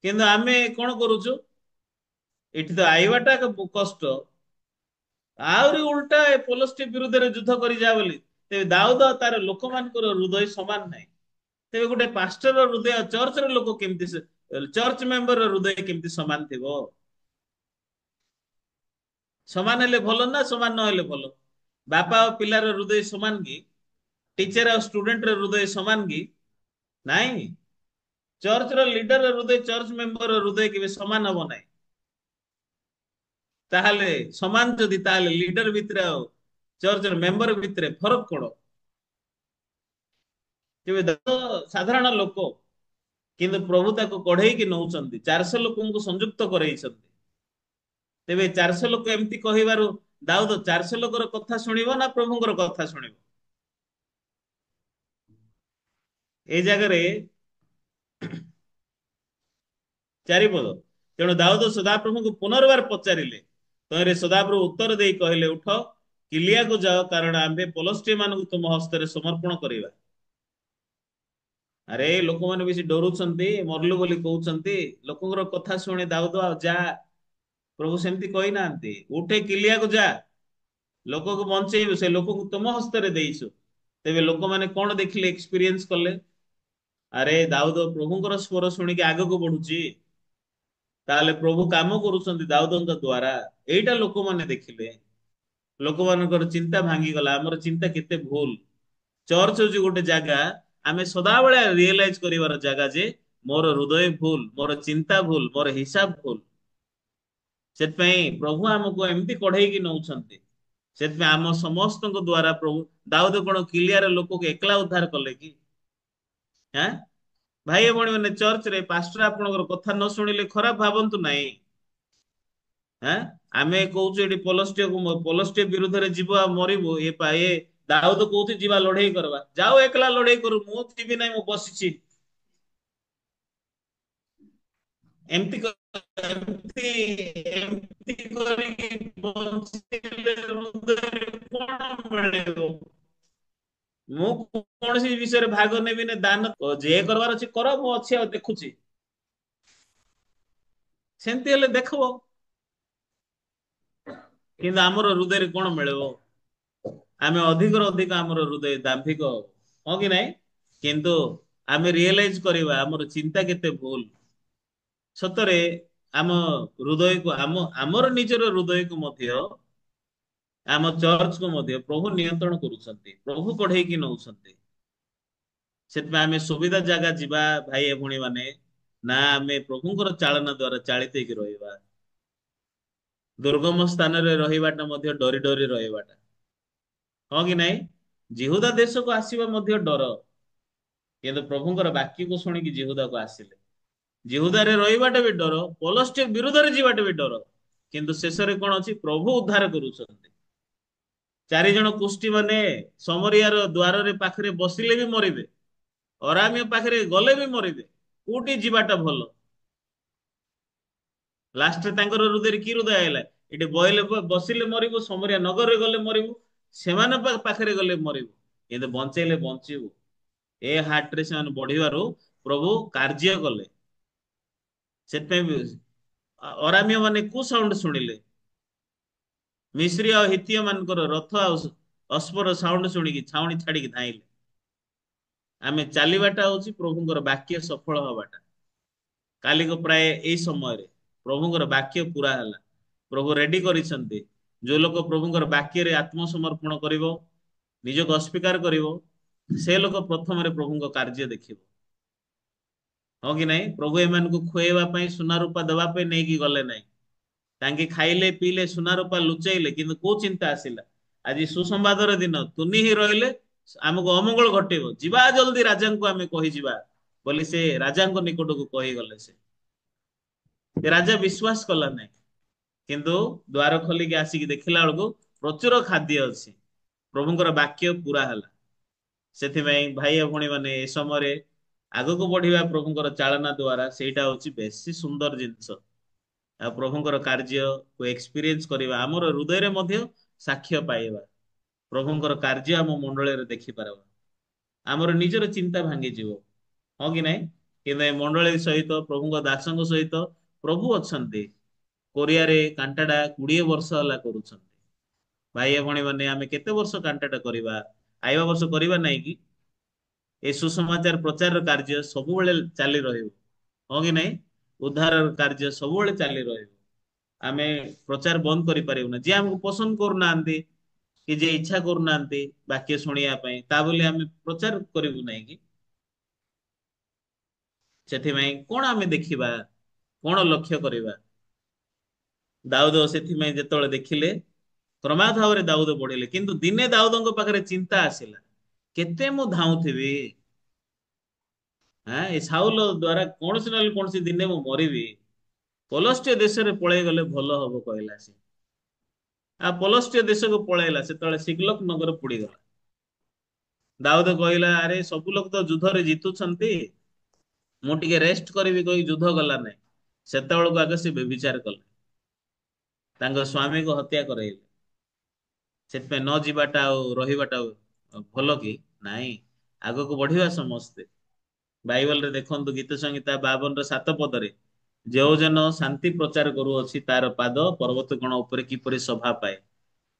କିନ୍ତୁ ଆମେ କଣ କରୁଛୁ? ଏଠି ତ ଆଇବାଟା କଷ୍ଟ, ଆହୁରି ଉଲ୍ଟା ଏ ପୋଲଷ୍ଟି ବିରୁଦ୍ଧରେ ଯୁଦ୍ଧ କରି ଯା ବୋଲି। ତେବେ ଦାଉଦ ଆଉ ତାର ଲୋକମାନଙ୍କର ହୃଦୟ ସମାନ ନାହିଁ। ତେବେ ଗୋଟେ ପାଷ୍ଟରର ହୃଦୟ, ଚର୍ଚ୍ଚର ଲୋକ କେମିତି, ଚର୍ଚ୍ଚ ମେମ୍ବରର ହୃଦୟ କେମିତି ସମାନ ଥିବ? ସମାନ ହେଲେ ଭଲ ନା ସମାନ ନହେଲେ ଭଲ? ବାପା ଆଉ ପିଲାର ହୃଦୟ ସମାନ କି? ଟିଚର ଆଉ ଷ୍ଟୁଡେଣ୍ଟର ହୃଦୟ ସମାନ କି? ନାଇଁ। ଚର୍ଚ୍ଚର ଲିଡର ହୃଦୟ, ଚର୍ଚ୍ଚ ମେମ୍ବର ହୃଦୟ କେବେ ସମାନ ହବ ନାହିଁ। ତାହେଲେ ସମାନ ଯଦି, ତାହେଲେ ଲିଡର ଭିତରେ ଆଉ ଚର୍ଚ୍ଚର ମେମ୍ବର ଭିତରେ ଫରକ କଣ? ତେବେ ସାଧାରଣ ଲୋକ, କିନ୍ତୁ ପ୍ରଭୁ ତାକୁ କଢେଇକି ନଉଛନ୍ତି, 400 ଲୋକଙ୍କୁ ସଂଯୁକ୍ତ କରେଇଛନ୍ତି। ତେବେ 400 ଲୋକ ଏମିତି କହିବାରୁ ଦାଉଦ 400 ଲୋକର କଥା ଶୁଣିବ ନା ପ୍ରଭୁଙ୍କର କଥା ଶୁଣିବ? ଏଇ ଜାଗାରେ ଚାରିପଦ। ତେଣୁ ଦାଉଦ ସଦାପ୍ରଭୁଙ୍କୁ ପୁନର୍ବାର ପଚାରିଲେ। ତହିଁରେ ସଦାପ୍ରଭୁ ଉତ୍ତର ଦେଇ କହିଲେ, ଉଠ, କିଲିଆକୁ ଯାଅ, କାରଣ ଆମ୍ଭେ ପଲଷ୍ଟିଆ ମାନଙ୍କୁ ତୁମ ହସ୍ତରେ ସମର୍ପଣ କରିବା। ଆରେ ଲୋକମାନେ ବେଶୀ ଡରୁଛନ୍ତି, ମରଲୁ ବୋଲି କହୁଛନ୍ତି। ଲୋକଙ୍କର କଥା ଶୁଣି ଦାଉଦ ଆଉ ଯା, ପ୍ରଭୁ ସେମିତି କହିନାହାନ୍ତି। ଉଠେ କିଲିଆକୁ ଯା, ଲୋକକୁ ବଞ୍ଚେଇବୁ, ସେ ଲୋକକୁ ତୁମ ହସ୍ତରେ ଦେଇଛୁ। ତେବେ ଲୋକମାନେ କଣ ଦେଖିଲେ, ଏକ୍ସପିରିଏନ୍ସ କଲେ? ଆରେ ଦାଉଦ ପ୍ରଭୁଙ୍କର ସ୍ୱର ଶୁଣିକି ଆଗକୁ ବଢୁଛି, ତାହେଲେ ପ୍ରଭୁ କାମ କରୁଛନ୍ତି ଦାଉଦଙ୍କ ଦ୍ଵାରା, ଏଇଟା ଲୋକମାନେ ଦେଖିଲେ। ଲୋକମାନଙ୍କର ଚିନ୍ତା ଭାଙ୍ଗିଗଲା, ଆମର ଚିନ୍ତା କେତେ ଭୁଲ। ଚର୍ଚ୍ଚ ହଉଛି ଗୋଟେ ଜାଗା, ଆମେ ସଦାବେଳେ ରିଏଲାଇଜ କରିବାର ଜାଗା ଯେ ମୋର ହୃଦୟ ଭୁଲ, ମୋର ଚିନ୍ତା ଭୁଲ, ମୋର ହିସାବ ଭୁଲ। ସେଥିପାଇଁ ପ୍ରଭୁ ଆମକୁ ଏମିତି କଢେଇକି ନଉଛନ୍ତି। ସେଥିପାଇଁ ଆମ ସମସ୍ତଙ୍କ ଦ୍ଵାରା ପ୍ରଭୁ, ଦାଉଦ କଣ କିଲିଆର ଲୋକକୁ ଏକଲା ଉଦ୍ଧାର କଲେ କି? ଆଁ ଭାଇ ଭଉଣୀ ମାନେ, ଚର୍ଚ୍ଚରେ ପାଷ୍ଟର ଆପଣଙ୍କର କଥା ନ ଶୁଣିଲେ ଖରାପ ଭାବନ୍ତୁ ନାହିଁ। ଆଁ ଆମେ କହୁଛୁ ଏଠି ପଲଷ୍ଟିକ ବିରୁଦ୍ଧରେ ଯିବ ଆଉ ମରିବୁ, ଏ ଦାଉଦ କହୁଛି ଯିବା ଲଢେଇ କରିବା, ଯାଉ ଏକଲା ଲଢେଇ କରୁ, ମୁଁ ଯିବି ନାହିଁ, ମୁଁ ବସିଛି। ଏମିତି ଏମିତି ଏମିତି କରିକି ବଞ୍ଚିଲେ ହୃଦୟରେ କଣ ମିଳିବ? ମୁଁ କୌଣସି ବିଷୟରେ ଭାଗ ନେବିନି, ଦାନ ଯିଏ କରିବାର ଅଛି କର, ମୁଁ ଅଛି ଆଉ ଦେଖୁଛି। ସେମିତି ହେଲେ ଦେଖିବ, କିନ୍ତୁ ଆମର ହୃଦୟରେ କଣ ମିଳିବ? ଆମେ ଅଧିକରୁ ଅଧିକ ଆମର ହୃଦୟ ଦାମ୍ଭିକ ହବ, ହଁ କି ନାଇଁ? କିନ୍ତୁ ଆମେ ରିଏଲାଇଜ କରିବା ଆମର ଚିନ୍ତା କେତେ ଭୁଲ। ସତରେ ଆମ ହୃଦୟକୁ, ଆମର ନିଜର ହୃଦୟକୁ ମଧ୍ୟ, ଆମ ଚର୍ଚ୍ଚକୁ ମଧ୍ୟ ପ୍ରଭୁ ନିୟନ୍ତ୍ରଣ କରୁଛନ୍ତି, ପ୍ରଭୁ କଢେଇକି ନଉଛନ୍ତି। ସେଥିପାଇଁ ଆମେ ସୁବିଧା ଜାଗା ଯିବା, ଭାଇ ଭଉଣୀ ମାନେ, ନା ଆମେ ପ୍ରଭୁଙ୍କର ଚାଳନା ଦ୍ଵାରା ଚାଳିତ ହେଇକି ରହିବା। ଦୁର୍ଗମ ସ୍ଥାନରେ ରହିବାଟା ମଧ୍ୟ ଡରି ଡରି ରହିବାଟା, ହଁ କି ନାଇଁ? ଜିହୁଦା ଦେଶକୁ ଆସିବା ମଧ୍ୟ ଡର, କିନ୍ତୁ ପ୍ରଭୁଙ୍କର ବାକ୍ୟକୁ ଶୁଣିକି ଜିହୁଦାକୁ ଆସିଲେ। ଜିହୁଦାରେ ରହିବାଟା ବି ଡର, ପଲଷ୍ଟିକ ବିରୁଦ୍ଧରେ ଯିବାଟା ବି ଡର, କିନ୍ତୁ ଶେଷରେ କଣ ଅଛି? ପ୍ରଭୁ ଉଦ୍ଧାର କରୁଛନ୍ତି। 4 ଜଣ କୁଷ୍ଟି ମାନେ ସମରିୟାର ଦ୍ୱାରରେ ପାଖରେ ବସିଲେ ବି ମରିବେ, ଅରାମିୟ ପାଖରେ ଗଲେ ବି ମରିବେ, କୋଉଠି ଯିବାଟା ଭଲ? ଲାଷ୍ଟରେ ତାଙ୍କର ହୃଦୟରେ କି ହୃଦୟ ଆଇଲା? ଏଠି ବଇଲେ ବସିଲେ ମରିବୁ, ସମରିୟା ନଗରରେ ଗଲେ ମରିବୁ, ସେମାନେ ପାଖରେ ଗଲେ ମରିବୁ, କିନ୍ତୁ ବଞ୍ଚେଇଲେ ବଞ୍ଚିବୁ। ଏ ହାଟରେ ସେମାନେ ବଢିବାରୁ ପ୍ରଭୁ କାର୍ଯ୍ୟ କଲେ। ସେଥିପାଇଁ ଅରାମିୟ ମାନେ କୁ ସାଉଣ୍ଡ ଶୁଣିଲେ, ମିଶ୍ରି ଆଉ ହିତୀୟ ମାନଙ୍କର ରଥ ଆଉ ଅଶ୍ବର ସାଉଣ୍ଡ ଶୁଣିକି ଛାଉଣି ଛାଡିକି ଧାଇଁଲେ। ଆମେ ଚାଲିବାଟା ହଉଛି ପ୍ରଭୁଙ୍କର ବାକ୍ୟ ସଫଳ ହବାଟା। କାଲିକୁ ପ୍ରାୟ ଏଇ ସମୟରେ ପ୍ରଭୁଙ୍କର ବାକ୍ୟ ପୁରା ହେଲା। ପ୍ରଭୁ ରେଡି କରିଛନ୍ତି। ଯୋଉ ଲୋକ ପ୍ରଭୁଙ୍କର ବାକ୍ୟରେ ଆତ୍ମସମର୍ପଣ କରିବ, ନିଜକୁ ଅସ୍ୱୀକାର କରିବ, ସେ ଲୋକ ପ୍ରଥମରେ ପ୍ରଭୁଙ୍କ କାର୍ଯ୍ୟ ଦେଖିବ, ହଁ କି ନାଇଁ? ପ୍ରଭୁ ଏମାନଙ୍କୁ ଖୁଆଇବା ପାଇଁ, ସୁନା ରୂପା ଦେବା ପାଇଁ ନେଇକି ଗଲେ ନାହିଁ। ତାଙ୍କେ ଖାଇଲେ ପିଇଲେ, ସୁନା ରୂପା ଲୁଚେଇଲେ, କିନ୍ତୁ କୋଉ ଚିନ୍ତା ଆସିଲା? ଆଜି ସୁସମ୍ବାଦର ଦିନ, ତୁନି ହିଁ ରହିଲେ ଆମକୁ ଅମଙ୍ଗଳ ଘଟିବ, ଯିବା ଜଲ୍ଦି ରାଜାଙ୍କୁ ଆମେ କହିଯିବା ବୋଲି ସେ ରାଜାଙ୍କ ନିକଟକୁ କହିଗଲେ। ସେ ରାଜା ବିଶ୍ୱାସ କଲା ନାହିଁ, କିନ୍ତୁ ଦ୍ୱାର ଖୋଲିକି ଆସିକି ଦେଖିଲା ବେଳକୁ ପ୍ରଚୁର ଖାଦ୍ୟ ଅଛି, ପ୍ରଭୁଙ୍କର ବାକ୍ୟ ପୁରା ହେଲା। ସେଥିପାଇଁ ଭାଇ ଓ ଭଉଣୀ ମାନେ, ଏ ସମୟରେ ଆଗକୁ ବଢିବା ପ୍ରଭୁଙ୍କର ଚାଳନା ଦ୍ଵାରା, ସେଇଟା ହଉଛି ବେଶୀ ସୁନ୍ଦର ଜିନିଷ। ଆଉ ପ୍ରଭୁଙ୍କର କାର୍ଯ୍ୟକୁ ଏକ୍ସପିରିଏନ୍ସ କରିବା, ଆମର ହୃଦୟରେ ମଧ୍ୟ ସାକ୍ଷ୍ୟ ପାଇବା, ପ୍ରଭୁଙ୍କର କାର୍ଯ୍ୟ ଆମ ମଣ୍ଡଳୀରେ ଦେଖିପାରିବା, ଆମର ନିଜର ଚିନ୍ତା ଭାଙ୍ଗିଯିବ, ହଁ କି ନାଇଁ? କିନ୍ତୁ ଏ ମଣ୍ଡଳୀ ସହିତ ପ୍ରଭୁଙ୍କ ଦାସଙ୍କ ସହିତ ପ୍ରଭୁ ଅଛନ୍ତି। କୋରିଆରେ କାଣ୍ଟାଟା 20 ବର୍ଷ ହେଲା କରୁଛନ୍ତି। ଭାଇ ଭଉଣୀ ମାନେ, ଆମେ କେତେ ବର୍ଷ କାଣ୍ଟାଟା କରିବା? ଆଇବା ବର୍ଷ କରିବା ନାହିଁ କି? ଏ ସୁସମାଚାର ପ୍ରଚାରର କାର୍ଯ୍ୟ ସବୁବେଳେ ଚାଲି ରହିବ, ହଁ କି ନାଇଁ? ଉଦ୍ଧାରର କାର୍ଯ୍ୟ ସବୁବେଳେ ଚାଲି ରହିବ। ଆମେ ପ୍ରଚାର ବନ୍ଦ କରିପାରିବୁ ନା। ଯିଏ ଆମକୁ ପସନ୍ଦ କରୁନାହାନ୍ତି କି ଯିଏ ଇଚ୍ଛା କରୁନାହାନ୍ତି ବାକ୍ୟ ଶୁଣିବା ପାଇଁ, ତା ବୋଲି ଆମେ ପ୍ରଚାର କରିବୁ ନାହିଁ କି? ସେଥିପାଇଁ କଣ ଆମେ ଦେଖିବା, କଣ ଲକ୍ଷ୍ୟ କରିବା? ଦାଉଦ ସେଥିପାଇଁ ଯେତେବେଳେ ଦେଖିଲେ, କ୍ରମାତ୍ ଭାବରେ ଦାଉଦ ବଢିଲେ, କିନ୍ତୁ ଦିନେ ଦାଉଦଙ୍କ ପାଖରେ ଚିନ୍ତା ଆସିଲା, କେତେ ମୁଁ ଧାଉଁଥିବି, ଏ ସାଉଲ ଦ୍ଵାରା କୌଣସି ନହେଲେ କୌଣସି ଦିନେ ମୁଁ ମରିବି। ପଲଷ୍ଟିଆ ଦେଶରେ ପଳେଇ ଗଲେ ଭଲ ହବ କହିଲା ସେ। ଆଉ ପଲଷ୍ଟିଆ ଦେଶକୁ ପଳେଇଲା, ସେତେବେଳେ ସିଗଲକ ନଗର ପୋଡିଗଲା। ଦାଉଦ କହିଲା, ଆରେ ସବୁ ଲୋକ ତ ଯୁଦ୍ଧରେ ଜିତୁଛନ୍ତି, ମୁଁ ଟିକେ ରେଷ୍ଟ କରିବି କହି ଯୁଦ୍ଧ ଗଲା ନାହିଁ। ସେତେବେଳକୁ ଆଗ ସେ ବ୍ୟଭିଚାର କଲେ, ତାଙ୍କ ସ୍ୱାମୀକୁ ହତ୍ୟା କରାଇଲେ। ସେଥିପାଇଁ ନ ଯିବାଟା ଆଉ ରହିବାଟା ଭଲ କି? ନାଇଁ, ଆଗକୁ ବଢିବା ସମସ୍ତେ। ବାଇବଲରେ ଦେଖନ୍ତୁ, ଗୀତ ସଂହିତା 52 ର 7 ପଦରେ, ଯେଉଁ ଜନ ଶାନ୍ତି ପ୍ରଚାର କରୁଅଛି ତାର ପାଦ ପର୍ବତ ଗଣ ଉପରେ କିପରି ଶୋଭା ପାଏ।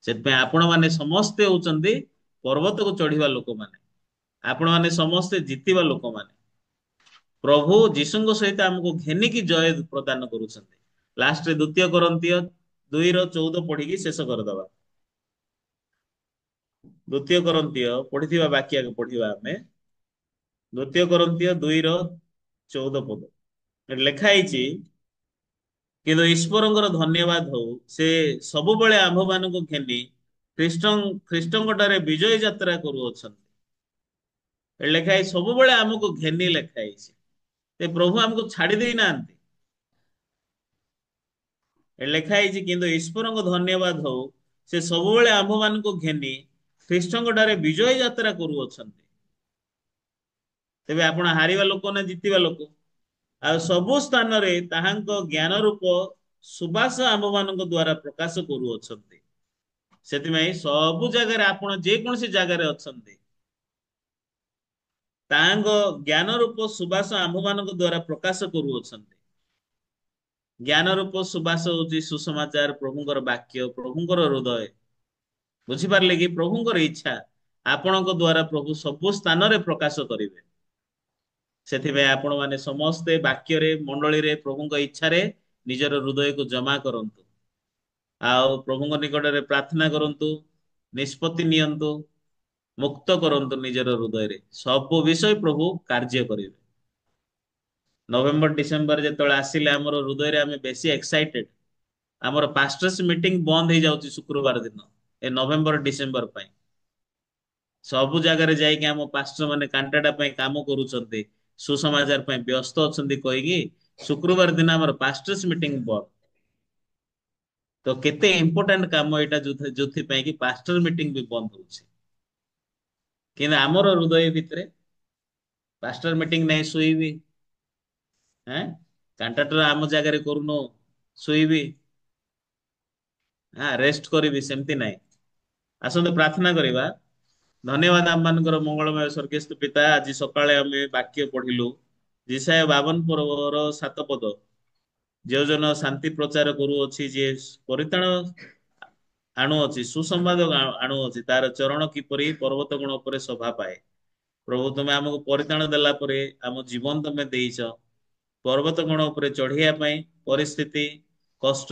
ସେଥିପାଇଁ ଆପଣ ମାନେ ସମସ୍ତେ ହଉଛନ୍ତି ପର୍ବତକୁ ଚଢିବା ଲୋକମାନେ। ଆପଣ ମାନେ ସମସ୍ତେ ଜିତିବା ଲୋକମାନେ। ପ୍ରଭୁ ଯୀଶୁଙ୍କ ସହିତ ଆମକୁ ଘେନିକି ଜୟ ପ୍ରଦାନ କରୁଛନ୍ତି। ଲାଷ୍ଟରେ 2 Corinthians 2:14 ପଢିକି ଶେଷ କରିଦବା। 2 Corinthians ପଢିଥିବା ବାକ୍ୟ ପଢିବା ଆମେ। 2 Corinthians 2:14 ଏଠି ଲେଖା ହେଇଛି, କିନ୍ତୁ ଈଶ୍ୱରଙ୍କର ଧନ୍ୟବାଦ ହଉ, ସେ ସବୁବେଳେ ଆମ୍ଭମାନଙ୍କୁ ଘେନି ଖ୍ରୀଷ୍ଟଙ୍କ ଠାରେ ବିଜୟ ଯାତ୍ରା କରୁଅଛନ୍ତି। ଏଠି ଲେଖା ହେଇଛି ସବୁବେଳେ ଆମକୁ ଘେନି, ଲେଖା ହେଇଛି। ଏ ପ୍ରଭୁ ଆମକୁ ଛାଡି ଦେଇନାହାନ୍ତି। ଏଠି ଲେଖା ହେଇଛି, କିନ୍ତୁ ଈଶ୍ୱରଙ୍କ ଧନ୍ୟବାଦ ହଉ, ସେ ସବୁବେଳେ ଆମ୍ଭମାନଙ୍କୁ ଘେନି ଖ୍ରୀଷ୍ଟଙ୍କ ଠାରେ ବିଜୟ ଯାତ୍ରା କରୁଅଛନ୍ତି। ତେବେ ଆପଣ ହାରିବା ଲୋକ ନା ଜିତିବା ଲୋକ? ଆଉ ସବୁ ସ୍ଥାନରେ ତାହାଙ୍କ ଜ୍ଞାନ ରୂପ ସୁବାସ ଆମ୍ଭମାନଙ୍କ ଦ୍ଵାରା ପ୍ରକାଶ କରୁଅଛନ୍ତି। ସେଥିପାଇଁ ସବୁ ଜାଗାରେ, ଆପଣ ଯେକୌଣସି ଜାଗାରେ ଅଛନ୍ତି, ତାହାଙ୍କ ଜ୍ଞାନ ରୂପ ସୁବାସ ଆମ୍ଭମାନଙ୍କ ଦ୍ଵାରା ପ୍ରକାଶ କରୁଅଛନ୍ତି। ଜ୍ଞାନ ରୂପ ସୁବାସ ହଉଛି ସୁସମାଚାର, ପ୍ରଭୁଙ୍କର ବାକ୍ୟ, ପ୍ରଭୁଙ୍କର ହୃଦୟ। ବୁଝିପାରିଲେ କି? ପ୍ରଭୁଙ୍କର ଇଚ୍ଛା ଆପଣଙ୍କ ଦ୍ଵାରା ପ୍ରଭୁ ସବୁ ସ୍ଥାନରେ ପ୍ରକାଶ କରିବେ। ସେଥିପାଇଁ ଆପଣ ମାନେ ସମସ୍ତେ ବାକ୍ୟରେ, ମଣ୍ଡଳୀରେ, ପ୍ରଭୁଙ୍କ ଇଚ୍ଛାରେ ନିଜର ହୃଦୟକୁ ଜମା କରନ୍ତୁ। ଆଉ ପ୍ରଭୁଙ୍କ ନିକଟରେ ପ୍ରାର୍ଥନା କରନ୍ତୁ, ନିଷ୍ପତ୍ତି ନିଅନ୍ତୁ, ମୁକ୍ତ କରନ୍ତୁ ନିଜର ହୃଦୟରେ। ସବୁ ବିଷୟ ପ୍ରଭୁ କାର୍ଯ୍ୟ କରିବେ। ନଭେମ୍ବର ଡିସେମ୍ବର ଯେତେବେଳେ ଆସିଲେ, ଆମର ହୃଦୟରେ ଆମେ ବେଶୀ ଏକ୍ସାଇଟେଡ। ଆମର ପାଷ୍ଟର୍ସ ମିଟିଂ ବନ୍ଦ ହେଇଯାଉଛି ଶୁକ୍ରବାର ଦିନ, ଏ ନଭେମ୍ବର ଡିସେମ୍ବର ପାଇଁ। ସବୁ ଜାଗାରେ ଯାଇକି ଆମ ପାଷ୍ଟର ମାନେ କାଣ୍ଟାଟା ପାଇଁ କାମ କରୁଛନ୍ତି, ସୁସମାଚାର ପାଇଁ ବ୍ୟସ୍ତ ଅଛନ୍ତି କହିକି ଶୁକ୍ରବାର ଦିନ ଆମର ପାଷ୍ଟର୍ସ ମିଟିଂ ବନ୍ଦ। ତ କେତେ ଇମ୍ପୋର୍ଟାଣ୍ଟ କାମ ଏଇଟା, ଯୋଉଥିପାଇଁ କି ପାଷ୍ଟର ମିଟିଂ ବି ବନ୍ଦ ହଉଛି। କିନ୍ତୁ ଆମର ହୃଦୟ ଭିତରେ, ପାଷ୍ଟର ମିଟିଂ ନାହିଁ ଶୋଇବି, ହେଁ, କାଣ୍ଟାଟା ଆମ ଜାଗାରେ କରୁନୁ ଶୋଇବି, ରେଷ୍ଟ କରିବି, ସେମିତି ନାହିଁ। ଆସନ୍ତୁ ପ୍ରାର୍ଥନା କରିବା। ଧନ୍ୟବାଦ ଆମମାନଙ୍କର ମଙ୍ଗଳମୟ ସ୍ୱର୍ଗୀୟ ପିତା, ଆଜି ସକାଳେ ଆମେ ବାକ୍ୟ ପଢିଲୁ। ଯିଶାୟା 52 ର 7 ପଦ, ଯେଉଁ ଜନ ଶାନ୍ତି ପ୍ରଚାର କରୁଅଛି, ଯିଏ ପରିତାଣ ଆଣୁଅଛି, ସୁସମ୍ବାଦ ଆଣୁଅଛି, ତାର ଚରଣ କିପରି ପର୍ବତ ଗଣ ଉପରେ ଶୋଭା ପାଏ। ପ୍ରଭୁ, ତୁମେ ଆମକୁ ପରିତାଣ ଦେଲା ପରେ ଆମ ଜୀବନ ତମେ ଦେଇଛ ପର୍ବତ ଗଣ ଉପରେ ଚଢିବା ପାଇଁ। ପରିସ୍ଥିତି, କଷ୍ଟ,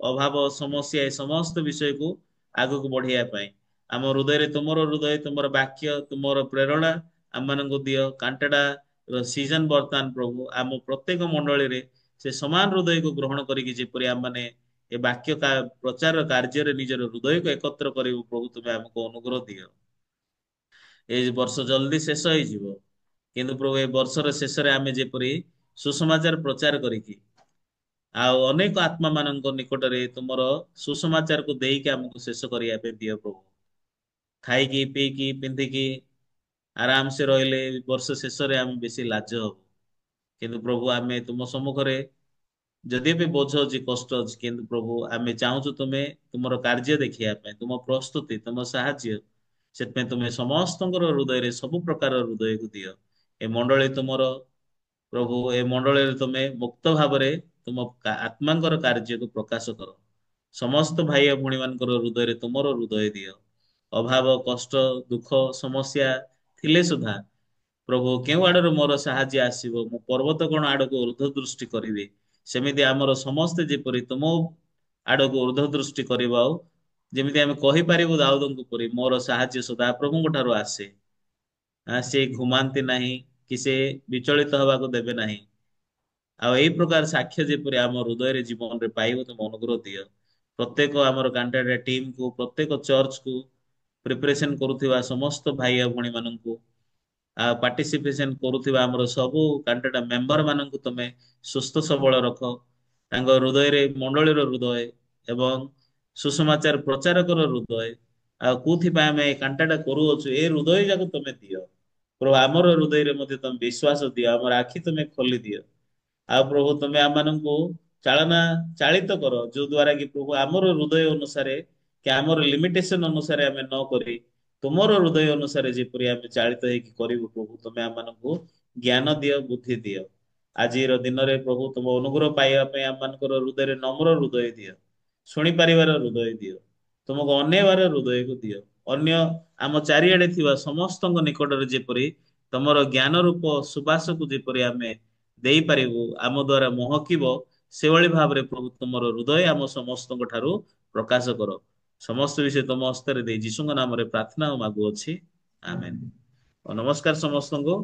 ଅଭାବ, ସମସ୍ୟା, ଏ ସମସ୍ତ ବିଷୟକୁ ଆଗକୁ ବଢିବା ପାଇଁ ଆମ ହୃଦୟରେ ତୁମର ହୃଦୟ, ତୁମର ବାକ୍ୟ, ତୁମର ପ୍ରେରଣା ଆମମାନଙ୍କୁ ଦିଅ। କାଣ୍ଟାଟା ସିଜନ ବର୍ତ୍ତମାନ ପ୍ରଭୁ ଆମ ପ୍ରତ୍ୟେକ ମଣ୍ଡଳୀରେ ସେ ସମାନ ହୃଦୟକୁ ଗ୍ରହଣ କରିକି, ଯେପରି ଆମମାନେ ଏ ବାକ୍ୟ ପ୍ରଚାର କାର୍ଯ୍ୟରେ ନିଜର ହୃଦୟକୁ ଏକତ୍ର କରିବୁ। ପ୍ରଭୁ, ତୁମେ ଆମକୁ ଅନୁଗ୍ରହ ଦିଅ। ଏଇ ବର୍ଷ ଜଲ୍ଦି ଶେଷ ହେଇଯିବ, କିନ୍ତୁ ପ୍ରଭୁ ଏ ବର୍ଷର ଶେଷରେ ଆମେ ଯେପରି ସୁସମାଚାର ପ୍ରଚାର କରିକି ଆଉ ଅନେକ ଆତ୍ମା ମାନଙ୍କ ନିକଟରେ ତୁମର ସୁସମାଚାରକୁ ଦେଇକି ଆମକୁ ଶେଷ କରିବା ପାଇଁ ଦିଅ ପ୍ରଭୁ। ଖାଇକି ପିଇକି ପିନ୍ଧିକି ଆରାମସେ ରହିଲେ ବର୍ଷ ଶେଷରେ ଆମେ ବେଶୀ ଲାଜ ହବୁ। କିନ୍ତୁ ପ୍ରଭୁ, ଆମେ ତୁମ ସମ୍ମୁଖରେ ଯଦି ବି ବୋଝ ଅଛି କଷ୍ଟ ଅଛି, କିନ୍ତୁ ପ୍ରଭୁ ଆମେ ଚାହୁଁଛୁ ତୁମେ ତୁମର କାର୍ଯ୍ୟ ଦେଖିବା ପାଇଁ, ତୁମ ପ୍ରସ୍ତୁତି, ତୁମ ସାହାଯ୍ୟ, ସେଥିପାଇଁ ତୁମେ ସମସ୍ତଙ୍କର ହୃଦୟରେ ସବୁ ପ୍ରକାର ହୃଦୟକୁ ଦିଅ। ଏ ମଣ୍ଡଳୀ ତୁମର ପ୍ରଭୁ, ଏ ମଣ୍ଡଳୀରେ ତୁମେ ମୁକ୍ତ ଭାବରେ ତୁମ ଆତ୍ମାଙ୍କର କାର୍ଯ୍ୟକୁ ପ୍ରକାଶ କର। ସମସ୍ତ ଭାଇ ଓ ଭଉଣୀ ମାନଙ୍କର ହୃଦୟରେ ତୁମର ହୃଦୟ ଦିଅ। ଅଭାବ, କଷ୍ଟ, ଦୁଃଖ, ସମସ୍ୟା ଥିଲେ ସୁଦ୍ଧା ପ୍ରଭୁ କେଉଁ ଆଡରୁ ମୋର ସାହାଯ୍ୟ ଆସିବ, ମୁଁ ପର୍ବତ କୋଣ ଆଡକୁ ଉର୍ଦ୍ଧ ଦୃଷ୍ଟି କରିବି। ସେମିତି ଆମର ସମସ୍ତେ ଯେପରି ତୁମ ଆଡକୁ ଉର୍ଦ୍ଧ ଦୃଷ୍ଟି କରିବ, ଆଉ ଯେମିତି ଆମେ କହିପାରିବୁ ଦାଉଦଙ୍କ ପରି, ମୋର ସାହାଯ୍ୟ ସଦା ପ୍ରଭୁଙ୍କ ଠାରୁ ଆସେ। ସେ ଘୁମାନ୍ତି ନାହିଁ, କି ସେ ବିଚଳିତ ହେବାକୁ ଦେବେ ନାହିଁ। ଆଉ ଏଇ ପ୍ରକାର ସାକ୍ଷ୍ୟ ଯେପରି ଆମ ହୃଦୟରେ ଜୀବନରେ ପାଇବ, ତୁମ ଅନୁଗ୍ରହ ଦିଅ। ପ୍ରତ୍ୟେକ ଆମର କାଣ୍ଟାଡା ଟିମକୁ, ପ୍ରତ୍ୟେକ ଚର୍ଚ୍ଚକୁ, ପ୍ରିପାରେସନ କରୁଥିବା ସମସ୍ତ ଭାଇ ଆଉ ଭଉଣୀ ମାନଙ୍କୁ, ଆଉ ପାର୍ଟିସିପେସନ କରୁଥିବା ଆମର ସବୁ କାଣ୍ଟାଟା ମେମ୍ବର ମାନଙ୍କୁ ତମେ ସୁସ୍ଥ ସବଳ ରଖ। ତାଙ୍କ ହୃଦୟରେ ମଣ୍ଡଳୀର ହୃଦୟ ଏବଂ ସୁସମାଚାର ପ୍ରଚାରକର ହୃଦୟ, ଆଉ କୋଉଥିପାଇଁ ଆମେ ଏ କାଣ୍ଟାଟା କରୁଅଛୁ, ଏ ହୃଦୟ ଯାକ ତମେ ଦିଅ ପ୍ରଭୁ। ଆମର ହୃଦୟରେ ମଧ୍ୟ ତମେ ବିଶ୍ୱାସ ଦିଅ, ଆମର ଆଖି ତମେ ଖୋଲି ଦିଅ। ଆଉ ପ୍ରଭୁ ତମେ ଆମମାନଙ୍କୁ ଚାଳନା ଚାଳିତ କର, ଯୋଉ ଦ୍ଵାରା କି ପ୍ରଭୁ ଆମର ହୃଦୟ ଅନୁସାରେ, କି ଆମର ଲିମିଟେସନ ଅନୁସାରେ ଆମେ ନ କରି ତୁମର ହୃଦୟ ଅନୁସାରେ ଯେପରି ଆମେ ଚାଳିତ ହେଇକି କରିବୁ ପ୍ରଭୁ, ତମେ ଆମମାନଙ୍କୁ ଜ୍ଞାନ ଦିଅ, ବୁଦ୍ଧି ଦିଅ। ଆଜିର ଦିନରେ ପ୍ରଭୁ ତୁମ ଅନୁଗ୍ରହ ପାଇବା ପାଇଁ ଆମମାନଙ୍କର ହୃଦୟରେ ନମ୍ର ହୃଦୟ ଦିଅ, ଶୁଣି ପାରିବାର ହୃଦୟ ଦିଅ, ତୁମକୁ ଅନେଇବାର ହୃଦୟକୁ ଦିଅ। ଅନ୍ୟ ଆମ ଚାରିଆଡେ ଥିବା ସମସ୍ତଙ୍କ ନିକଟରେ ଯେପରି ତମର ଜ୍ଞାନ ରୂପ ସୁବାସକୁ ଯେପରି ଆମେ ଦେଇପାରିବୁ, ଆମ ଦ୍ଵାରା ମହକିବ, ସେଭଳି ଭାବରେ ପ୍ରଭୁ ତୁମର ହୃଦୟ ଆମ ସମସ୍ତଙ୍କ ଠାରୁ ପ୍ରକାଶ କର। ସମସ୍ତ ବିଷୟ ତମ ହସ୍ତରେ ଦେଇ ଯୀଶୁଙ୍କ ନାମରେ ପ୍ରାର୍ଥନା ଓ ମାଗୁଅଛି, ଆମେନ। ଓ ନମସ୍କାର ସମସ୍ତଙ୍କୁ।